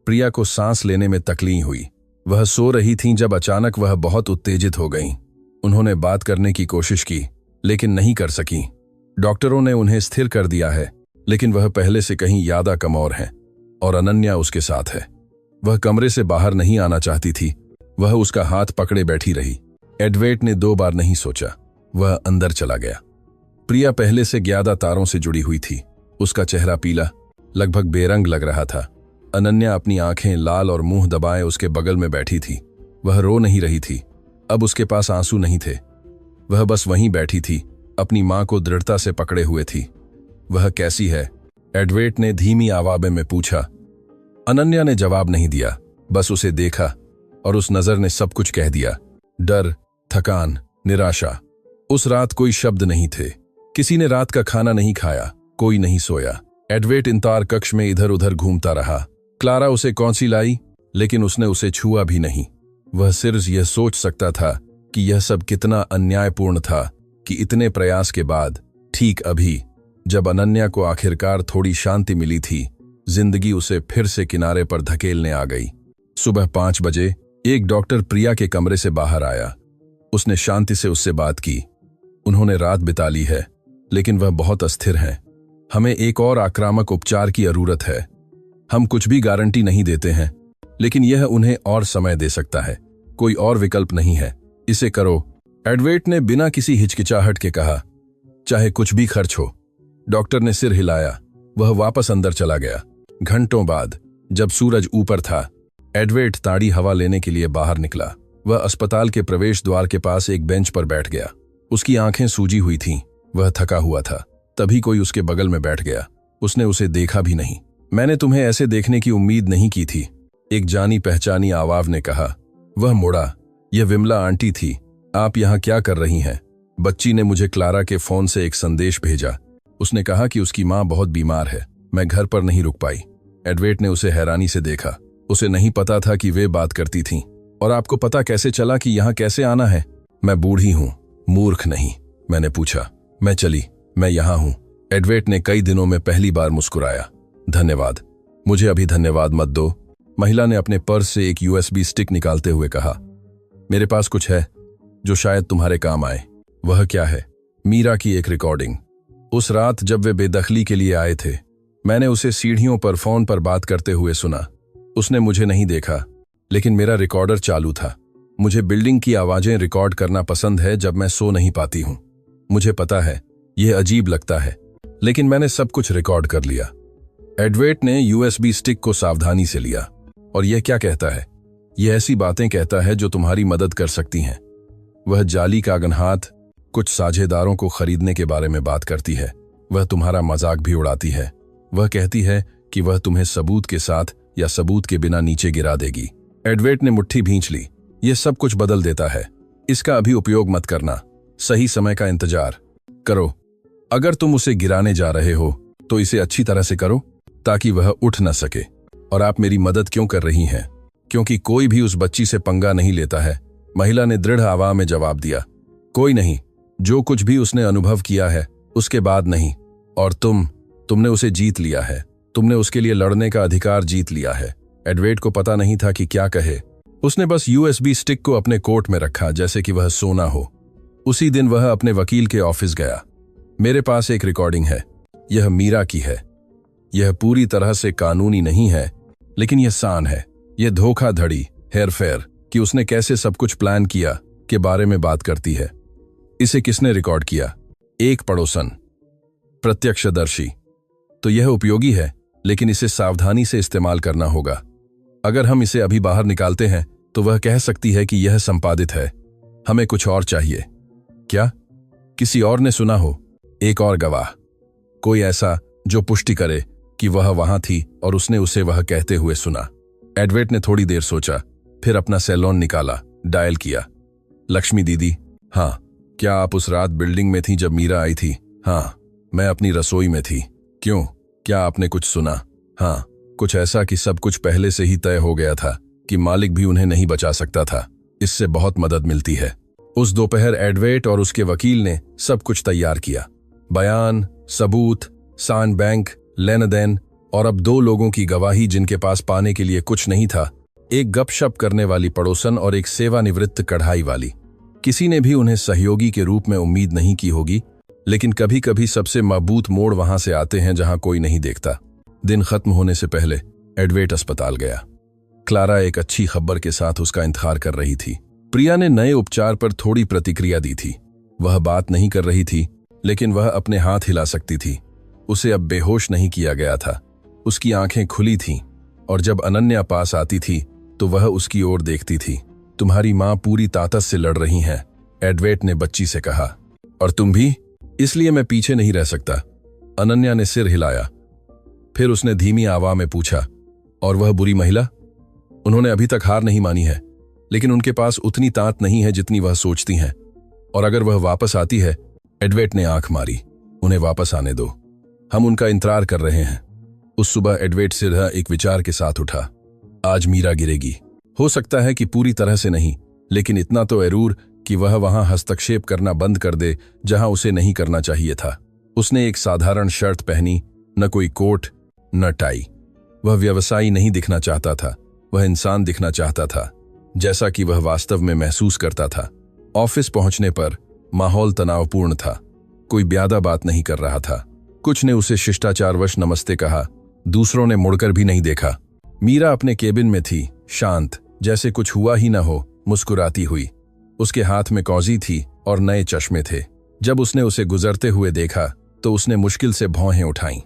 प्रिया को सांस लेने में तकलीफ हुई। वह सो रही थीं जब अचानक वह बहुत उत्तेजित हो गईं। उन्होंने बात करने की कोशिश की, लेकिन नहीं कर सकी। डॉक्टरों ने उन्हें स्थिर कर दिया है, लेकिन वह पहले से कहीं ज्यादा कमजोर है, और अनन्या उसके साथ है। वह कमरे से बाहर नहीं आना चाहती थी। वह उसका हाथ पकड़े बैठी रही। एडवेट ने 2 बार नहीं सोचा, वह अंदर चला गया। प्रिया पहले से ज्यादा तारों से जुड़ी हुई थी। उसका चेहरा पीला, लगभग बेरंग लग रहा था। अनन्या अपनी आंखें लाल और मुंह दबाए उसके बगल में बैठी थी। वह रो नहीं रही थी, अब उसके पास आंसू नहीं थे। वह बस वहीं बैठी थी, अपनी मां को दृढ़ता से पकड़े हुए थी। वह कैसी है? एडवेट ने धीमी आवाज में पूछा। अनन्या ने जवाब नहीं दिया, बस उसे देखा, और उस नजर ने सब कुछ कह दिया। डर, थकान, निराशा। उस रात कोई शब्द नहीं थे। किसी ने रात का खाना नहीं खाया, कोई नहीं सोया। एडवेट इंतजार कक्ष में इधर उधर घूमता रहा। क्लारा उसे कौंसी लाई, लेकिन उसने उसे छुआ भी नहीं। वह सिर्फ यह सोच सकता था कि यह सब कितना अन्यायपूर्ण था कि इतने प्रयास के बाद, ठीक अभी जब अनन्या को आखिरकार थोड़ी शांति मिली थी, जिंदगी उसे फिर से किनारे पर धकेलने आ गई। सुबह 5 बजे एक डॉक्टर प्रिया के कमरे से बाहर आया। उसने शांति से उससे बात की। उन्होंने रात बिता ली है, लेकिन वह बहुत अस्थिर हैं। हमें एक और आक्रामक उपचार की जरूरत है। हम कुछ भी गारंटी नहीं देते हैं, लेकिन यह उन्हें और समय दे सकता है। कोई और विकल्प नहीं है, इसे करो। एडवेट ने बिना किसी हिचकिचाहट के कहा, चाहे कुछ भी खर्च हो। डॉक्टर ने सिर हिलाया। वह वापस अंदर चला गया। घंटों बाद जब सूरज ऊपर था, एडवेट ताड़ी हवा लेने के लिए बाहर निकला। वह अस्पताल के प्रवेश द्वार के पास एक बेंच पर बैठ गया। उसकी आंखें सूजी हुई थीं, वह थका हुआ था। तभी कोई उसके बगल में बैठ गया। उसने उसे देखा भी नहीं। मैंने तुम्हें ऐसे देखने की उम्मीद नहीं की थी, एक जानी पहचानी आवाज ने कहा। वह मुड़ा। यह विमला आंटी थी। आप यहाँ क्या कर रही हैं? बच्ची ने मुझे क्लारा के फोन से एक संदेश भेजा। उसने कहा कि उसकी माँ बहुत बीमार है, मैं घर पर नहीं रुक पाई। एडवेट ने उसे हैरानी से देखा। उसे नहीं पता था कि वे बात करती थीं। और आपको पता कैसे चला कि यहाँ कैसे आना है? मैं बूढ़ी हूँ, मूर्ख नहीं। मैंने पूछा। मैं चली, मैं यहाँ हूँ। एडवेट ने कई दिनों में पहली बार मुस्कुराया। धन्यवाद। मुझे अभी धन्यवाद मत दो। महिला ने अपने पर्स से एक USB स्टिक निकालते हुए कहा, मेरे पास कुछ है जो शायद तुम्हारे काम आए। वह क्या है? मीरा की एक रिकॉर्डिंग। उस रात जब वे बेदखली के लिए आए थे, मैंने उसे सीढ़ियों पर फोन पर बात करते हुए सुना। उसने मुझे नहीं देखा, लेकिन मेरा रिकॉर्डर चालू था। मुझे बिल्डिंग की आवाजें रिकॉर्ड करना पसंद है जब मैं सो नहीं पाती हूँ। मुझे पता है यह अजीब लगता है, लेकिन मैंने सब कुछ रिकॉर्ड कर लिया। एडवेट ने USB स्टिक को सावधानी से लिया। और यह क्या कहता है? यह ऐसी बातें कहता है जो तुम्हारी मदद कर सकती हैं। वह जाली का अगनहाथ कुछ साझेदारों को खरीदने के बारे में बात करती है। वह तुम्हारा मजाक भी उड़ाती है। वह कहती है कि वह तुम्हें सबूत के साथ या सबूत के बिना नीचे गिरा देगी। एडवेट ने मुट्ठी भींच ली। यह सब कुछ बदल देता है। इसका अभी उपयोग मत करना, सही समय का इंतजार करो। अगर तुम उसे गिराने जा रहे हो तो इसे अच्छी तरह से करो ताकि वह उठ न सके। और आप मेरी मदद क्यों कर रही हैं? क्योंकि कोई भी उस बच्ची से पंगा नहीं लेता है, महिला ने दृढ़ आवाज में जवाब दिया। कोई नहीं, जो कुछ भी उसने अनुभव किया है उसके बाद नहीं। और तुमने उसे जीत लिया है। तुमने उसके लिए लड़ने का अधिकार जीत लिया है। एडवेट को पता नहीं था कि क्या कहे। उसने बस यूएसबी स्टिक को अपने कोट में रखा जैसे कि वह सोना हो। उसी दिन वह अपने वकील के ऑफिस गया। मेरे पास एक रिकॉर्डिंग है, यह मीरा की है। यह पूरी तरह से कानूनी नहीं है, लेकिन यह सान है। यह धोखाधड़ी, हेरफेर कि उसने कैसे सब कुछ प्लान किया के बारे में बात करती है। इसे किसने रिकॉर्ड किया? एक पड़ोसन, प्रत्यक्षदर्शी। तो यह उपयोगी है, लेकिन इसे सावधानी से इस्तेमाल करना होगा। अगर हम इसे अभी बाहर निकालते हैं तो वह कह सकती है कि यह संपादित है। हमें कुछ और चाहिए। क्या? किसी और ने सुना हो? एक और गवाह, कोई ऐसा जो पुष्टि करे कि वह वहां थी और उसने उसे वह कहते हुए सुना। एडवेट ने थोड़ी देर सोचा, फिर अपना सेलोन निकाला, डायल किया। लक्ष्मी दीदी। हाँ। क्या आप उस रात बिल्डिंग में थी जब मीरा आई थी? हाँ, मैं अपनी रसोई में थी। क्यों? क्या आपने कुछ सुना? हाँ, कुछ ऐसा कि सब कुछ पहले से ही तय हो गया था कि मालिक भी उन्हें नहीं बचा सकता था। इससे बहुत मदद मिलती है। उस दोपहर एडवेट और उसके वकील ने सब कुछ तैयार किया। बयान, सबूत, सान बैंक, लेन देन और अब 2 लोगों की गवाही जिनके पास पाने के लिए कुछ नहीं था। एक गपशप करने वाली पड़ोसन और एक सेवानिवृत्त कढ़ाई वाली। किसी ने भी उन्हें सहयोगी के रूप में उम्मीद नहीं की होगी, लेकिन कभी कभी सबसे मजबूत मोड़ वहां से आते हैं जहां कोई नहीं देखता। दिन खत्म होने से पहले एडवेट अस्पताल गया। क्लारा एक अच्छी खबर के साथ उसका इंतजार कर रही थी। प्रिया ने नए उपचार पर थोड़ी प्रतिक्रिया दी थी। वह बात नहीं कर रही थी, लेकिन वह अपने हाथ हिला सकती थी। उसे अब बेहोश नहीं किया गया था। उसकी आंखें खुली थीं और जब अनन्या पास आती थी तो वह उसकी ओर देखती थी। तुम्हारी मां पूरी ताकत से लड़ रही हैं, एडवेट ने बच्ची से कहा। और तुम भी? इसलिए मैं पीछे नहीं रह सकता। अनन्या ने सिर हिलाया। फिर उसने धीमी आवाज में पूछा, और वह बुरी महिला? उन्होंने अभी तक हार नहीं मानी है, लेकिन उनके पास उतनी ताकत नहीं है जितनी वह सोचती हैं। और अगर वह वापस आती है, एडवेट ने आंख मारी, उन्हें वापस आने दो, हम उनका इंतजार कर रहे हैं। उस सुबह एडवेट सीधा एक विचार के साथ उठा। आज मीरा गिरेगी। हो सकता है कि पूरी तरह से नहीं, लेकिन इतना तो जरूर कि वह वहां हस्तक्षेप करना बंद कर दे जहां उसे नहीं करना चाहिए था। उसने एक साधारण शर्ट पहनी, न कोई कोट न टाई। वह व्यवसायी नहीं दिखना चाहता था, वह इंसान दिखना चाहता था, जैसा कि वह वास्तव में महसूस करता था। ऑफिस पहुंचने पर माहौल तनावपूर्ण था। कोई ज्यादा बात नहीं कर रहा था। कुछ ने उसे शिष्टाचारवश नमस्ते कहा, दूसरों ने मुड़कर भी नहीं देखा। मीरा अपने केबिन में थी, शांत, जैसे कुछ हुआ ही न हो, मुस्कुराती हुई। उसके हाथ में कौजी थी और नए चश्मे थे। जब उसने उसे गुजरते हुए देखा तो उसने मुश्किल से भौहें उठाईं।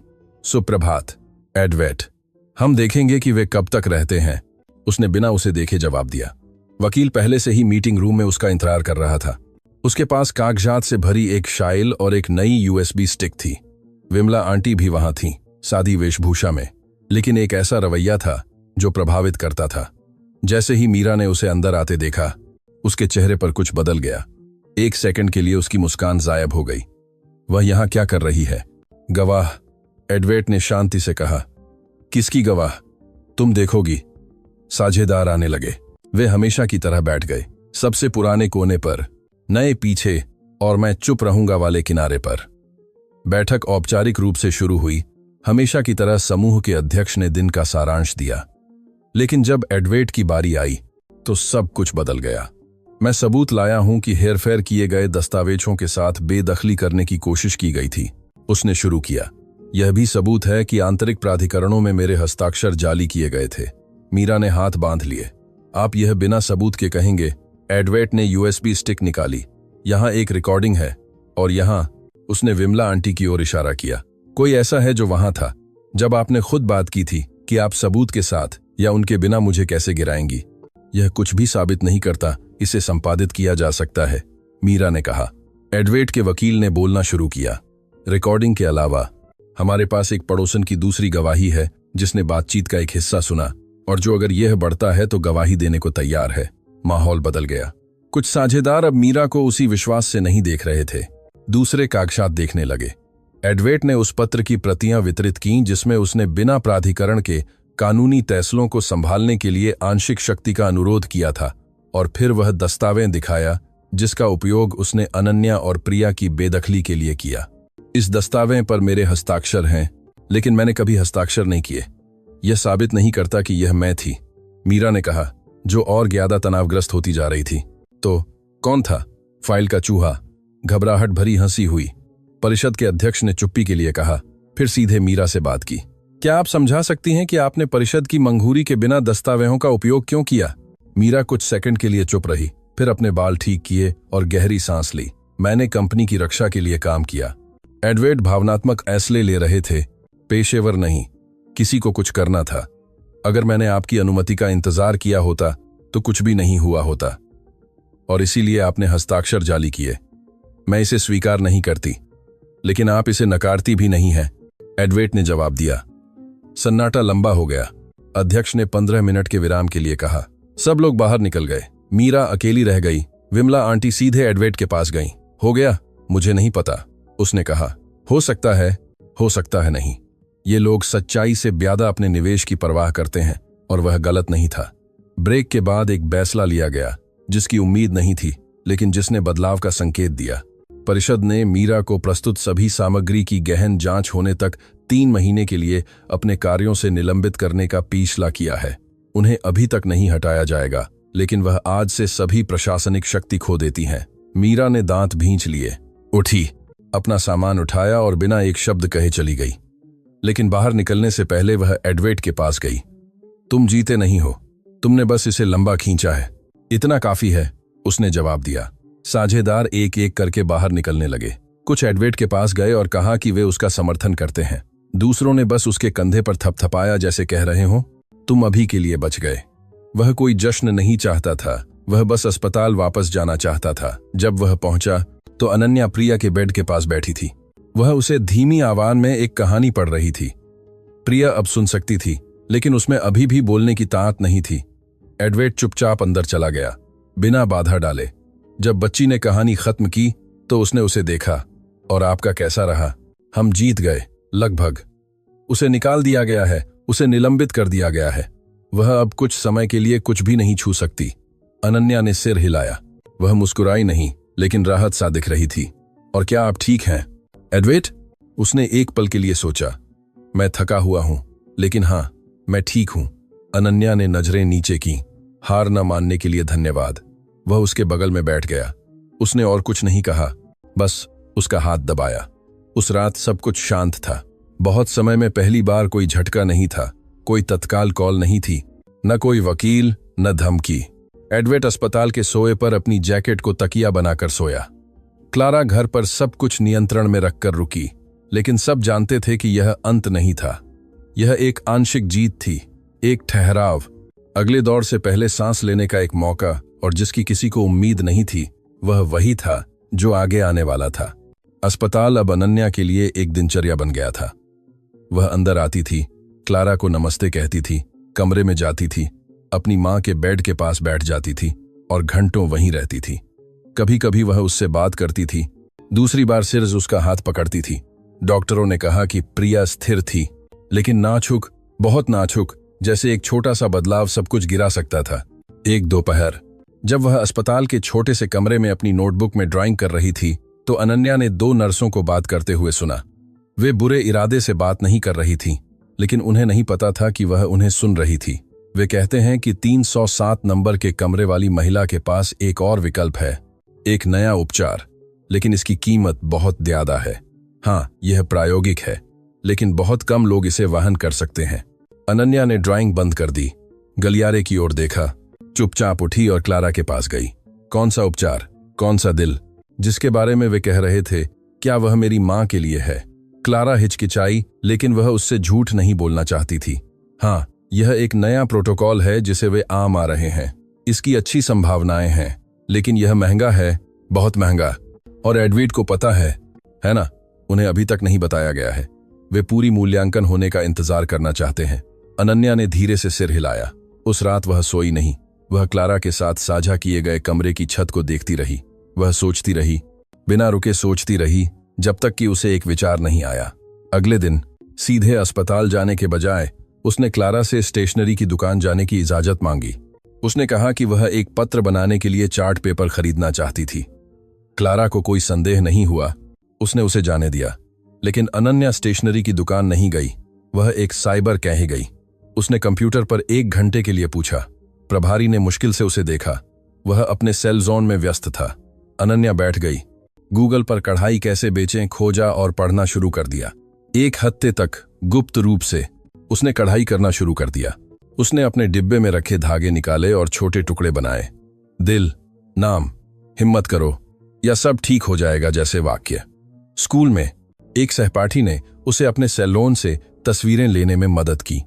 सुप्रभात, एडवेट। हम देखेंगे कि वे कब तक रहते हैं, उसने बिना उसे देखे जवाब दिया। वकील पहले से ही मीटिंग रूम में उसका इंतजार कर रहा था। उसके पास कागजात से भरी एक शाइल और एक नई यूएसबी स्टिक थी। विमला आंटी भी वहां थीं, सादी वेशभूषा में, लेकिन एक ऐसा रवैया था जो प्रभावित करता था। जैसे ही मीरा ने उसे अंदर आते देखा, उसके चेहरे पर कुछ बदल गया। 1 सेकंड के लिए उसकी मुस्कान गायब हो गई। वह यहां क्या कर रही है? गवाह, एडवेट ने शांति से कहा। किसकी गवाह? तुम देखोगी। साझेदार आने लगे। वे हमेशा की तरह बैठ गए, सबसे पुराने कोने पर, नए पीछे और मैं चुप रहूंगा वाले किनारे पर। बैठक औपचारिक रूप से शुरू हुई। हमेशा की तरह समूह के अध्यक्ष ने दिन का सारांश दिया। लेकिन जब एडवेट की बारी आई तो सब कुछ बदल गया। मैं सबूत लाया हूं कि हेरफेर किए गए दस्तावेजों के साथ बेदखली करने की कोशिश की गई थी, उसने शुरू किया। यह भी सबूत है कि आंतरिक प्राधिकरणों में मेरे हस्ताक्षर जाली किए गए थे। मीरा ने हाथ बांध लिए। आप यह बिना सबूत के कहेंगे? एडवेट ने यूएसबी स्टिक निकाली। यहां एक रिकॉर्डिंग है, और यहां, उसने विमला आंटी की ओर इशारा किया, कोई ऐसा है जो वहां था जब आपने खुद बात की थी कि आप सबूत के साथ या उनके बिना मुझे कैसे गिराएंगी। यह कुछ भी साबित नहीं करता, इसे संपादित किया जा सकता है, मीरा ने कहा। एडवेट के वकील ने बोलना शुरू किया। रिकॉर्डिंग के अलावा हमारे पास एक पड़ोसन की दूसरी गवाही है जिसने बातचीत का एक हिस्सा सुना, और जो अगर यह बढ़ता है तो गवाही देने को तैयार है। माहौल बदल गया। कुछ साझेदार अब मीरा को उसी विश्वास से नहीं देख रहे थे, दूसरे कागजात देखने लगे। एडवेट ने उस पत्र की प्रतियां वितरित कीं जिसमें उसने बिना प्राधिकरण के कानूनी फैसलों को संभालने के लिए आंशिक शक्ति का अनुरोध किया था, और फिर वह दस्तावेज दिखाया जिसका उपयोग उसने अनन्या और प्रिया की बेदखली के लिए किया। इस दस्तावेज पर मेरे हस्ताक्षर हैं, लेकिन मैंने कभी हस्ताक्षर नहीं किए। यह साबित नहीं करता कि यह मैं थी, मीरा ने कहा, जो और ज्यादा तनावग्रस्त होती जा रही थी। तो कौन था? फाइल का चूहा। घबराहट भरी हंसी हुई। परिषद के अध्यक्ष ने चुप्पी के लिए कहा, फिर सीधे मीरा से बात की। क्या आप समझा सकती हैं कि आपने परिषद की मंजूरी के बिना दस्तावेजों का उपयोग क्यों किया? मीरा कुछ सेकंड के लिए चुप रही, फिर अपने बाल ठीक किए और गहरी सांस ली। मैंने कंपनी की रक्षा के लिए काम किया। एडवर्ड भावनात्मक फैसले ले रहे थे, पेशेवर नहीं। किसी को कुछ करना था। अगर मैंने आपकी अनुमति का इंतजार किया होता तो कुछ भी नहीं हुआ होता, और इसीलिए आपने हस्ताक्षर जाली किए। मैं इसे स्वीकार नहीं करती, लेकिन आप इसे नकारती भी नहीं हैं, एडवर्ड ने जवाब दिया। सन्नाटा लंबा हो गया। अध्यक्ष ने 15 मिनट के विराम के लिए कहा। सब लोग बाहर निकल गए। मीरा अकेली रह गई। विमला आंटी सीधे एडवर्ड के पास गईं। हो गया? मुझे नहीं पता, उसने कहा। हो सकता है नहीं। ये लोग सच्चाई से ज्यादा अपने निवेश की परवाह करते हैं, और वह गलत नहीं था। ब्रेक के बाद एक फैसला लिया गया जिसकी उम्मीद नहीं थी, लेकिन जिसने बदलाव का संकेत दिया। परिषद ने मीरा को प्रस्तुत सभी सामग्री की गहन जांच होने तक 3 महीने के लिए अपने कार्यों से निलंबित करने का फैसला किया है। उन्हें अभी तक नहीं हटाया जाएगा, लेकिन वह आज से सभी प्रशासनिक शक्ति खो देती हैं। मीरा ने दांत भींच लिए, उठी, अपना सामान उठाया और बिना एक शब्द कहे चली गई। लेकिन बाहर निकलने से पहले वह एडवर्ड के पास गई। तुम जीते नहीं हो, तुमने बस इसे लंबा खींचा है, इतना काफी है, उसने जवाब दिया। साझेदार एक एक करके बाहर निकलने लगे। कुछ एडवर्ड के पास गए और कहा कि वे उसका समर्थन करते हैं। दूसरों ने बस उसके कंधे पर थपथपाया, जैसे कह रहे हो, तुम अभी के लिए बच गए। वह कोई जश्न नहीं चाहता था, वह बस अस्पताल वापस जाना चाहता था। जब वह पहुंचा तो अनन्या प्रिया के बेड के पास बैठी थी। वह उसे धीमी आवाज में एक कहानी पढ़ रही थी। प्रिया अब सुन सकती थी, लेकिन उसमें अभी भी बोलने की ताकत नहीं थी। एडवर्ड चुपचाप अंदर चला गया, बिना बाधा डाले। जब बच्ची ने कहानी खत्म की तो उसने उसे देखा। और आपका कैसा रहा? हम जीत गए, लगभग। उसे निकाल दिया गया है, उसे निलंबित कर दिया गया है। वह अब कुछ समय के लिए कुछ भी नहीं छू सकती। अनन्या ने सिर हिलाया। वह मुस्कुराई नहीं, लेकिन राहत सा दिख रही थी। और क्या आप ठीक हैं, एडवर्ड? उसने एक पल के लिए सोचा। मैं थका हुआ हूं, लेकिन हां, मैं ठीक हूं। अनन्या ने नजरें नीचे की। हार न मानने के लिए धन्यवाद। वह उसके बगल में बैठ गया। उसने और कुछ नहीं कहा, बस उसका हाथ दबाया। उस रात सब कुछ शांत था। बहुत समय में पहली बार कोई झटका नहीं था, कोई तत्काल कॉल नहीं थी, न कोई वकील, न धमकी। एडवर्ड अस्पताल के सोए पर अपनी जैकेट को तकिया बनाकर सोया। क्लारा घर पर सब कुछ नियंत्रण में रखकर रुकी, लेकिन सब जानते थे कि यह अंत नहीं था। यह एक आंशिक जीत थी, एक ठहराव, अगले दौर से पहले सांस लेने का एक मौका। और जिसकी किसी को उम्मीद नहीं थी, वह वही था जो आगे आने वाला था। अस्पताल अब अनन्या के लिए एक दिनचर्या बन गया था। वह अंदर आती थी, क्लारा को नमस्ते कहती थी, कमरे में जाती थी, अपनी मां के बेड के पास बैठ जाती थी और घंटों वहीं रहती थी। कभी कभी वह उससे बात करती थी, दूसरी बार सिर्फ उसका हाथ पकड़ती थी। डॉक्टरों ने कहा कि प्रिया स्थिर थी, लेकिन नाजुक, बहुत नाजुक, जैसे एक छोटा सा बदलाव सब कुछ गिरा सकता था। एक दोपहर जब वह अस्पताल के छोटे से कमरे में अपनी नोटबुक में ड्राइंग कर रही थी, तो अनन्या ने 2 नर्सों को बात करते हुए सुना। वे बुरे इरादे से बात नहीं कर रही थीं, लेकिन उन्हें नहीं पता था कि वह उन्हें सुन रही थी। वे कहते हैं कि 307 नंबर के कमरे वाली महिला के पास एक और विकल्प है, एक नया उपचार, लेकिन इसकी कीमत बहुत ज्यादा है। हाँ, यह प्रायोगिक है, लेकिन बहुत कम लोग इसे वहन कर सकते हैं। अनन्या ने ड्राइंग बंद कर दी, गलियारे की ओर देखा, चुपचाप उठी और क्लारा के पास गई। कौन सा उपचार, कौन सा दिल, जिसके बारे में वे कह रहे थे, क्या वह मेरी मां के लिए है? क्लारा हिचकिचाई, लेकिन वह उससे झूठ नहीं बोलना चाहती थी। हाँ, यह एक नया प्रोटोकॉल है जिसे वे आम आ रहे हैं। इसकी अच्छी संभावनाएं हैं, लेकिन यह महंगा है, बहुत महंगा। और एडवर्ड को पता है ना? उन्हें अभी तक नहीं बताया गया है। वे पूरी मूल्यांकन होने का इंतजार करना चाहते हैं। अनन्या ने धीरे से सिर हिलाया। उस रात वह सोई नहीं। वह क्लारा के साथ साझा किए गए कमरे की छत को देखती रही। वह सोचती रही, बिना रुके सोचती रही, जब तक कि उसे एक विचार नहीं आया। अगले दिन सीधे अस्पताल जाने के बजाय उसने क्लारा से स्टेशनरी की दुकान जाने की इजाजत मांगी। उसने कहा कि वह एक पत्र बनाने के लिए चार्ट पेपर खरीदना चाहती थी। क्लारा को कोई संदेह नहीं हुआ। उसने उसे जाने दिया। लेकिन अनन्या स्टेशनरी की दुकान नहीं गई, वह एक साइबर कैफे गई। उसने कंप्यूटर पर 1 घंटे के लिए पूछा। प्रभारी ने मुश्किल से उसे देखा, वह अपने सेल जोन में व्यस्त था। अनन्या बैठ गई, गूगल पर कढ़ाई कैसे बेचें खोजा और पढ़ना शुरू कर दिया। 1 हफ्ते तक गुप्त रूप से उसने कढ़ाई करना शुरू कर दिया। उसने अपने डिब्बे में रखे धागे निकाले और छोटे टुकड़े बनाए। दिल, नाम, हिम्मत करो या सब ठीक हो जाएगा जैसे वाक्य। स्कूल में एक सहपाठी ने उसे अपने सैलून से तस्वीरें लेने में मदद की।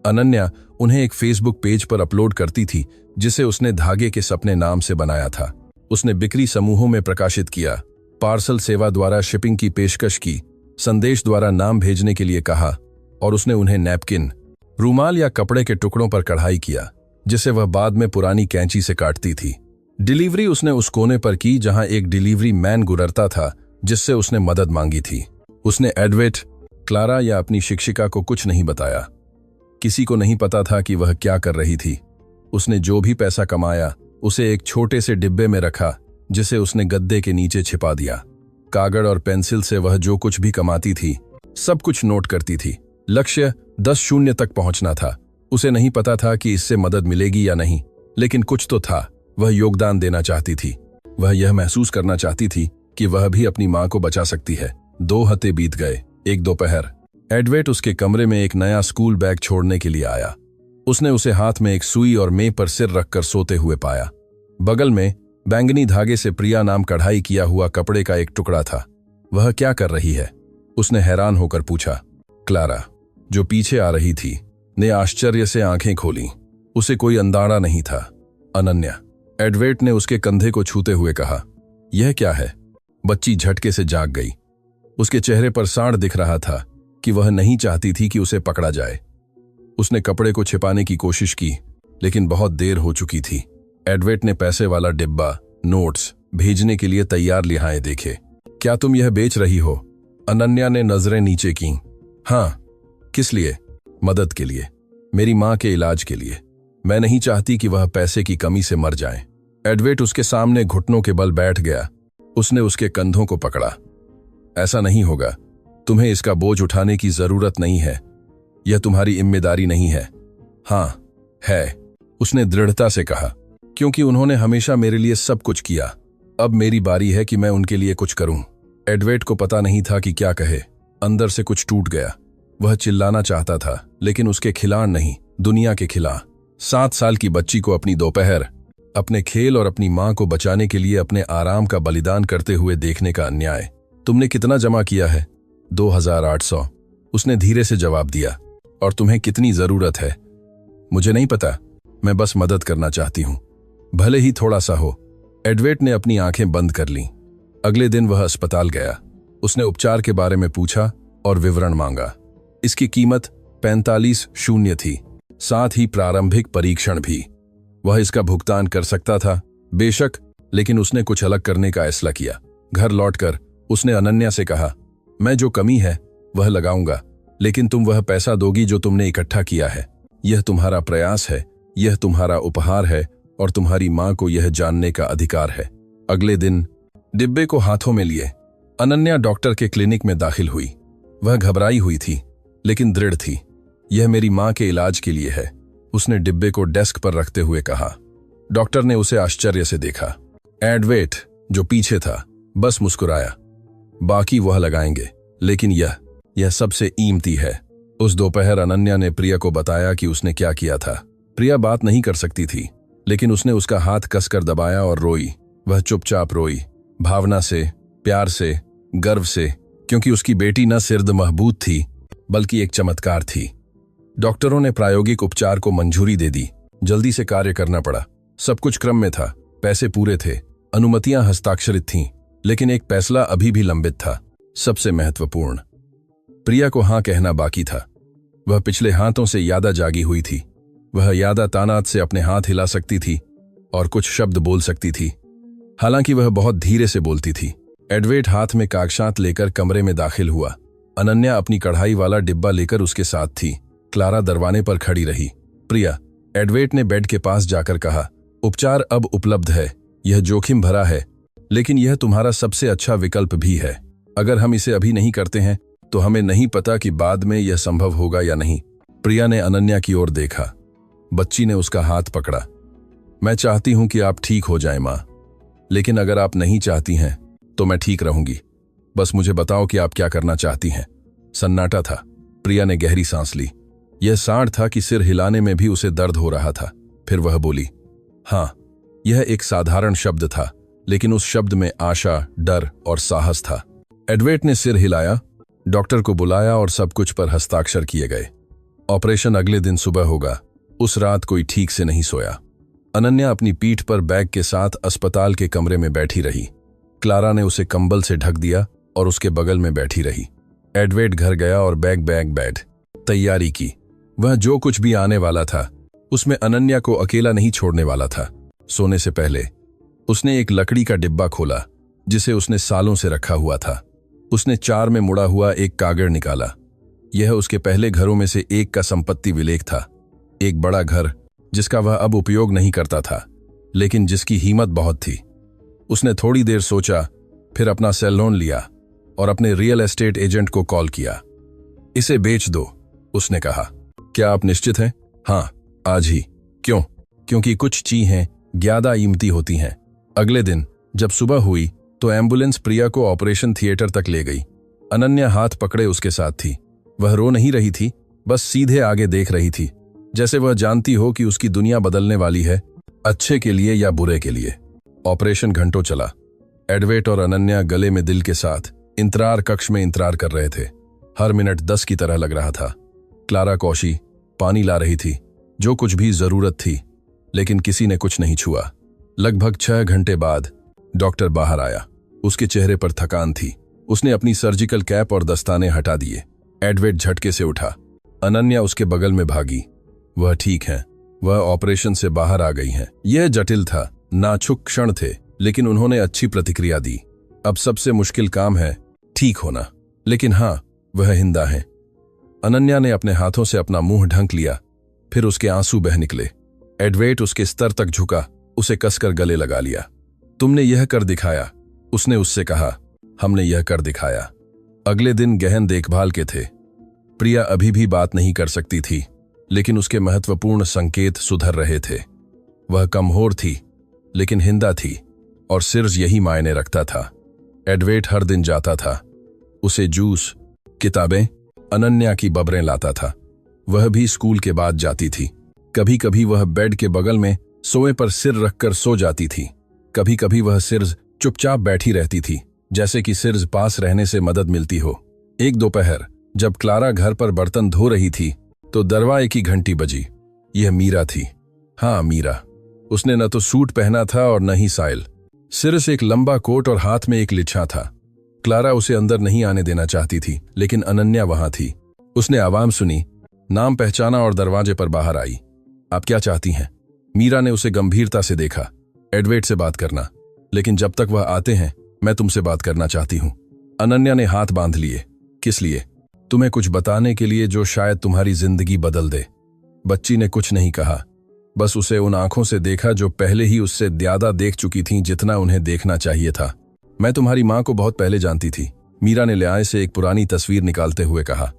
अनन्या उन्हें एक फेसबुक पेज पर अपलोड करती थी जिसे उसने धागे के सपने नाम से बनाया था। उसने बिक्री समूहों में प्रकाशित किया, पार्सल सेवा द्वारा शिपिंग की पेशकश की, संदेश द्वारा नाम भेजने के लिए कहा और उसने उन्हें नैपकिन, रूमाल या कपड़े के टुकड़ों पर कढ़ाई किया जिसे वह बाद में पुरानी कैंची से काटती थी। डिलीवरी उसने उस कोने पर की जहां एक डिलीवरी मैन गुजरता था जिससे उसने मदद मांगी थी। उसने एडवेट, क्लारा या अपनी शिक्षिका को कुछ नहीं बताया। किसी को नहीं पता था कि वह क्या कर रही थी। उसने जो भी पैसा कमाया उसे एक छोटे से डिब्बे में रखा जिसे उसने गद्दे के नीचे छिपा दिया। कागज और पेंसिल से वह जो कुछ भी कमाती थी सब कुछ नोट करती थी। लक्ष्य 10 शून्य तक पहुंचना था। उसे नहीं पता था कि इससे मदद मिलेगी या नहीं, लेकिन कुछ तो था। वह योगदान देना चाहती थी। वह यह महसूस करना चाहती थी कि वह भी अपनी मां को बचा सकती है। 2 हफ्ते बीत गए। एक दोपहर एडवेट उसके कमरे में एक नया स्कूल बैग छोड़ने के लिए आया। उसने उसे हाथ में एक सुई और मेज पर सिर रखकर सोते हुए पाया। बगल में बैंगनी धागे से प्रिया नाम कढ़ाई किया हुआ कपड़े का एक टुकड़ा था। वह क्या कर रही है? उसने हैरान होकर पूछा। क्लारा, जो पीछे आ रही थी, ने आश्चर्य से आंखें खोली। उसे कोई अंदाजा नहीं था। अनन्या, एडवेट ने उसके कंधे को छूते हुए कहा। यह क्या है? बच्ची झटके से जाग गई। उसके चेहरे पर साड़ दिख रहा था कि वह नहीं चाहती थी कि उसे पकड़ा जाए। उसने कपड़े को छिपाने की कोशिश की, लेकिन बहुत देर हो चुकी थी। एडवेट ने पैसे वाला डिब्बा, नोट्स भेजने के लिए तैयार लिहाए देखे। क्या तुम यह बेच रही हो? अनन्या ने नजरें नीचे की। हाँ। किस लिए? मदद के लिए, मेरी मां के इलाज के लिए। मैं नहीं चाहती कि वह पैसे की कमी से मर जाए। एडवेट उसके सामने घुटनों के बल बैठ गया। उसने उसके कंधों को पकड़ा। ऐसा नहीं होगा। तुम्हें इसका बोझ उठाने की जरूरत नहीं है। यह तुम्हारी जिम्मेदारी नहीं है। हाँ, है, उसने दृढ़ता से कहा, क्योंकि उन्होंने हमेशा मेरे लिए सब कुछ किया। अब मेरी बारी है कि मैं उनके लिए कुछ करूं। एडवेट को पता नहीं था कि क्या कहे। अंदर से कुछ टूट गया। वह चिल्लाना चाहता था, लेकिन उसके खिलाफ नहीं, दुनिया के खिलाफ। 7 साल की बच्ची को अपनी दोपहर, अपने खेल और अपनी मां को बचाने के लिए अपने आराम का बलिदान करते हुए देखने का अन्याय। तुमने कितना जमा किया है? 2800, उसने धीरे से जवाब दिया। और तुम्हें कितनी जरूरत है? मुझे नहीं पता, मैं बस मदद करना चाहती हूं, भले ही थोड़ा सा हो। एडवेट ने अपनी आंखें बंद कर लीं। अगले दिन वह अस्पताल गया। उसने उपचार के बारे में पूछा और विवरण मांगा। इसकी कीमत 45 शून्य थी, साथ ही प्रारंभिक परीक्षण भी। वह इसका भुगतान कर सकता था, बेशक, लेकिन उसने कुछ अलग करने का फैसला किया। घर लौटकर उसने अनन्या से कहा, मैं जो कमी है वह लगाऊंगा, लेकिन तुम वह पैसा दोगी जो तुमने इकट्ठा किया है। यह तुम्हारा प्रयास है, यह तुम्हारा उपहार है और तुम्हारी मां को यह जानने का अधिकार है। अगले दिन डिब्बे को हाथों में लिए अनन्या डॉक्टर के क्लिनिक में दाखिल हुई। वह घबराई हुई थी, लेकिन दृढ़ थी। यह मेरी मां के इलाज के लिए है, उसने डिब्बे को डेस्क पर रखते हुए कहा। डॉक्टर ने उसे आश्चर्य से देखा। एडवेट, जो पीछे था, बस मुस्कुराया। बाकी वह लगाएंगे, लेकिन यह सबसे कीमती है। उस दोपहर अनन्या ने प्रिया को बताया कि उसने क्या किया था। प्रिया बात नहीं कर सकती थी, लेकिन उसने उसका हाथ कसकर दबाया और रोई। वह चुपचाप रोई, भावना से, प्यार से, गर्व से, क्योंकि उसकी बेटी न सिर्फ महबूब थी बल्कि एक चमत्कार थी। डॉक्टरों ने प्रायोगिक उपचार को मंजूरी दे दी। जल्दी से कार्य करना पड़ा। सब कुछ क्रम में था, पैसे पूरे थे, अनुमतियां हस्ताक्षरित थीं, लेकिन एक फैसला अभी भी लंबित था, सबसे महत्वपूर्ण। प्रिया को हां कहना बाकी था। वह पिछले हाथों से यादा जागी हुई थी। वह यादा तानात से अपने हाथ हिला सकती थी और कुछ शब्द बोल सकती थी, हालांकि वह बहुत धीरे से बोलती थी। एडवेट हाथ में कागजात लेकर कमरे में दाखिल हुआ। अनन्या अपनी कढ़ाई वाला डिब्बा लेकर उसके साथ थी। क्लारा दरवाजे पर खड़ी रही। प्रिया, एडवेट ने बेड के पास जाकर कहा, उपचार अब उपलब्ध है। यह जोखिम भरा है, लेकिन यह तुम्हारा सबसे अच्छा विकल्प भी है। अगर हम इसे अभी नहीं करते हैं तो हमें नहीं पता कि बाद में यह संभव होगा या नहीं। प्रिया ने अनन्या की ओर देखा। बच्ची ने उसका हाथ पकड़ा। मैं चाहती हूं कि आप ठीक हो जाएं मां, लेकिन अगर आप नहीं चाहती हैं तो मैं ठीक रहूंगी। बस मुझे बताओ कि आप क्या करना चाहती हैं। सन्नाटा था। प्रिया ने गहरी सांस ली। यह साँढ़ था कि सिर हिलाने में भी उसे दर्द हो रहा था। फिर वह बोली, हाँ। यह एक साधारण शब्द था, लेकिन उस शब्द में आशा, डर और साहस था। एडवेट ने सिर हिलाया, डॉक्टर को बुलाया और सब कुछ पर हस्ताक्षर किए गए। ऑपरेशन अगले दिन सुबह होगा। उस रात कोई ठीक से नहीं सोया। अनन्या अपनी पीठ पर बैग के साथ अस्पताल के कमरे में बैठी रही। क्लारा ने उसे कंबल से ढक दिया और उसके बगल में बैठी रही। एडवेट घर गया और बेड तैयारी की। वह जो कुछ भी आने वाला था उसमें अनन्या को अकेला नहीं छोड़ने वाला था। सोने से पहले उसने एक लकड़ी का डिब्बा खोला जिसे उसने सालों से रखा हुआ था। उसने 4 में मुड़ा हुआ एक कागज निकाला। यह उसके पहले घरों में से एक का संपत्ति विलेख था। एक बड़ा घर जिसका वह अब उपयोग नहीं करता था, लेकिन जिसकी कीमत बहुत थी। उसने थोड़ी देर सोचा, फिर अपना सेल लोन लिया और अपने रियल एस्टेट एजेंट को कॉल किया। इसे बेच दो, उसने कहा। क्या आप निश्चित हैं? हाँ, आज ही। क्यों? क्योंकि कुछ चीजें ज्यादा कीमती होती हैं। अगले दिन जब सुबह हुई तो एम्बुलेंस प्रिया को ऑपरेशन थिएटर तक ले गई। अनन्या हाथ पकड़े उसके साथ थी। वह रो नहीं रही थी, बस सीधे आगे देख रही थी, जैसे वह जानती हो कि उसकी दुनिया बदलने वाली है, अच्छे के लिए या बुरे के लिए। ऑपरेशन घंटों चला। एडवेट और अनन्या गले में दिल के साथ इंतजार कक्ष में इंतजार कर रहे थे। हर मिनट 10 की तरह लग रहा था। क्लारा कौशी पानी ला रही थी, जो कुछ भी जरूरत थी, लेकिन किसी ने कुछ नहीं छुआ। लगभग 6 घंटे बाद डॉक्टर बाहर आया। उसके चेहरे पर थकान थी। उसने अपनी सर्जिकल कैप और दस्ताने हटा दिए। एडवेट झटके से उठा। अनन्या उसके बगल में भागी। वह ठीक है, वह ऑपरेशन से बाहर आ गई हैं। यह जटिल था, नाजुक क्षण थे, लेकिन उन्होंने अच्छी प्रतिक्रिया दी। अब सबसे मुश्किल काम है ठीक होना, लेकिन हाँ, वह हिंदा है। अनन्या ने अपने हाथों से अपना मुंह ढंक लिया, फिर उसके आंसू बह निकले। एडवेट उसके स्तर तक झुका, उसे कसकर गले लगा लिया। तुमने यह कर दिखाया, उसने उससे कहा। हमने यह कर दिखाया। अगले दिन गहन देखभाल के थे। प्रिया अभी भी बात नहीं कर सकती थी, लेकिन उसके महत्वपूर्ण संकेत सुधर रहे थे। वह कमजोर थी, लेकिन हिंदा थी, और सिर्फ यही मायने रखता था। एडवेट हर दिन जाता था। उसे जूस, किताबें, अनन्या की बबरें लाता था। वह भी स्कूल के बाद जाती थी। कभी कभी वह बेड के बगल में सोए पर सिर रखकर सो जाती थी। कभी कभी वह सिर्फ चुपचाप बैठी रहती थी, जैसे कि सिर्फ पास रहने से मदद मिलती हो। एक दोपहर जब क्लारा घर पर बर्तन धो रही थी तो दरवाजे की घंटी बजी। यह मीरा थी। हाँ, मीरा। उसने न तो सूट पहना था और न ही साइल। सिर्फ एक लंबा कोट और हाथ में एक लिच्छा था। क्लारा उसे अंदर नहीं आने देना चाहती थी, लेकिन अनन्या वहां थी। उसने आवाज सुनी, नाम पहचाना और दरवाजे पर बाहर आई। आप क्या चाहती हैं? मीरा ने उसे गंभीरता से देखा। एडवेट से बात करना, लेकिन जब तक वह आते हैं मैं तुमसे बात करना चाहती हूं। अनन्या ने हाथ बांध लिए। किस लिए? तुम्हें कुछ बताने के लिए जो शायद तुम्हारी जिंदगी बदल दे। बच्ची ने कुछ नहीं कहा, बस उसे उन आंखों से देखा जो पहले ही उससे ज्यादा देख चुकी थीं जितना उन्हें देखना चाहिए था। मैं तुम्हारी मां को बहुत पहले जानती थी, मीरा ने लियाए से एक पुरानी तस्वीर निकालते हुए कहा।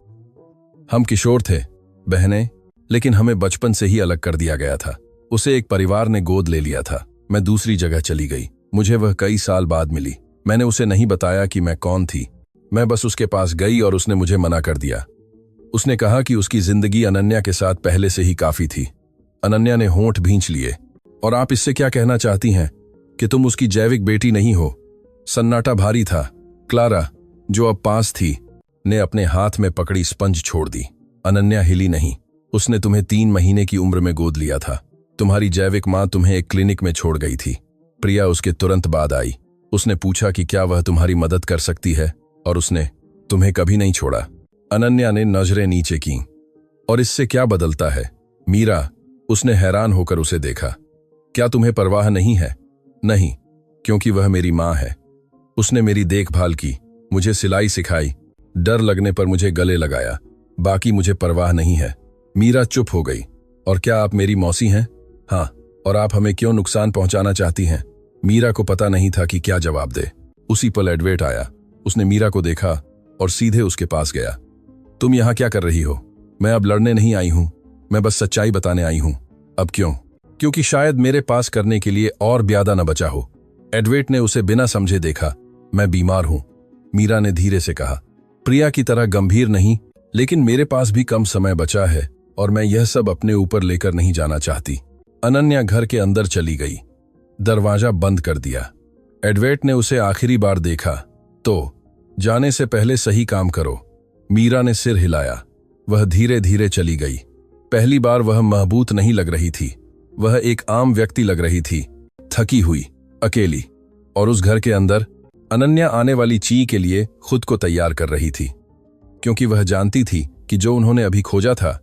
हम किशोर थे, बहनें, लेकिन हमें बचपन से ही अलग कर दिया गया था। उसे एक परिवार ने गोद ले लिया था। मैं दूसरी जगह चली गई। मुझे वह कई साल बाद मिली। मैंने उसे नहीं बताया कि मैं कौन थी। मैं बस उसके पास गई और उसने मुझे मना कर दिया। उसने कहा कि उसकी जिंदगी अनन्या के साथ पहले से ही काफी थी। अनन्या ने होंठ भींच लिए। और आप इससे क्या कहना चाहती हैं कि तुम उसकी जैविक बेटी नहीं हो? सन्नाटा भारी था। क्लारा, जो अब पास थी, ने अपने हाथ में पकड़ी स्पंज छोड़ दी। अनन्या हिली नहीं। उसने तुम्हें 3 महीने की उम्र में गोद लिया था। तुम्हारी जैविक मां तुम्हें एक क्लिनिक में छोड़ गई थी। प्रिया उसके तुरंत बाद आई। उसने पूछा कि क्या वह तुम्हारी मदद कर सकती है, और उसने तुम्हें कभी नहीं छोड़ा। अनन्या ने नजरें नीचे की। और इससे क्या बदलता है, मीरा? उसने हैरान होकर उसे देखा। क्या तुम्हें परवाह नहीं है? नहीं, क्योंकि वह मेरी मां है। उसने मेरी देखभाल की, मुझे सिलाई सिखाई, डर लगने पर मुझे गले लगाया। बाकी मुझे परवाह नहीं है। मीरा चुप हो गई। और क्या आप मेरी मौसी हैं? हाँ। और आप हमें क्यों नुकसान पहुंचाना चाहती हैं? मीरा को पता नहीं था कि क्या जवाब दे। उसी पल एडवेट आया। उसने मीरा को देखा और सीधे उसके पास गया। तुम यहां क्या कर रही हो? मैं अब लड़ने नहीं आई हूं, मैं बस सच्चाई बताने आई हूं। अब क्यों? क्योंकि शायद मेरे पास करने के लिए और ब्यादा न बचा हो। एडवेट ने उसे बिना समझे देखा। मैं बीमार हूं, मीरा ने धीरे से कहा। प्रिया की तरह गंभीर नहीं, लेकिन मेरे पास भी कम समय बचा है और मैं यह सब अपने ऊपर लेकर नहीं जाना चाहती। अनन्या घर के अंदर चली गई, दरवाजा बंद कर दिया। एडवेट ने उसे आखिरी बार देखा। तो जाने से पहले सही काम करो। मीरा ने सिर हिलाया। वह धीरे धीरे चली गई। पहली बार वह महबूत नहीं लग रही थी, वह एक आम व्यक्ति लग रही थी, थकी हुई, अकेली। और उस घर के अंदर अनन्या आने वाली ची के लिए खुद को तैयार कर रही थी, क्योंकि वह जानती थी कि जो उन्होंने अभी खोजा था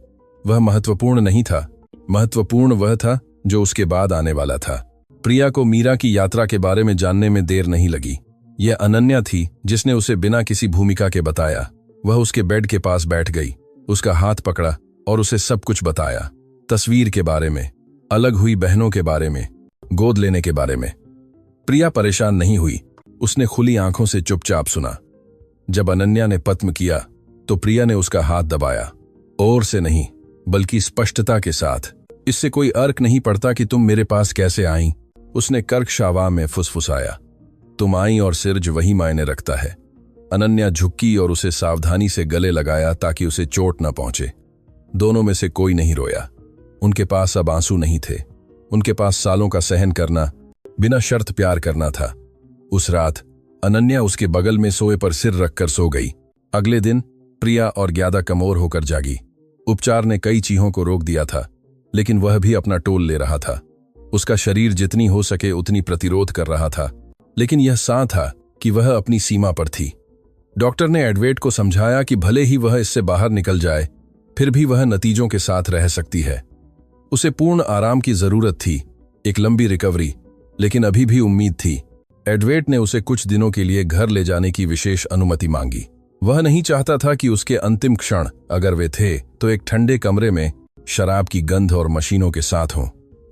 वह महत्वपूर्ण नहीं था। महत्वपूर्ण वह था जो उसके बाद आने वाला था। प्रिया को मीरा की यात्रा के बारे में जानने में देर नहीं लगी। यह अनन्या थी जिसने उसे बिना किसी भूमिका के बताया। वह उसके बेड के पास बैठ गई, उसका हाथ पकड़ा और उसे सब कुछ बताया। तस्वीर के बारे में, अलग हुई बहनों के बारे में, गोद लेने के बारे में। प्रिया परेशान नहीं हुई, उसने खुली आंखों से चुपचाप सुना। जब अनन्या ने पद्म किया तो प्रिया ने उसका हाथ दबाया, और से नहीं बल्कि स्पष्टता के साथ। इससे कोई अर्क नहीं पड़ता कि तुम मेरे पास कैसे आई, उसने कर्कश आवाज में फुसफुसाया। तुम आई और सिर्ज वही मायने रखता है। अनन्या झुकी और उसे सावधानी से गले लगाया ताकि उसे चोट न पहुंचे। दोनों में से कोई नहीं रोया। उनके पास अब आंसू नहीं थे, उनके पास सालों का सहन करना, बिना शर्त प्यार करना था। उस रात अनन्या उसके बगल में सोए पर सिर रखकर सो गई। अगले दिन प्रिया और ज्यादा कमोर होकर जागी। उपचार ने कई चीहों को रोक दिया था, लेकिन वह भी अपना टोल ले रहा था। उसका शरीर जितनी हो सके उतनी प्रतिरोध कर रहा था, लेकिन यह सा था कि वह अपनी सीमा पर थी। डॉक्टर ने एडवेट को समझाया कि भले ही वह इससे बाहर निकल जाए, फिर भी वह नतीजों के साथ रह सकती है। उसे पूर्ण आराम की जरूरत थी, एक लंबी रिकवरी, लेकिन अभी भी उम्मीद थी। एडवेट ने उसे कुछ दिनों के लिए घर ले जाने की विशेष अनुमति मांगी। वह नहीं चाहता था कि उसके अंतिम क्षण, अगर वे थे, तो एक ठंडे कमरे में शराब की गंध और मशीनों के साथ हों।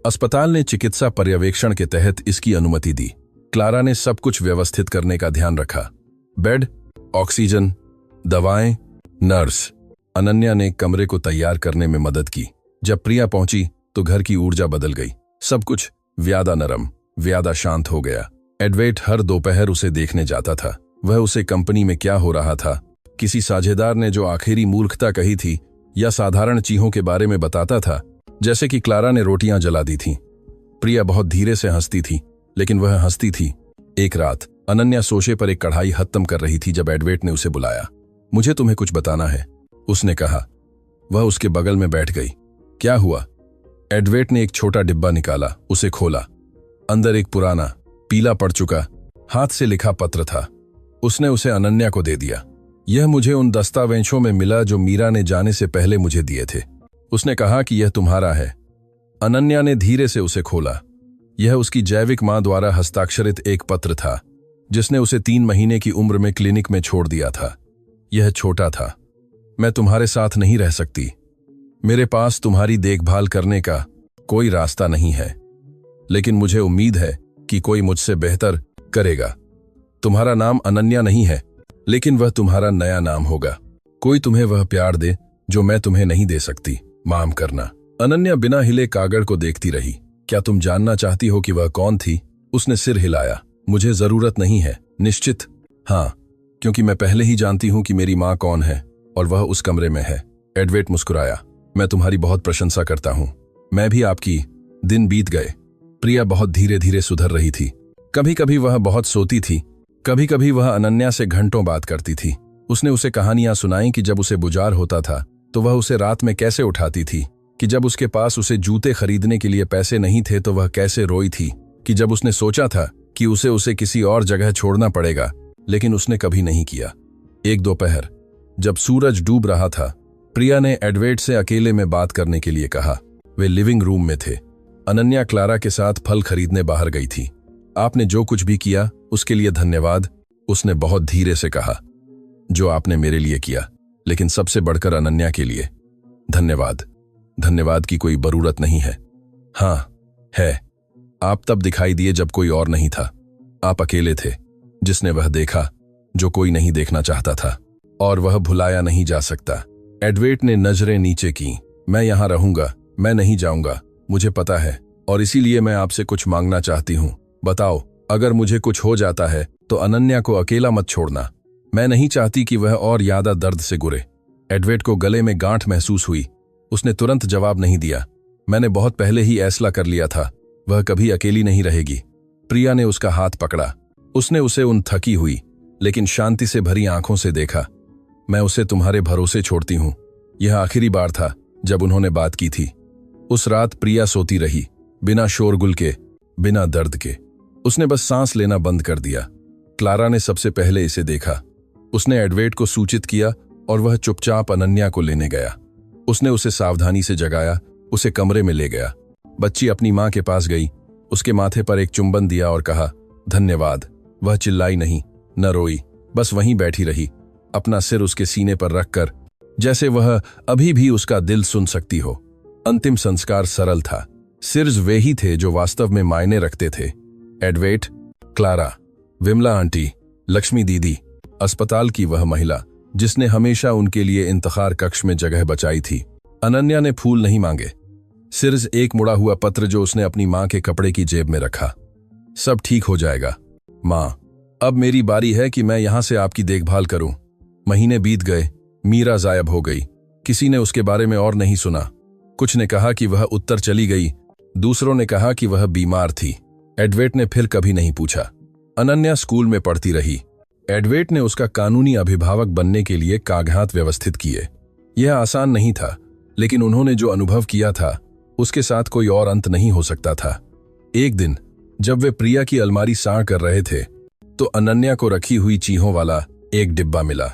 अस्पताल ने चिकित्सा पर्यवेक्षण के तहत इसकी अनुमति दी। क्लारा ने सब कुछ व्यवस्थित करने का ध्यान रखा। बेड, ऑक्सीजन, दवाएं, नर्स। अनन्या ने कमरे को तैयार करने में मदद की। जब प्रिया पहुंची तो घर की ऊर्जा बदल गई। सब कुछ व्यादा नरम, व्यादा शांत हो गया। एडवेट हर दोपहर उसे देखने जाता था। वह उसे कंपनी में क्या हो रहा था, किसी साझेदार ने जो आखिरी मूर्खता कही थी, या साधारण चीहों के बारे में बताता था, जैसे कि क्लारा ने रोटियां जला दी थीं। प्रिया बहुत धीरे से हंसती थी, लेकिन वह हंसती थी। एक रात अनन्या सोशे पर एक कढ़ाई खत्म कर रही थी जब एडवेट ने उसे बुलाया। मुझे तुम्हें कुछ बताना है, उसने कहा। वह उसके बगल में बैठ गई। क्या हुआ? एडवेट ने एक छोटा डिब्बा निकाला, उसे खोला। अंदर एक पुराना, पीला पड़ चुका, हाथ से लिखा पत्र था। उसने उसे अनन्या को दे दिया। यह मुझे उन दस्तावेजों में मिला जो मीरा ने जाने से पहले मुझे दिए थे। उसने कहा कि यह तुम्हारा है। अनन्या ने धीरे से उसे खोला। यह उसकी जैविक मां द्वारा हस्ताक्षरित एक पत्र था, जिसने उसे 3 महीने की उम्र में क्लिनिक में छोड़ दिया था। यह छोटा था। मैं तुम्हारे साथ नहीं रह सकती। मेरे पास तुम्हारी देखभाल करने का कोई रास्ता नहीं है, लेकिन मुझे उम्मीद है कि कोई मुझसे बेहतर करेगा। तुम्हारा नाम अनन्या नहीं है, लेकिन वह तुम्हारा नया नाम होगा। कोई तुम्हें वह प्यार दे जो मैं तुम्हें नहीं दे सकती। माफ करना। अनन्या बिना हिले कागड़ को देखती रही। क्या तुम जानना चाहती हो कि वह कौन थी? उसने सिर हिलाया। मुझे जरूरत नहीं है। निश्चित? हाँ, क्योंकि मैं पहले ही जानती हूं कि मेरी मां कौन है और वह उस कमरे में है। एडवेट मुस्कुराया। मैं तुम्हारी बहुत प्रशंसा करता हूं। मैं भी आपकी। दिन बीत गए। प्रिया बहुत धीरे धीरे सुधर रही थी। कभी कभी वह बहुत सोती थी, कभी कभी वह अनन्या से घंटों बात करती थी। उसने उसे कहानियां सुनाई कि जब उसे बुझार होता था तो वह उसे रात में कैसे उठाती थी, कि जब उसके पास उसे जूते खरीदने के लिए पैसे नहीं थे तो वह कैसे रोई थी, कि जब उसने सोचा था कि उसे किसी और जगह छोड़ना पड़ेगा, लेकिन उसने कभी नहीं किया। एक दोपहर जब सूरज डूब रहा था, प्रिया ने एडवेट से अकेले में बात करने के लिए कहा। वे लिविंग रूम में थे। अनन्या क्लारा के साथ फल खरीदने बाहर गई थी। आपने जो कुछ भी किया उसके लिए धन्यवाद, उसने बहुत धीरे से कहा। जो आपने मेरे लिए किया, लेकिन सबसे बढ़कर अनन्या के लिए धन्यवाद। धन्यवाद की कोई जरूरत नहीं है। हाँ है। आप तब दिखाई दिए जब कोई और नहीं था। आप अकेले थे, जिसने वह देखा जो कोई नहीं देखना चाहता था। और वह भुलाया नहीं जा सकता। एडवेट ने नजरें नीचे की। मैं यहाँ रहूंगा, मैं नहीं जाऊंगा, मुझे पता है, और इसीलिए मैं आपसे कुछ मांगना चाहती हूँ। बताओ, अगर मुझे कुछ हो जाता है तो अनन्या को अकेला मत छोड़ना। मैं नहीं चाहती कि वह और ज्यादा दर्द से गुरे। एडवेट को गले में गांठ महसूस हुई। उसने तुरंत जवाब नहीं दिया। मैंने बहुत पहले ही फैसला कर लिया था, वह कभी अकेली नहीं रहेगी। प्रिया ने उसका हाथ पकड़ा। उसने उसे उन थकी हुई लेकिन शांति से भरी आंखों से देखा। मैं उसे तुम्हारे भरोसे छोड़ती हूँ। यह आखिरी बार था जब उन्होंने बात की थी। उस रात प्रिया सोती रही, बिना शोरगुल के, बिना दर्द के। उसने बस सांस लेना बंद कर दिया। क्लारा ने सबसे पहले इसे देखा। उसने एडवेट को सूचित किया और वह चुपचाप अनन्या को लेने गया। उसने उसे सावधानी से जगाया, उसे कमरे में ले गया। बच्ची अपनी मां के पास गई, उसके माथे पर एक चुंबन दिया और कहा, धन्यवाद। वह चिल्लाई नहीं, न रोई, बस वहीं बैठी रही, अपना सिर उसके सीने पर रखकर, जैसे वह अभी भी उसका दिल सुन सकती हो। अंतिम संस्कार सरल था। सिर्फ वे ही थे जो वास्तव में मायने रखते थे। एडवेट, क्लारा, विमला आंटी, लक्ष्मी दीदी, अस्पताल की वह महिला जिसने हमेशा उनके लिए इंतखार कक्ष में जगह बचाई थी। अनन्या ने फूल नहीं मांगे, सिर्फ एक मुड़ा हुआ पत्र जो उसने अपनी मां के कपड़े की जेब में रखा। सब ठीक हो जाएगा मां, अब मेरी बारी है कि मैं यहां से आपकी देखभाल करूं। महीने बीत गए। मीरा गायब हो गई। किसी ने उसके बारे में और नहीं सुना। कुछ ने कहा कि वह उत्तर चली गई, दूसरों ने कहा कि वह बीमार थी। एडवेट ने फिर कभी नहीं पूछा। अनन्या स्कूल में पढ़ती रही। एडवेट ने उसका कानूनी अभिभावक बनने के लिए कागजात व्यवस्थित किए। यह आसान नहीं था, लेकिन उन्होंने जो अनुभव किया था उसके साथ कोई और अंत नहीं हो सकता था। एक दिन जब वे प्रिया की अलमारी साड़ कर रहे थे तो अनन्या को रखी हुई चीहों वाला एक डिब्बा मिला।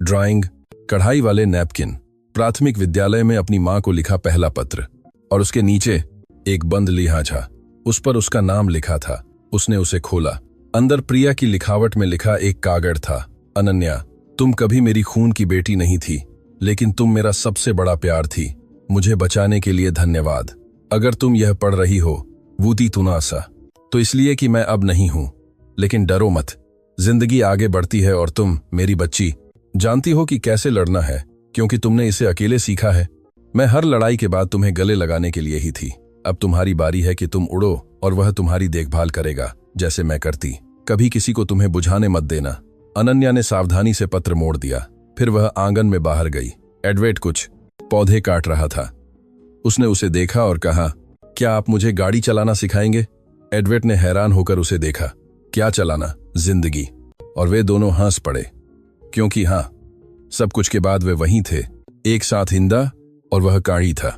ड्राइंग, कढ़ाई वाले नैपकिन, प्राथमिक विद्यालय में अपनी मां को लिखा पहला पत्र, और उसके नीचे एक बंद लिहाजा। उस पर उसका नाम लिखा था। उसने उसे खोला। अंदर प्रिया की लिखावट में लिखा एक कागज था। अनन्या, तुम कभी मेरी खून की बेटी नहीं थी, लेकिन तुम मेरा सबसे बड़ा प्यार थी। मुझे बचाने के लिए धन्यवाद। अगर तुम यह पढ़ रही हो, वूती तुनासा, तो इसलिए कि मैं अब नहीं हूं, लेकिन डरो मत, जिंदगी आगे बढ़ती है और तुम, मेरी बच्ची, जानती हो कि कैसे लड़ना है, क्योंकि तुमने इसे अकेले सीखा है। मैं हर लड़ाई के बाद तुम्हें गले लगाने के लिए ही थी। अब तुम्हारी बारी है कि तुम उड़ो और वह तुम्हारी देखभाल करेगा, जैसे मैं करती। कभी किसी को तुम्हें बुझाने मत देना। अनन्या ने सावधानी से पत्र मोड़ दिया। फिर वह आंगन में बाहर गई। एडवेट कुछ पौधे काट रहा था। उसने उसे देखा और कहा, क्या आप मुझे गाड़ी चलाना सिखाएंगे? एडवेट ने हैरान होकर उसे देखा। क्या चलाना? जिंदगी। और वे दोनों हंस पड़े, क्योंकि हाँ, सब कुछ के बाद वे वहीं थे, एक साथ हिंदा, और वह काड़ी था।